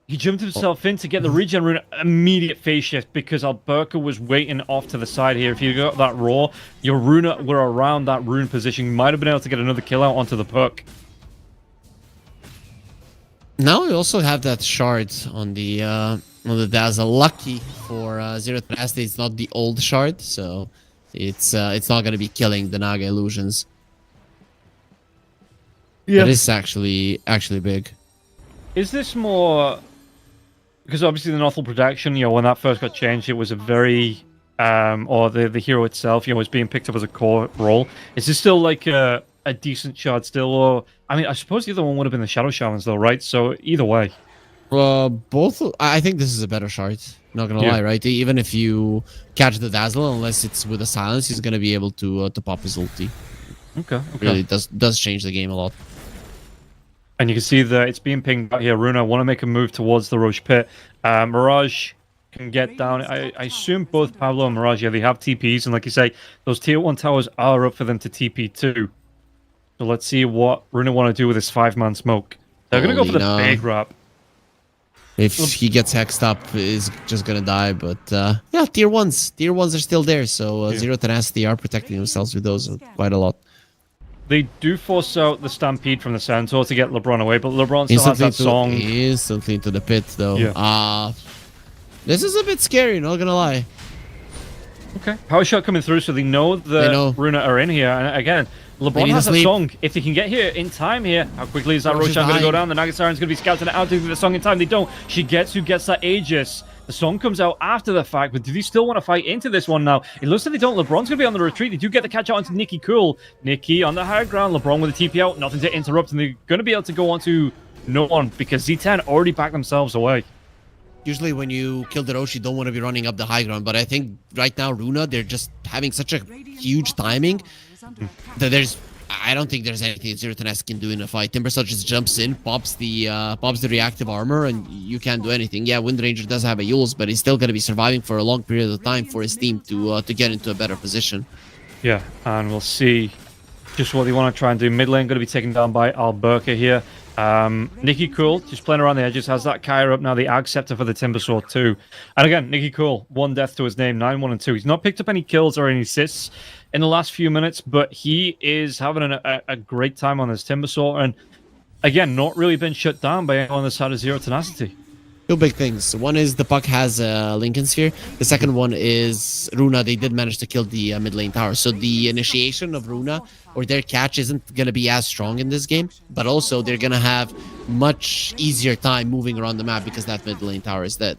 He jumped himself in to get the regen rune, immediate phase shift, because Alberca was waiting off to the side here. If you got that Raw, your Runa were around that rune position. You might have been able to get another kill out onto the puck. Now we also have that shard on the Dazzle. Lucky for Zero Tenacity, it's not the old shard, so it's not going to be killing the Naga illusions. Yeah, it's actually big. Is this more... Because obviously the Nothal production, when that first got changed, it was a very, or the hero itself, was being picked up as a core role. Is this still like a decent shard still, or I mean, I suppose the other one would have been the Shadow Shamans though, right? So either way, both. I think this is a better shard. Not gonna lie, right? Even if you catch the Dazzle, unless it's with a silence, he's gonna be able to pop his ulti. Okay. Really does change the game a lot. And you can see that it's being pinged out here. Runa want to make a move towards the Roche Pit. Mirage can get down. I assume both Pablo and Mirage, they have TPs. And like you say, those tier 1 towers are up for them to TP too. So let's see what Runa want to do with this 5-man smoke. They're going to go for the big wrap. If he gets hexed up, he's just going to die. But yeah, tier 1s. Tier 1s are still there. So Zero Tenacity are protecting themselves with those quite a lot. They do force out the Stampede from the Centaur to get LeBron away, but LeBron still has that song. Instantly into the pit, though. Yeah. This is a bit scary, not gonna lie. Okay. Power shot coming through, so they know that Runa are in here. And again, LeBron has that song. If they can get here in time here, how quickly is that Roshan going to go down? The Nagasiren's going to be scouting it out to the song in time. They don't. Shigetsu gets that Aegis. The song comes out after the fact, but do they still want to fight into this one now? It looks like they don't. LeBron's going to be on the retreat. They do get the catch out onto Nikki Cool. Nikki on the higher ground. LeBron with the TP out. Nothing to interrupt, and they're going to be able to go on to no one because Z10 already backed themselves away. Usually when you kill the Rosh, you don't want to be running up the high ground, but I think right now Runa, they're just having such a huge timing that I don't think there's anything Zero Tenacity can do in a fight. Timbersaw just jumps in, pops the reactive armor, and you can't do anything. Yeah, Wind Ranger does have a Yules, but he's still going to be surviving for a long period of time for his team to get into a better position. Yeah, and we'll see just what they want to try and do. Mid lane going to be taken down by Alberca here. Nikki Cool, just playing around the edges, has that Kyra up now, the Ag Scepter for the Timbersaw too. And again, Nikki Cool, 1 death to his name, 9-1-2. He's not picked up any kills or any assists in the last few minutes, but he is having a great time on this Timbersaw, and again, not really been shut down by anyone on the side of Zero Tenacity. Two big things. One is the Puck has a Lincoln Sphere. The second one is Runa. They did manage to kill the mid lane tower. So the initiation of Runa or their catch isn't going to be as strong in this game. But also they're going to have much easier time moving around the map because that mid lane tower is dead.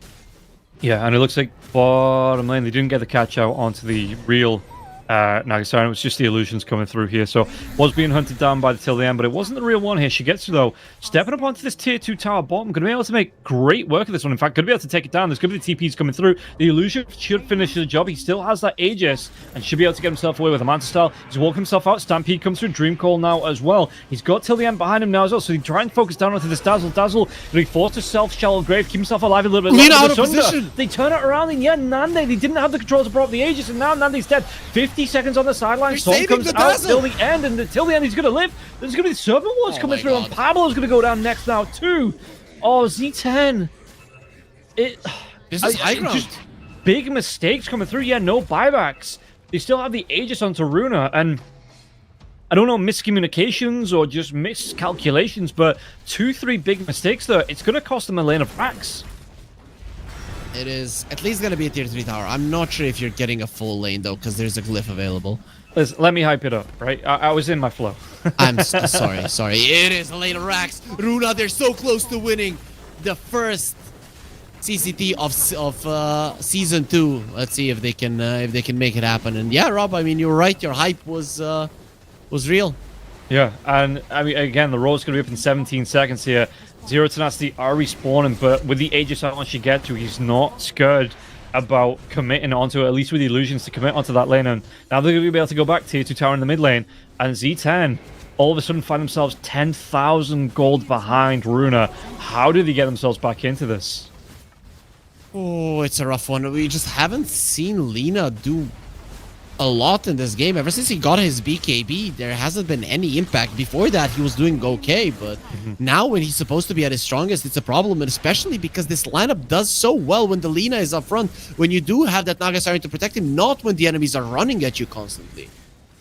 Yeah, and it looks like bottom lane, they didn't get the catch out onto the real Nagasiren. It was just the illusions coming through here. So was being hunted down by the till the end, but it wasn't the real one here. Shigetsu, though, stepping up onto this tier 2 tower bottom, going to be able to make great work of this one. In fact, going to be able to take it down. There's going to be the TPs coming through. The illusion should finish the job. He still has that Aegis and should be able to get himself away with a Manta Style. He's walking himself out. Stampede comes through. Dream Call now as well. He's got till the end behind him now as well. So he's trying to focus down onto this Dazzle. Dazzle, he forced to self-shallow grave, keep himself alive a little bit longer. Out of position. They turn it around, and yeah, Nande, they didn't have the control to prop the Aegis, and now Nande's dead. 50 seconds on the sideline. Song comes out till the end, and till the end he's going to live. There's going to be the Serpent Wars coming through, and Pablo's going to go down next now too. Oh, Z10. This is high ground. Just big mistakes coming through. Yeah, no buybacks. They still have the Aegis onto Runa, and I don't know, miscommunications or just miscalculations, but 2-3 big mistakes there. It's going to cost them a lane of racks. It is at least going to be a tier 3 tower. I'm not sure if you're getting a full lane, though, because there's a glyph available. Listen, let me hype it up, right? I was in my flow. I'm sorry. It is a lane of racks. Runa, they're so close to winning the first CCT of season 2. Let's see if they can make it happen. And yeah, Rob, I mean, you're right. Your hype was real. Yeah, and I mean, again, the roll's going to be up in 17 seconds here. Zero Tenacity are respawning, but with the Aegis out on Shigetsu, he's not scared about committing onto it, at least with the illusions to commit onto that lane. And now they're going to be able to go back tier 2 tower in the mid lane. And Z10 all of a sudden find themselves 10,000 gold behind Runa. How do they get themselves back into this? Oh, it's a rough one. We just haven't seen Lina do a lot in this game. Ever since he got his BKB, there hasn't been any impact. Before that, he was doing okay, but now when he's supposed to be at his strongest, it's a problem, and especially because this lineup does so well when the Lina is up front, when you do have that Nagasiren to protect him, not when the enemies are running at you constantly.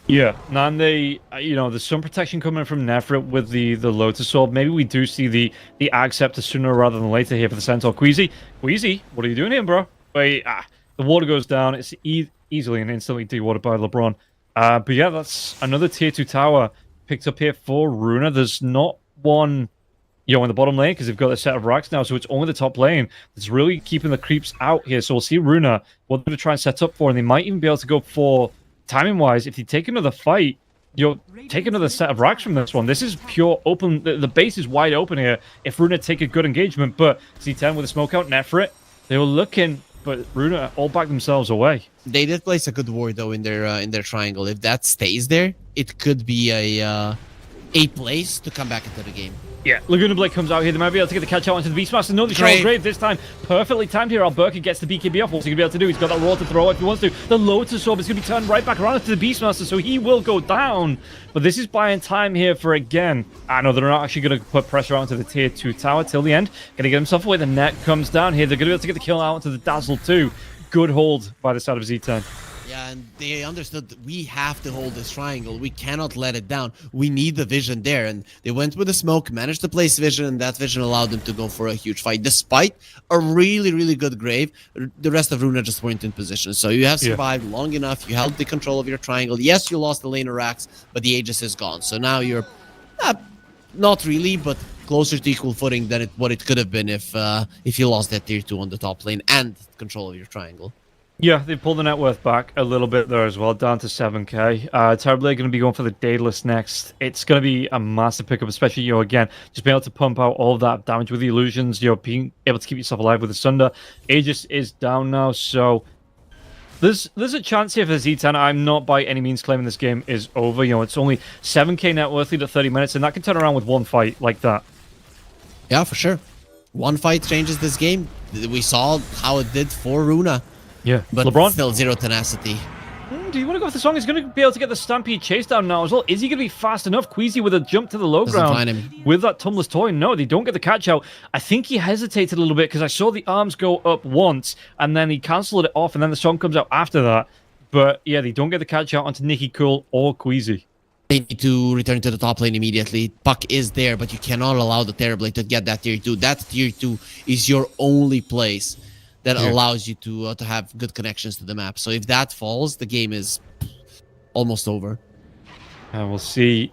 Yeah, Nande, you know, there's some protection coming from Nefrit with the Lotus Orb. Maybe we do see the Ag Scepter sooner rather than later here for the Centaur. Queasy, what are you doing here, bro? Wait, the water goes down. It's easily and instantly dewatered by LeBron. But yeah, that's another tier 2 tower picked up here for Runa. There's not one, you know, in the bottom lane because they've got a set of racks now, so it's only the top lane that's really keeping the creeps out here. So we'll see Runa, what they're going to try and set up for, and they might even be able to go for, timing-wise, if you take another fight, you'll take another set of racks from this one. This is pure open, the base is wide open here if Runa take a good engagement, but Z10 with a smoke out, Nefrit, they were looking, but Runa all back themselves away. They did place a good ward though in their triangle. If that stays there, it could be a place to come back into the game. Yeah, Laguna Blade comes out here. They might be able to get the catch out onto the Beastmaster. No, the Shadow Grave this time. Perfectly timed here. Alberca gets the BKB off. What's he going to be able to do? He's got that roll to throw if he wants to. The Lotus Orb is going to be turned right back around to the Beastmaster, so he will go down. But this is buying time here for, again, I know they're not actually going to put pressure onto the tier 2 tower till the end. Going to get himself away. The net comes down here. They're going to be able to get the kill out onto the Dazzle too. Good hold by the side of Z10. Yeah, and they understood that we have to hold this triangle. We cannot let it down. We need the vision there. And they went with the smoke, managed to place vision, and that vision allowed them to go for a huge fight. Despite a really, really good grave, the rest of Runa just weren't in position. So you have survived long enough. You held the control of your triangle. Yes, you lost the laner racks, but the Aegis is gone. So now you're not really, but closer to equal footing than what it could have been if you lost that tier 2 on the top lane and control of your triangle. Yeah, they pulled the net worth back a little bit there as well, down to 7k. Terribly going to be going for the Daedalus next. It's going to be a massive pickup, especially, again, just being able to pump out all of that damage with the illusions, being able to keep yourself alive with the Sunder. Aegis is down now, so there's a chance here for Z10. I'm not by any means claiming this game is over. It's only 7k net worth lead at 30 minutes, and that can turn around with one fight like that. Yeah, for sure. One fight changes this game. We saw how it did for Runa. Yeah, but LeBron still zero tenacity. Do you want to go with the song? He's going to be able to get the Stampede chase down now as well. Is he going to be fast enough? Queasy with a jump to the low Doesn't ground find him. with that Tumblr's Toy. No, they don't get the catch out. I think he hesitated a little bit because I saw the arms go up once and then he cancelled it off and then the song comes out after that. But yeah, they don't get the catch out onto Nicky Cool or Queasy. They need to return to the top lane immediately. Puck is there, but you cannot allow the Terrorblade to get that tier 2. That tier 2 is your only place that allows you to have good connections to the map. So if that falls, the game is almost over. And we'll see.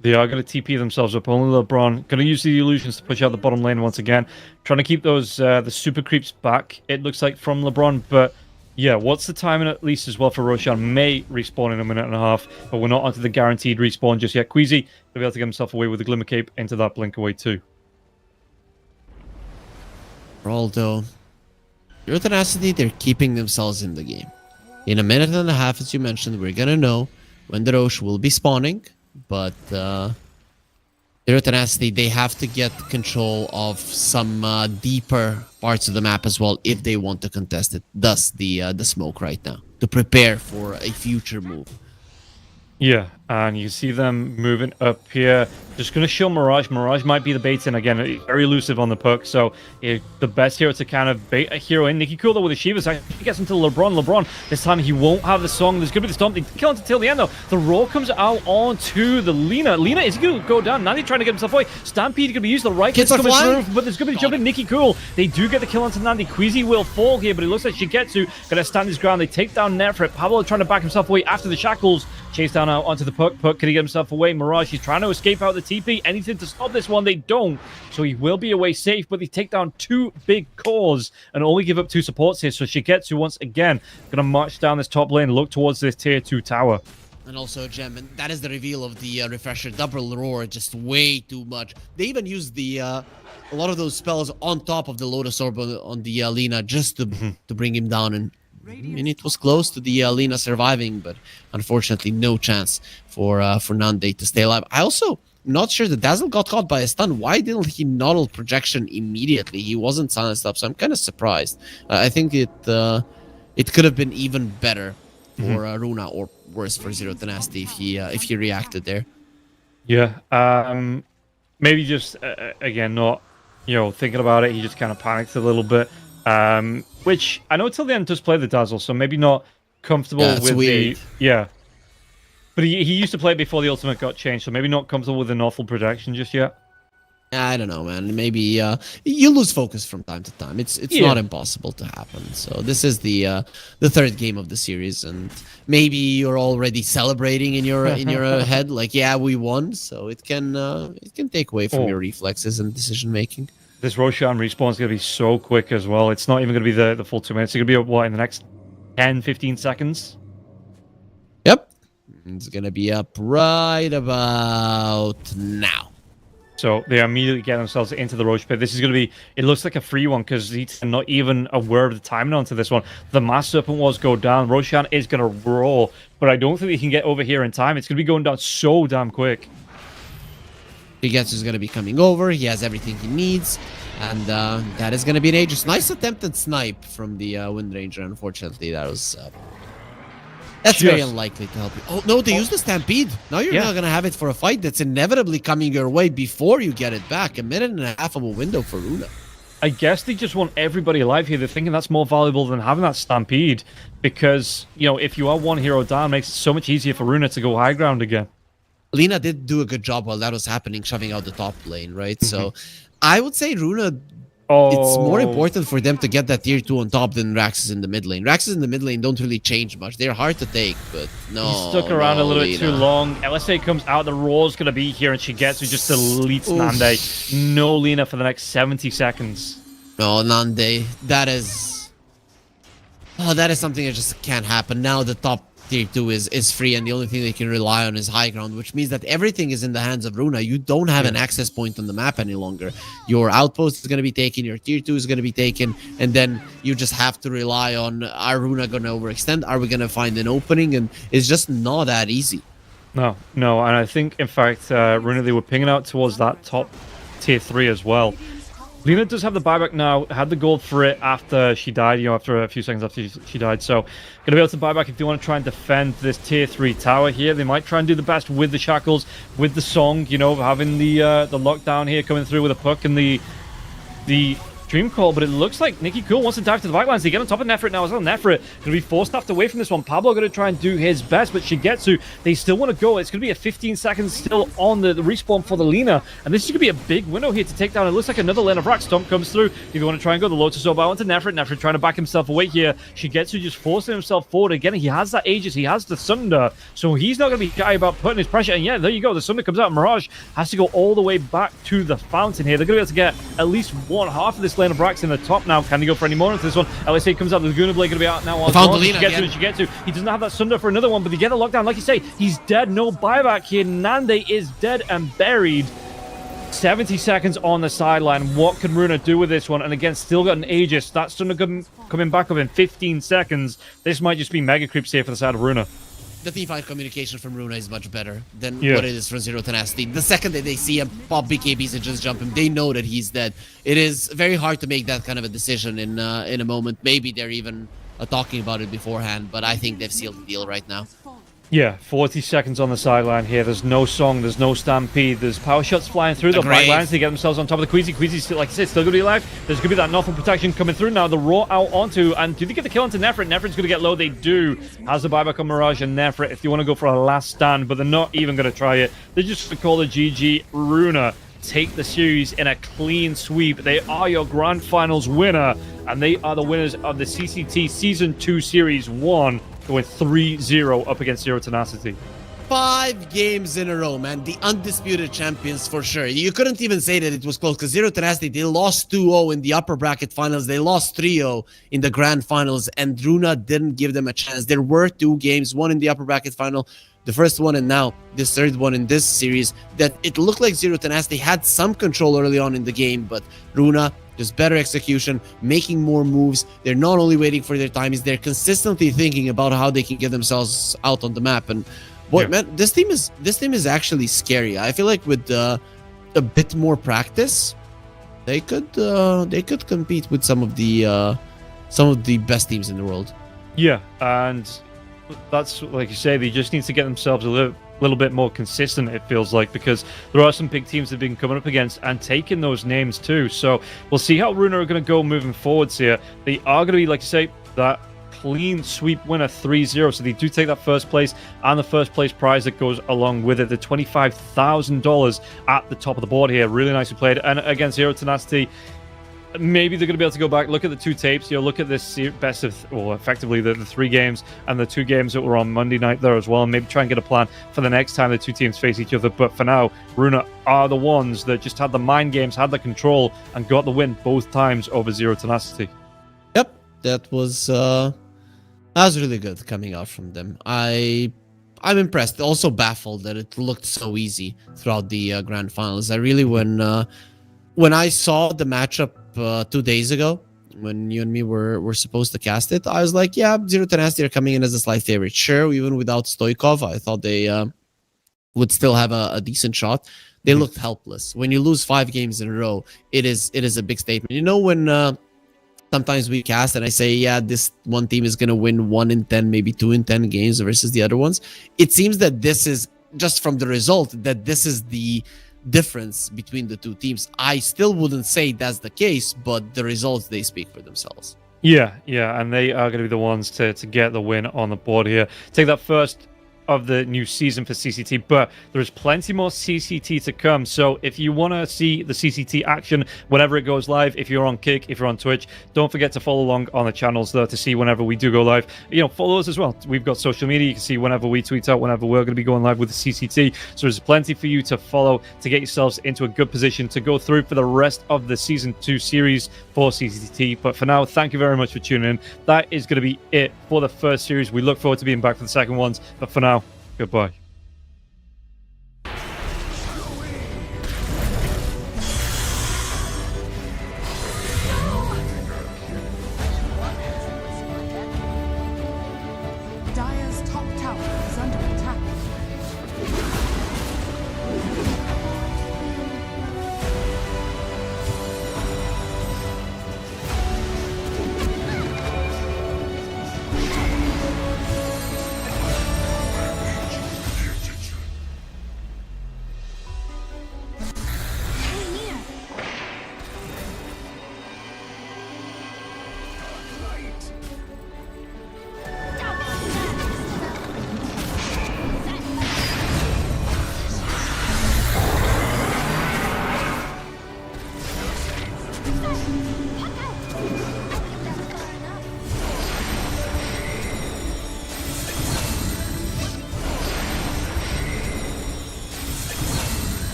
They are going to TP themselves up. Only LeBron going to use the illusions to push out the bottom lane once again. Trying to keep those the super creeps back, it looks like, from LeBron. But yeah, what's the timing at least as well for Roshan? May respawn in a minute and a half, but we're not onto the guaranteed respawn just yet. Queasy will be able to get himself away with the Glimmer Cape into that blink away too. Although your tenacity, they're keeping themselves in the game. In a minute and a half, as you mentioned, we're gonna know when the Roche will be spawning, but their tenacity, they have to get control of some deeper parts of the map as well if they want to contest it. Thus, the smoke right now to prepare for a future move. Yeah, and you see them moving up here. Just going to show Mirage. Mirage might be the bait in again. Very elusive on the puck, so the best hero to kind of bait a hero in. Nicky Cool, though, with the Shivas, actually gets into LeBron. LeBron, this time he won't have the song. There's going to be the stomp. They kill him until the end, though. The roll comes out onto the Lina. Lina is going to go down. Now they're trying to get himself away. Stampede going to be used. The right kick's coming through, but there's going to be jumping Nicky Cool. They do get the kill onto Nandi. Queasy will fall here, but it looks like Shigetsu going to stand his ground. They take down Nefrit. Pablo trying to back himself away after the shackles. Chase down out onto the puck. Puck, can he get himself away? Mirage, he's trying to escape out the TP. Anything to stop this one, they don't. So he will be away safe, but they take down two big cores and only give up two supports here. So Shigetsu, once again, going to march down this top lane, look towards this tier 2 tower. And also, Gem, and that is the reveal of the refresher. Double roar, just way too much. They even used the a lot of those spells on top of the Lotus Orb on the Lina just to bring him down. And it was close to the Lina surviving, but unfortunately, no chance for Nande to stay alive. I also not sure that Dazzle got caught by a stun. Why didn't he nodal projection immediately? He wasn't silenced up, so I'm kind of surprised. I think it could have been even better for Runa, or worse for Zero Tenacity if he reacted there. Yeah, maybe just again not thinking about it. He just kind of panicked a little bit. Which I know till the end does play the Dazzle, so maybe not comfortable with weird. But he used to play it before the ultimate got changed, so maybe not comfortable with the Northful projection just yet. I don't know, man. Maybe you lose focus from time to time. It's not impossible to happen. So this is the third game of the series, and maybe you're already celebrating in your head, like, yeah, we won. So it can take away from your reflexes and decision making. This Roshan respawn is going to be so quick as well. It's not even going to be the full 2 minutes. It's going to be, what, in the next 10, 15 seconds? Yep. It's going to be up right about now. So they immediately get themselves into the Roche pit. This is going to be, it looks like a free one because he's not even aware of the timing onto this one. The Mass Serpent Walls go down. Roshan is going to roll, but I don't think he can get over here in time. It's going to be going down so damn quick. Shigetsu's going to be coming over. He has everything he needs. And that is going to be an Aegis. Nice attempted snipe from the Wind Ranger. Unfortunately, that was... that's very unlikely to help you. Oh, no, they used the Stampede. Now you're not going to have it for a fight that's inevitably coming your way before you get it back. A minute and a half of a window for Runa. I guess they just want everybody alive here. They're thinking that's more valuable than having that Stampede, because, you know, if you are one hero down, it makes it so much easier for Runa to go high ground again. Lina did do a good job while that was happening, shoving out the top lane, right? So I would say Runa, it's more important for them to get that tier 2 on top than Raxus in the mid lane. Raxus in the mid lane don't really change much. They're hard to take, but no. He's stuck around a little bit Lina. too long. LSA comes out, the Roar's going to be here, and Shigetsu just deletes Nande. No Lina for the next 70 seconds. No, Nande, that is... Oh, that is something that just can't happen. Now the top tier 2 is free, and the only thing they can rely on is high ground, which means that everything is in the hands of Runa. You don't have an access point on the map any longer. Your outpost is going to be taken, your tier 2 is going to be taken, and then you just have to rely on, are Runa going to overextend? Are we going to find an opening? And it's just not that easy. No, and I think, in fact, Runa, they were pinging out towards that top tier 3 as well. Lina does have the buyback now, had the gold for it after she died, you know, after a few seconds after she died. So, going to be able to buy back if they want to try and defend this tier 3 tower here. They might try and do the best with the shackles, with the song, you know, having the lockdown here coming through with a puck and the Dream Call, but it looks like Nikki Cool wants to dive to the backlines. They get on top of Nefrit now as well. Nefrit going to be forced staffed away from this one. Pablo going to try and do his best, but Shigetsu, they still want to go. It's going to be a 15 seconds still on the respawn for the Lina, and this is going to be a big window here to take down. It looks like another lane of Rack Stomp comes through. If you want to try and go the Lotus Orb out onto Nefrit, Nefrit trying to back himself away here. Shigetsu just forcing himself forward again. He has that Aegis, he has the Sunder, so he's not going to be shy about putting his pressure. And yeah, there you go. The Sunder comes out. Mirage has to go all the way back to the fountain here. They're going to be able to get at least one half of this lane of Racks in the top now. Can he go for any more into this one? LSA comes out. The Laguna Blade going to be out now. Shigetsu. He doesn't have that Sunder for another one, but they get the lockdown. Like you say, he's dead. No buyback here. Nande is dead and buried. 70 seconds on the sideline. What can Runa do with this one? And again, still got an Aegis. That Sunder coming back up in 15 seconds. This might just be mega creeps here for the side of Runa. The teamfight communication from Runa is much better than what it is from Zero Tenacity. The second that they see him pop BKBs and just jump him, they know that he's dead. It is very hard to make that kind of a decision in a moment. Maybe they're even talking about it beforehand, but I think they've sealed the deal right now. Yeah, 40 seconds on the sideline here. There's no song, there's no Stampede, there's power shots flying through the back lines to get themselves on top of the Queasy. Queasy's, like I said, still going to be alive. There's going to be that Northern protection coming through now. The Raw out onto, and do they get the kill onto Nefrit? Nefrit's going to get low. They do. Has the buyback on Mirage and Nefrit if you want to go for a last stand, but they're not even going to try it. They're just going to call the GG. Runa take the series in a clean sweep. They are your Grand Finals winner, and they are the winners of the CCT Season 2 Series 1. Going 3-0 up against Zero Tenacity. 5 games in a row, man. The undisputed champions for sure. You couldn't even say that it was close because Zero Tenacity, they lost 2-0 in the upper bracket finals. They lost 3-0 in the grand finals, and Runa didn't give them a chance. There were 2 games, one in the upper bracket final, the first one, and now this third one in this series, that it looked like Zero Tenacity had some control early on in the game, but Runa, just better execution, making more moves. They're not only waiting for their timings, they're consistently thinking about how they can get themselves out on the map. And boy, man, this team is actually scary. I feel like with a bit more practice, they could compete with some of the best teams in the world. Yeah, and that's like you say, they just need to get themselves a little bit more consistent, it feels like, because there are some big teams they've been coming up against and taking those names too. So we'll see how Runa are going to go moving forwards here. They are going to be, like you say, that clean sweep winner 3-0. So they do take that first place and the first place prize that goes along with it, the $25,000 at the top of the board here. Really nicely played. And against Zero Tenacity, maybe they're going to be able to go back, look at the 2 tapes, you know, look at this best of, well, effectively the 3 games and the 2 games that were on Monday night there as well, and maybe try and get a plan for the next time the 2 teams face each other. But for now, Runa are the ones that just had the mind games, had the control, and got the win both times over Zero Tenacity. Yep, that was really good coming out from them. I'm impressed, also baffled that it looked so easy throughout the grand finals. I really, when I saw the matchup 2 days ago, when you and me were supposed to cast it, I was like, yeah, Zero Tenacity are coming in as a slight favorite. Sure, even without Stoikov, I thought they would still have a decent shot. They looked helpless. When you lose 5 games in a row, it is a big statement. You know, when sometimes we cast and I say, yeah, this one team is going to win 1 in 10, maybe 2 in 10 games versus the other ones, it seems that this is, just from the result, that this is the difference between the two teams. I still wouldn't say that's the case, but the results, they speak for themselves. Yeah, and they are going to be the ones to get the win on the board here. Take that first of the new season for CCT, but there is plenty more CCT to come. So if you want to see the CCT action whenever it goes live, if you're on Kick, if you're on Twitch, don't forget to follow along on the channels there to see whenever we do go live. Follow us as well. We've got social media. You can see whenever we tweet out, whenever we're going to be going live with the CCT. So there's plenty for you to follow to get yourselves into a good position to go through for the rest of the Season 2 series for CCT. But for now, thank you very much for tuning in. That is going to be it for the first series. We look forward to being back for the second ones. But for now, goodbye.